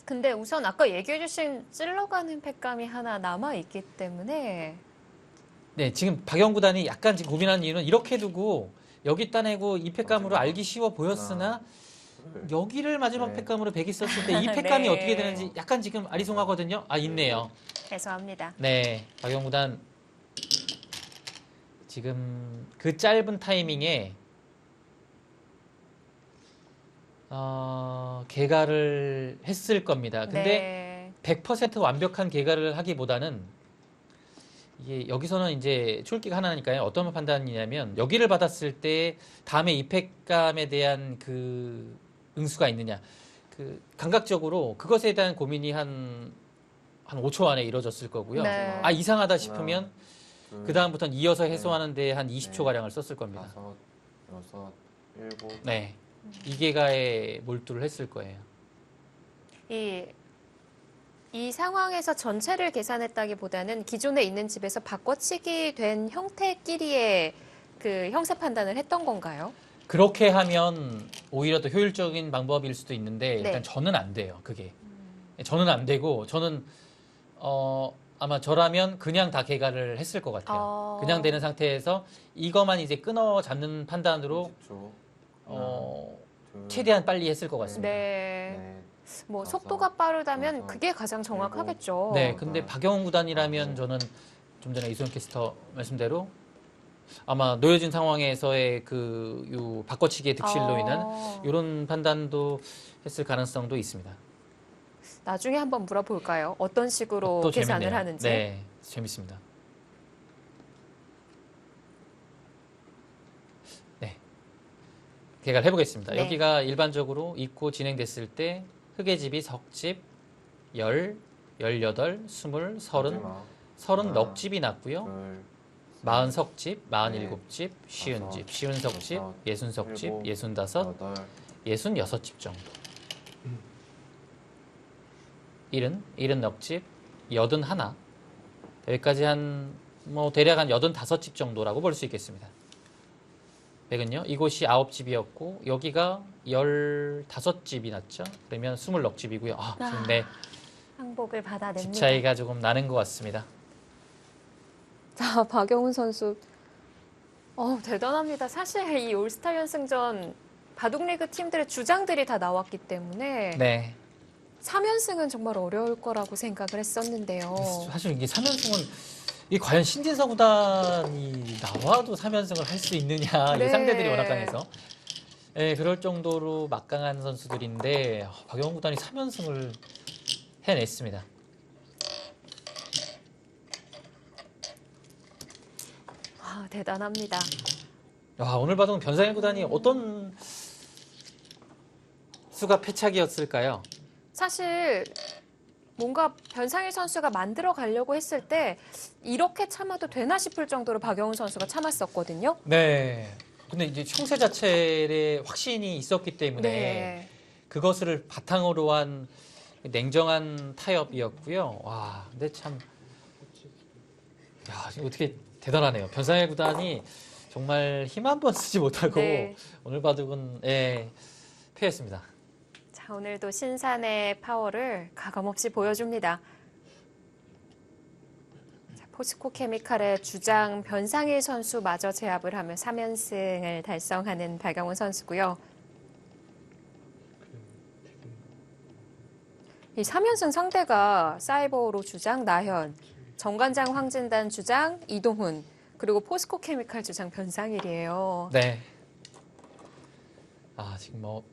근데 우선 아까 얘기해주신 찔러가는 팩감이 하나 남아있기 때문에 네, 지금 박영 구단이 약간 지금 고민하는 이유는 이렇게 두고 여기 따내고 이 팩감으로 마지막 알기 쉬워 보였으나 둘, 여기를 마지막 네. 팩감으로 100이 썼을 때 이 팩감이 네. 어떻게 되는지 약간 지금 아리송하거든요. 있네요. 죄송합니다. 네, 박영 구단 지금 그 짧은 타이밍에 개가를 했을 겁니다. 근데 네. 100% 완벽한 개가를 하기보다는 이게 여기서는 이제 출기가 하나니까요. 어떤 판단이냐면 여기를 받았을 때 다음에 이 팩감에 대한 그 응수가 있느냐. 그 감각적으로 그것에 대한 고민이 한 5초 안에 이루어졌을 거고요. 네. 이상하다 싶으면 둘, 그 다음부터는 이어서 네. 해소하는데 한 20초 가량을 썼을 겁니다. 다섯, 여섯, 일곱, 네, 이개가에 몰두를 했을 거예요. 이 상황에서 전체를 계산했다기보다는 기존에 있는 집에서 바꿔치기 된 형태끼리의 그 형사 판단을 했던 건가요? 그렇게 하면 오히려 더 효율적인 방법일 수도 있는데 네. 일단 저는 안 돼요. 그게 저는 안 되고 저는 아마 저라면 그냥 다 개가를 했을 것 같아요. 그냥 되는 상태에서 이거만 이제 끊어 잡는 판단으로 30초, 둘, 최대한 빨리 했을 것 같습니다. 네. 넷, 뭐 다섯, 속도가 빠르다면 여섯, 그게 가장 정확하겠죠. 네, 근데 박영훈 구단이라면 아홉. 저는 좀 전에 이소영 캐스터 말씀대로 아마 놓여진 상황에서의 요 바꿔치기의 득실로 인한 이런 판단도 했을 가능성도 있습니다. 나중에 한번 물어볼까요? 어떤 식으로 또 계산을 재밌네요. 하는지. 네, 재밌습니다. 네, 개가를 해보겠습니다. 네. 여기가 일반적으로 입고 진행됐을 때 흑의 집이 석집, 10, 18, 20, 30, 마지막 30 하나, 넉집이 났고요. 둘, 40석집, 네. 47집, 쉬운 다섯, 집, 쉬운 석집, 여섯, 60석집, 일곱, 65, 여덟, 66집 정도. 70 넉집, 81. 여기까지 대략 한 85집 정도라고 볼 수 있겠습니다. 100은요? 이곳이 9집이었고, 여기가 15집이 났죠? 그러면 20 넉집이고요. 지금 네, 항복을 받아냅니다. 집 차이가 조금 나는 것 같습니다. 자, 박영훈 선수. 대단합니다. 사실 이 올스타 연승전 바둑리그 팀들의 주장들이 다 나왔기 때문에 네. 3연승은 정말 어려울 거라고 생각을 했었는데요. 사실 이게 3연승은 이게 과연 신진서 구단이 나와도 3연승을 할 수 있느냐. 네. 이 상대들이 워낙 강해서. 네, 그럴 정도로 막강한 선수들인데 박영훈 구단이 3연승을 해냈습니다. 대단합니다. 오늘 바둑은 변상일 구단이 어떤 수가 패착이었을까요? 사실 뭔가 변상일 선수가 만들어 가려고 했을 때 이렇게 참아도 되나 싶을 정도로 박영훈 선수가 참았었거든요. 네. 근데 이제 형세 자체에 확신이 있었기 때문에 네. 그것을 바탕으로 한 냉정한 타협이었고요. 와, 근데 참, 야, 어떻게 대단하네요. 변상일 구단이 정말 힘 한 번 쓰지 못하고 네. 오늘 바둑은 예, 패했습니다. 자, 오늘도 신산의 파워를 가감없이 보여줍니다. 자, 포스코 케미칼의 주장 변상일 선수마저 제압을 하며 3연승을 달성하는 박영훈 선수고요. 이 3연승 상대가 사이버로 주장 나현, 정관장 황진단 주장 이동훈, 그리고 포스코 케미칼 주장 변상일이에요. 네. 아, 지금 뭐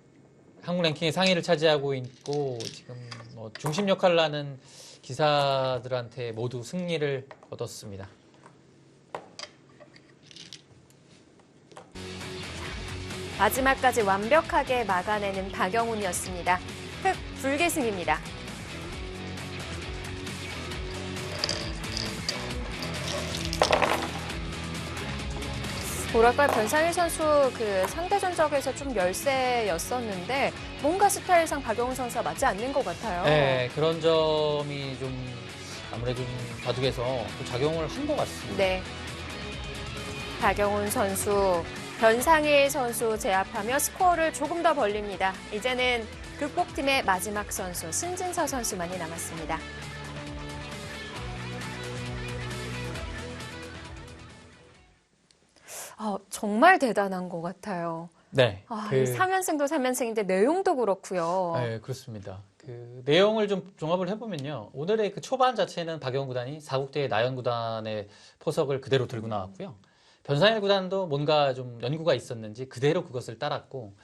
한국 랭킹의 상위를 차지하고 있고 지금 뭐 중심 역할을 하는 기사들한테 모두 승리를 얻었습니다. 마지막까지 완벽하게 막아내는 박영훈이었습니다. 흑 불계승입니다. 뭐랄까요, 변상일 선수 그 상대 전적에서 좀 열세였었는데 뭔가 스타일상 박영훈 선수와 맞지 않는 것 같아요. 네, 그런 점이 좀 아무래도 좀 바둑에서 또 작용을 한 것 같습니다. 네. 박영훈 선수, 변상일 선수 제압하며 스코어를 조금 더 벌립니다. 이제는 극복팀의 마지막 선수 신진서 선수만이 남았습니다. 정말 대단한 것 같아요. 네. 이 3연승도 3연승인데 내용도 그렇고요. 네, 그렇습니다. 그 내용을 좀 종합을 해보면요. 오늘의 그 초반 자체는 박영훈 구단이 4국대의 나연 구단의 포석을 그대로 들고 나왔고요. 변상일 구단도 뭔가 좀 연구가 있었는지 그대로 그것을 따랐고,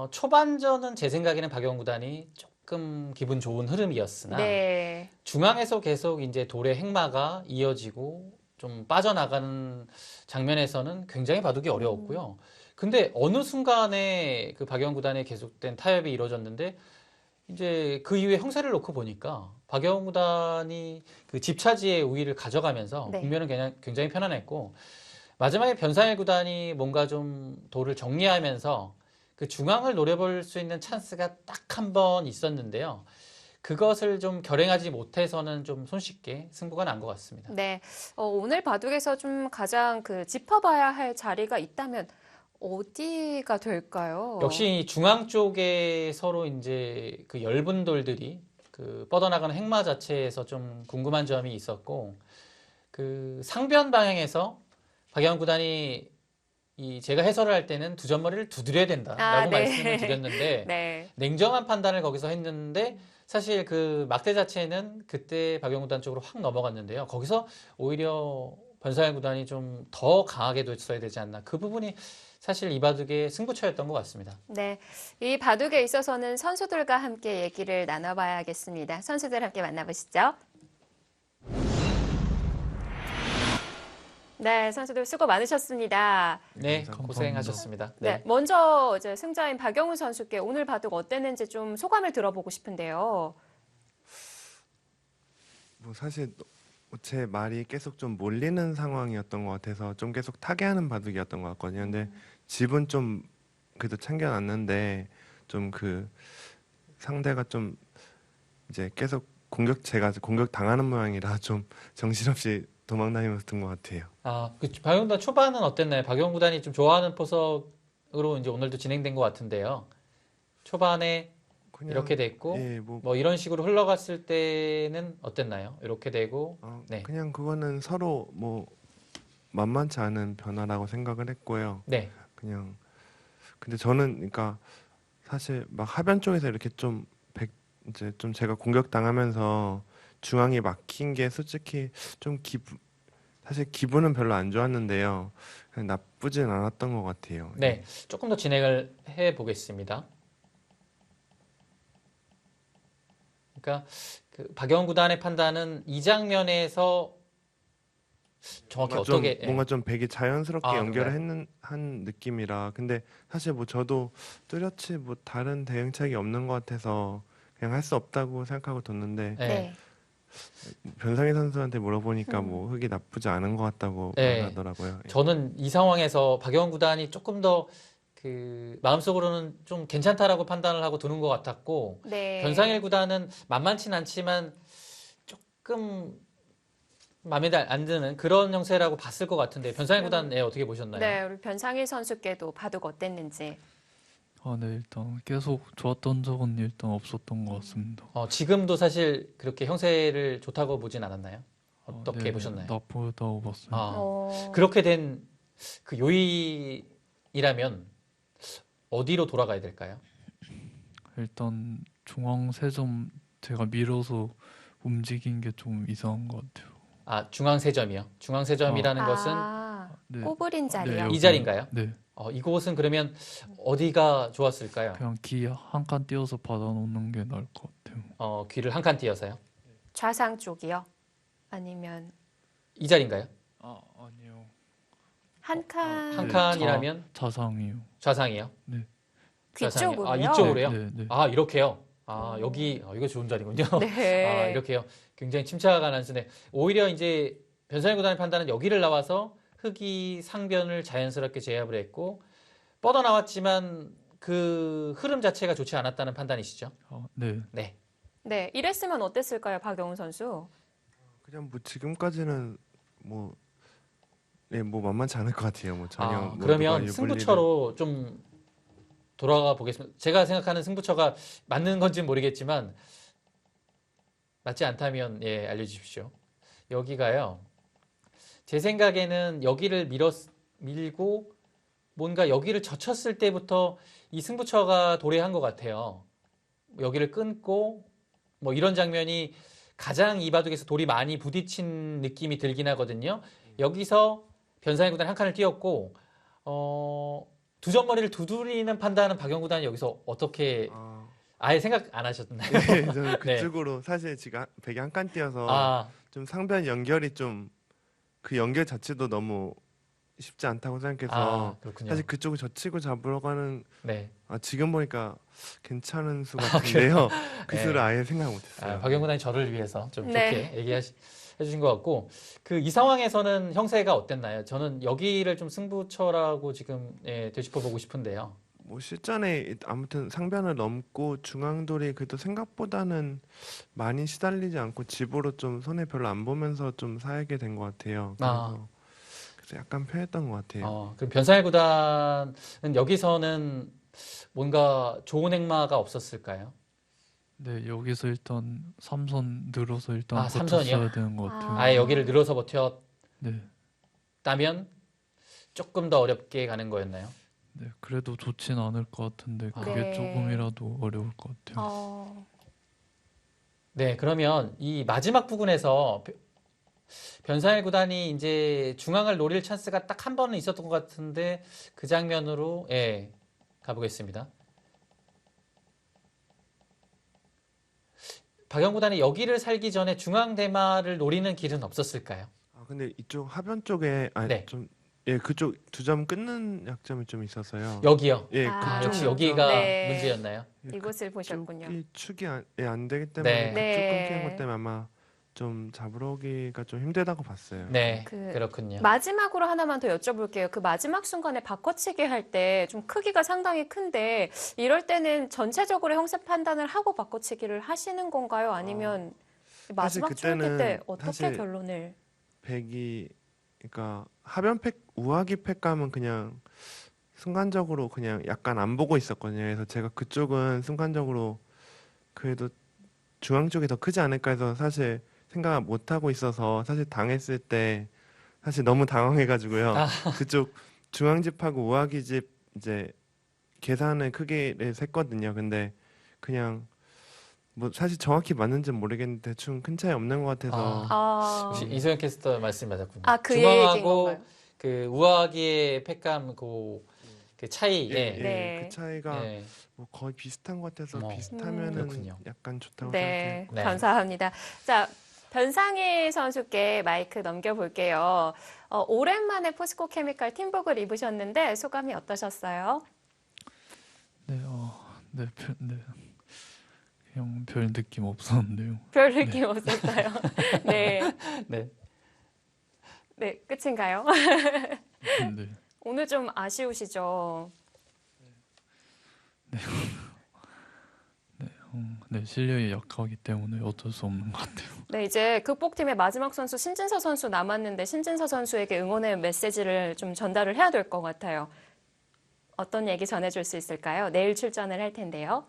초반전은 제 생각에는 박영훈 구단이 조금 기분 좋은 흐름이었으나, 네. 중앙에서 계속 이제 돌의 행마가 이어지고 좀 빠져나가는 장면에서는 굉장히 바둑이 어려웠고요. 근데 어느 순간에 그 박영훈 구단의 계속된 타협이 이루어졌는데 이제 그 이후에 형세를 놓고 보니까 박영훈 구단이 그 집차지의 우위를 가져가면서 네. 국면은 그냥 굉장히 편안했고 마지막에 변상일 구단이 뭔가 좀 돌을 정리하면서 그 중앙을 노려볼 수 있는 찬스가 딱 한 번 있었는데요. 그것을 좀 결행하지 못해서는 좀 손쉽게 승부가 난 것 같습니다. 네. 오늘 바둑에서 좀 가장 그 짚어봐야 할 자리가 있다면 어디가 될까요? 역시 중앙 쪽에 서로 이제 그 엷은 돌들이 그 뻗어나가는 행마 자체에서 좀 궁금한 점이 있었고 그 상변 방향에서 박영훈 구단이 제가 해설을 할 때는 두 점머리를 두드려야 된다라고 네. 말씀을 드렸는데 네. 냉정한 판단을 거기서 했는데 사실 그 막대 자체는 그때 박영훈 구단 쪽으로 확 넘어갔는데요. 거기서 오히려 변상일 구단이 좀 더 강하게 뒀어야 되지 않나. 그 부분이 사실 이 바둑의 승부처였던 것 같습니다. 네. 이 바둑에 있어서는 선수들과 함께 얘기를 나눠봐야겠습니다. 선수들 함께 만나보시죠. 네, 선수들 수고 많으셨습니다. 네, 감사합니다. 고생하셨습니다. 네, 먼저 이제 승자인 박영훈 선수께 오늘 바둑 어땠는지 좀 소감을 들어보고 싶은데요. 뭐 사실 제 말이 계속 좀 몰리는 상황이었던 것 같아서 좀 계속 타개하는 바둑이었던 것 같거든요. 근데 집은 좀 그래도 챙겨놨는데 좀 그 상대가 좀 이제 계속 제가 공격 당하는 모양이라 좀 정신없이 도망다니면서 든 것 같아요. 아, 그 박영훈 구단 초반은 어땠나요? 박영훈 구단이 좀 좋아하는 포석으로 이제 오늘도 진행된 것 같은데요. 초반에 그냥 이렇게 됐고 예, 뭐 이런 식으로 흘러갔을 때는 어땠나요? 이렇게 되고 네. 그냥 그거는 서로 뭐 만만치 않은 변화라고 생각을 했고요. 네. 그냥 근데 저는 그러니까 사실 막 하변 쪽에서 이렇게 이제 좀 제가 공격 당하면서 중앙이 막힌 게 솔직히 좀 사실 기분은 별로 안 좋았는데요. 그냥 나쁘진 않았던 것 같아요. 네. 조금 더 진행을 해 보겠습니다. 그러니까 그 박영훈 구단의 판단은 이 장면에서 정확히 어떻게 뭔가 좀 되게 자연스럽게 아, 연결을 그런가요? 한 느낌이라 근데 사실 뭐 저도 뚜렷이 뭐 다른 대응책이 없는 것 같아서 그냥 할 수 없다고 생각하고 뒀는데 네. 네. 변상희 선수한테 물어보니까 음. 뭐 흙이 나쁘지 않은 것 같다고 네. 말하더라고요. 예. 저는 이 상황에서 박영훈 구단이 조금 더 그 마음속으로는 좀 괜찮다라고 판단을 하고 두는 것 같았고 네. 변상일 구단은 만만치는 않지만 조금 마음에 안 드는 그런 형세라고 봤을 것 같은데 변상일 구단 어떻게 보셨나요? 네, 우리 변상일 선수께도 바둑 어땠는지. 네, 일단 계속 좋았던 적은 일단 없었던 것 같습니다. 지금도 사실 그렇게 형세를 좋다고 보진 않았나요? 어떻게 네, 보셨나요? 나쁘다고 봤어요. 그렇게 된 그 요인이라면 어디로 돌아가야 될까요? 일단 중앙 세 점 제가 밀어서 움직인 게 좀 이상한 것 같아요. 중앙 세점이요. 중앙 세점이라는 것은 네. 꼬부린 자리요. 네, 이 여기. 자리인가요? 네, 이곳은 그러면 어디가 좋았을까요? 그냥 기 한 칸 띄워서 받아놓는 게 나을 것 같아요. 귀를 한 칸 띄어서요. 좌상 쪽이요? 아니면 이 자리인가요? 아니요. 한 칸? 한 네, 칸이라면 자상이요. 좌상이요? 귀 좌상이요. 쪽으로요? 이쪽으로요? 네, 네. 이렇게요. 여기 이거 좋은 자리군요. 네. 이렇게요. 굉장히 침착한 안순에 오히려 이제 변상일 구단의 판단은 여기를 나와서 흙이 상변을 자연스럽게 제압을 했고 뻗어 나왔지만 그 흐름 자체가 좋지 않았다는 판단이시죠? 네. 네. 네, 이랬으면 어땠을까요, 박영훈 선수? 그냥 뭐 지금까지는 뭐 만만치 않을 것 같아요. 뭐 전혀 뭐 누가 그러면 유불리를- 승부처로 좀 돌아가 보겠습니다. 제가 생각하는 승부처가 맞는 건지는 모르겠지만 맞지 않다면 알려주십시오. 여기가요. 제 생각에는 여기를 밀고 뭔가 여기를 젖혔을 때부터 이 승부처가 도래한 것 같아요. 여기를 끊고 뭐 이런 장면이 가장 이 바둑에서 돌이 많이 부딪힌 느낌이 들긴 하거든요. 여기서 변상일 구단이 한 칸을 띄웠고 두 점머리를 두드리는 판단은 박영 구단이 여기서 어떻게 아예 생각 안 하셨나요? 네, 저는 네. 그쪽으로 사실 지금 베개 한 칸 띄어서 좀 상변 연결이 좀 그 연결 자체도 너무 쉽지 않다고 생각해서 그렇군요. 사실 그쪽을 젖히고 잡으러 가는 네. 지금 보니까 괜찮은 수 같은데요. 그 네. 수를 아예 생각 못했어요. 박영 구단이 저를 위해서 좀 네. 좋게 해주신 것 같고 이 상황에서는 형세가 어땠나요? 저는 여기를 좀 승부처라고 지금 되짚어보고 싶은데요. 뭐 실전에 아무튼 상변을 넘고 중앙돌이 그래도 생각보다는 많이 시달리지 않고 집으로 좀 손해 별로 안 보면서 좀 살게 된 것 같아요. 그래서 약간 편했던 것 같아요. 그럼 변상일 구단은 여기서는 뭔가 좋은 행마가 없었을까요? 네, 여기서 일단 3선 늘어서 일단 삼선이요? 버텼어야 되는 것 같아요. 아예 여기를 늘어서 버텼다면 네, 조금 더 어렵게 가는 거였나요? 네, 그래도 좋진 않을 것 같은데 그게 네. 조금이라도 어려울 것 같아요. 네, 그러면 이 마지막 부분에서 변상일 구단이 이제 중앙을 노릴 찬스가 딱 한 번은 있었던 것 같은데 그 장면으로 가보겠습니다. 박영 구단이 여기를 살기 전에 중앙 대마를 노리는 길은 없었을까요? 근데 이쪽 하변 쪽에 네. 그쪽 두 점 끊는 약점이 좀 있어서요. 여기요. 그쪽 역시 약점. 여기가 네. 문제였나요? 이곳을 보셨군요. 이 축이 안 되기 때문에 네. 그쪽 네. 끊기는 것 때문에 아마 좀 잡으러 오기가 좀 힘들다고 봤어요. 네, 그 그렇군요. 마지막으로 하나만 더 여쭤볼게요. 그 마지막 순간에 바꿔치기 할 때 좀 크기가 상당히 큰데 이럴 때는 전체적으로 형세 판단을 하고 바꿔치기를 하시는 건가요? 아니면 마지막 그때는 초읽기 때 어떻게 사실 결론을? 백이 그러니까 하변 팩 우아기 팩감은 그냥 순간적으로 그냥 약간 안 보고 있었거든요. 그래서 제가 그쪽은 순간적으로 그래도 중앙 쪽이 더 크지 않을까 해서 사실 생각 못 하고 있어서 사실 당했을 때 사실 너무 당황해가지고요. 그쪽 중앙집하고 우아기집 이제 계산의 크기를 셌거든요. 근데 그냥 뭐 사실 정확히 맞는지는 모르겠는데 대충 큰 차이 없는 것 같아서 역시 이소영 캐스터 말씀 맞았군요. 그 얘기인 중앙하고 건가요? 그 우아기의 팩감 그 차이. 네. 그 차이가 뭐 거의 비슷한 것 같아서 비슷하면은 그렇군요. 약간 좋다고 네, 생각해요. 네. 감사합니다. 자, 변상일 선수께 마이크 넘겨볼게요. 오랜만에 포스코 케미칼 팀복을 입으셨는데 소감이 어떠셨어요? 네, 그냥 별 느낌 없었는데요. 별 느낌 없었어요. 네. 네. 네, 끝인가요? 근데 오늘 좀 아쉬우시죠? 네, 실력이 약하기 때문에 어쩔 수 없는 것 같아요. 네, 이제 극복팀의 마지막 선수 신진서 선수 남았는데 신진서 선수에게 응원의 메시지를 좀 전달을 해야 될 것 같아요. 어떤 얘기 전해줄 수 있을까요? 내일 출전을 할 텐데요.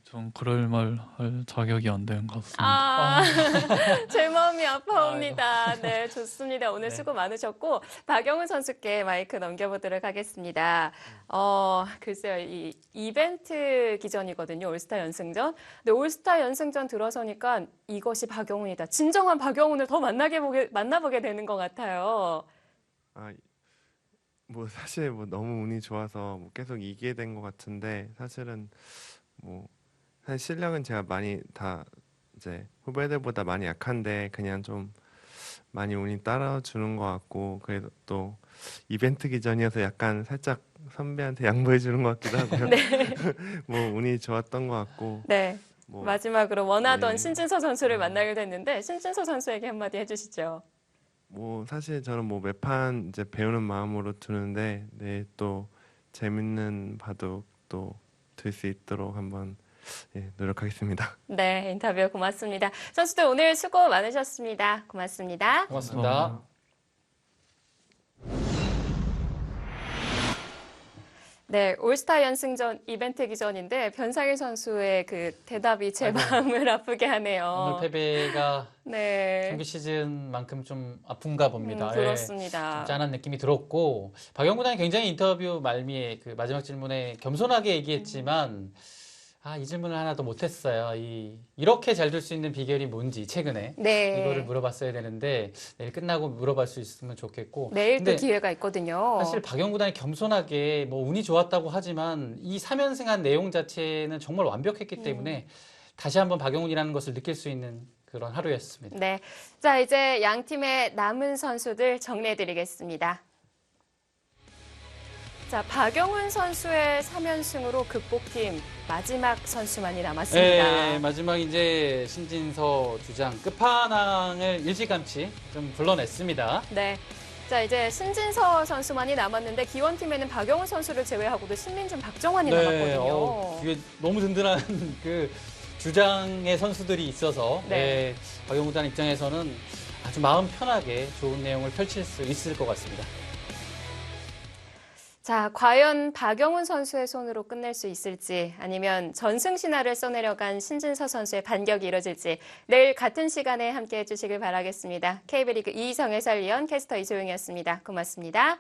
전 그럴 말 할 자격이 안 되는 것 같습니다. 아, 제 마음이 아파옵니다. 네, 좋습니다. 오늘 수고 많으셨고, 박영훈 선수께 마이크 넘겨보도록 하겠습니다. 글쎄요, 이 이벤트 기전이거든요. 올스타 연승전. 근데 올스타 연승전 들어서니까 이것이 박영훈이다. 진정한 박영훈을 더 만나보게 되는 것 같아요. 아, 뭐 사실 뭐 너무 운이 좋아서 뭐 계속 이기게 된 것 같은데 사실은 뭐 사실 실력은 제가 많이 다 이제 후배들보다 많이 약한데 그냥 좀 많이 운이 따라주는 것 같고 그래도 또 이벤트 기전이어서 약간 살짝 선배한테 양보해 주는 것 같기도 하고요. 뭐 운이 좋았던 것 같고 네. 뭐 마지막으로 원하던 네. 신진서 선수를 만나게 됐는데, 신진서 선수에게 한마디 해주시죠. 뭐 사실 저는 뭐 매판 이제 배우는 마음으로 두는데 내일 또 재밌는 바둑 또 들 수 있도록 한번 노력하겠습니다. 네, 인터뷰 고맙습니다. 선수들 오늘 수고 많으셨습니다. 고맙습니다. 고맙습니다. 네, 올스타 연승전 이벤트 기전인데 변상일 선수의 그 대답이 제 마음을 아프게 하네요. 오늘 패배가 네, 정규 시즌만큼 좀 아픈가 봅니다. 예. 그렇습니다. 좀 짠한 느낌이 들었고 박영구 단이 굉장히 인터뷰 말미에 그 마지막 질문에 겸손하게 얘기했지만 이 질문을 하나 더 못했어요. 이렇게 잘 될 수 있는 비결이 뭔지 최근에 네, 이거를 물어봤어야 되는데 내일 끝나고 물어볼 수 있으면 좋겠고 내일 또 근데 기회가 있거든요. 사실 박영구 단이 겸손하게 뭐 운이 좋았다고 하지만 이 3연승한 내용 자체는 정말 완벽했기 때문에 다시 한번 박영훈이라는 것을 느낄 수 있는 그런 하루였습니다. 네, 자 이제 양 팀의 남은 선수들 정리해드리겠습니다. 자, 박영훈 선수의 3연승으로 극복팀 마지막 선수만이 남았습니다. 네, 마지막 이제 신진서 주장 끝판왕을 일찌감치 좀 불러냈습니다. 네. 자, 이제 신진서 선수만이 남았는데 기원팀에는 박영훈 선수를 제외하고도 신민준, 박정환이 남았거든요. 이게 너무 든든한 그 주장의 선수들이 있어서 네. 박영훈 단 입장에서는 아주 마음 편하게 좋은 내용을 펼칠 수 있을 것 같습니다. 자, 과연 박영훈 선수의 손으로 끝낼 수 있을지 아니면 전승신화를 써내려간 신진서 선수의 반격이 이뤄질지 내일 같은 시간에 함께해 주시길 바라겠습니다. KB리그 이희성 해설위원, 캐스터 이소영이었습니다. 고맙습니다.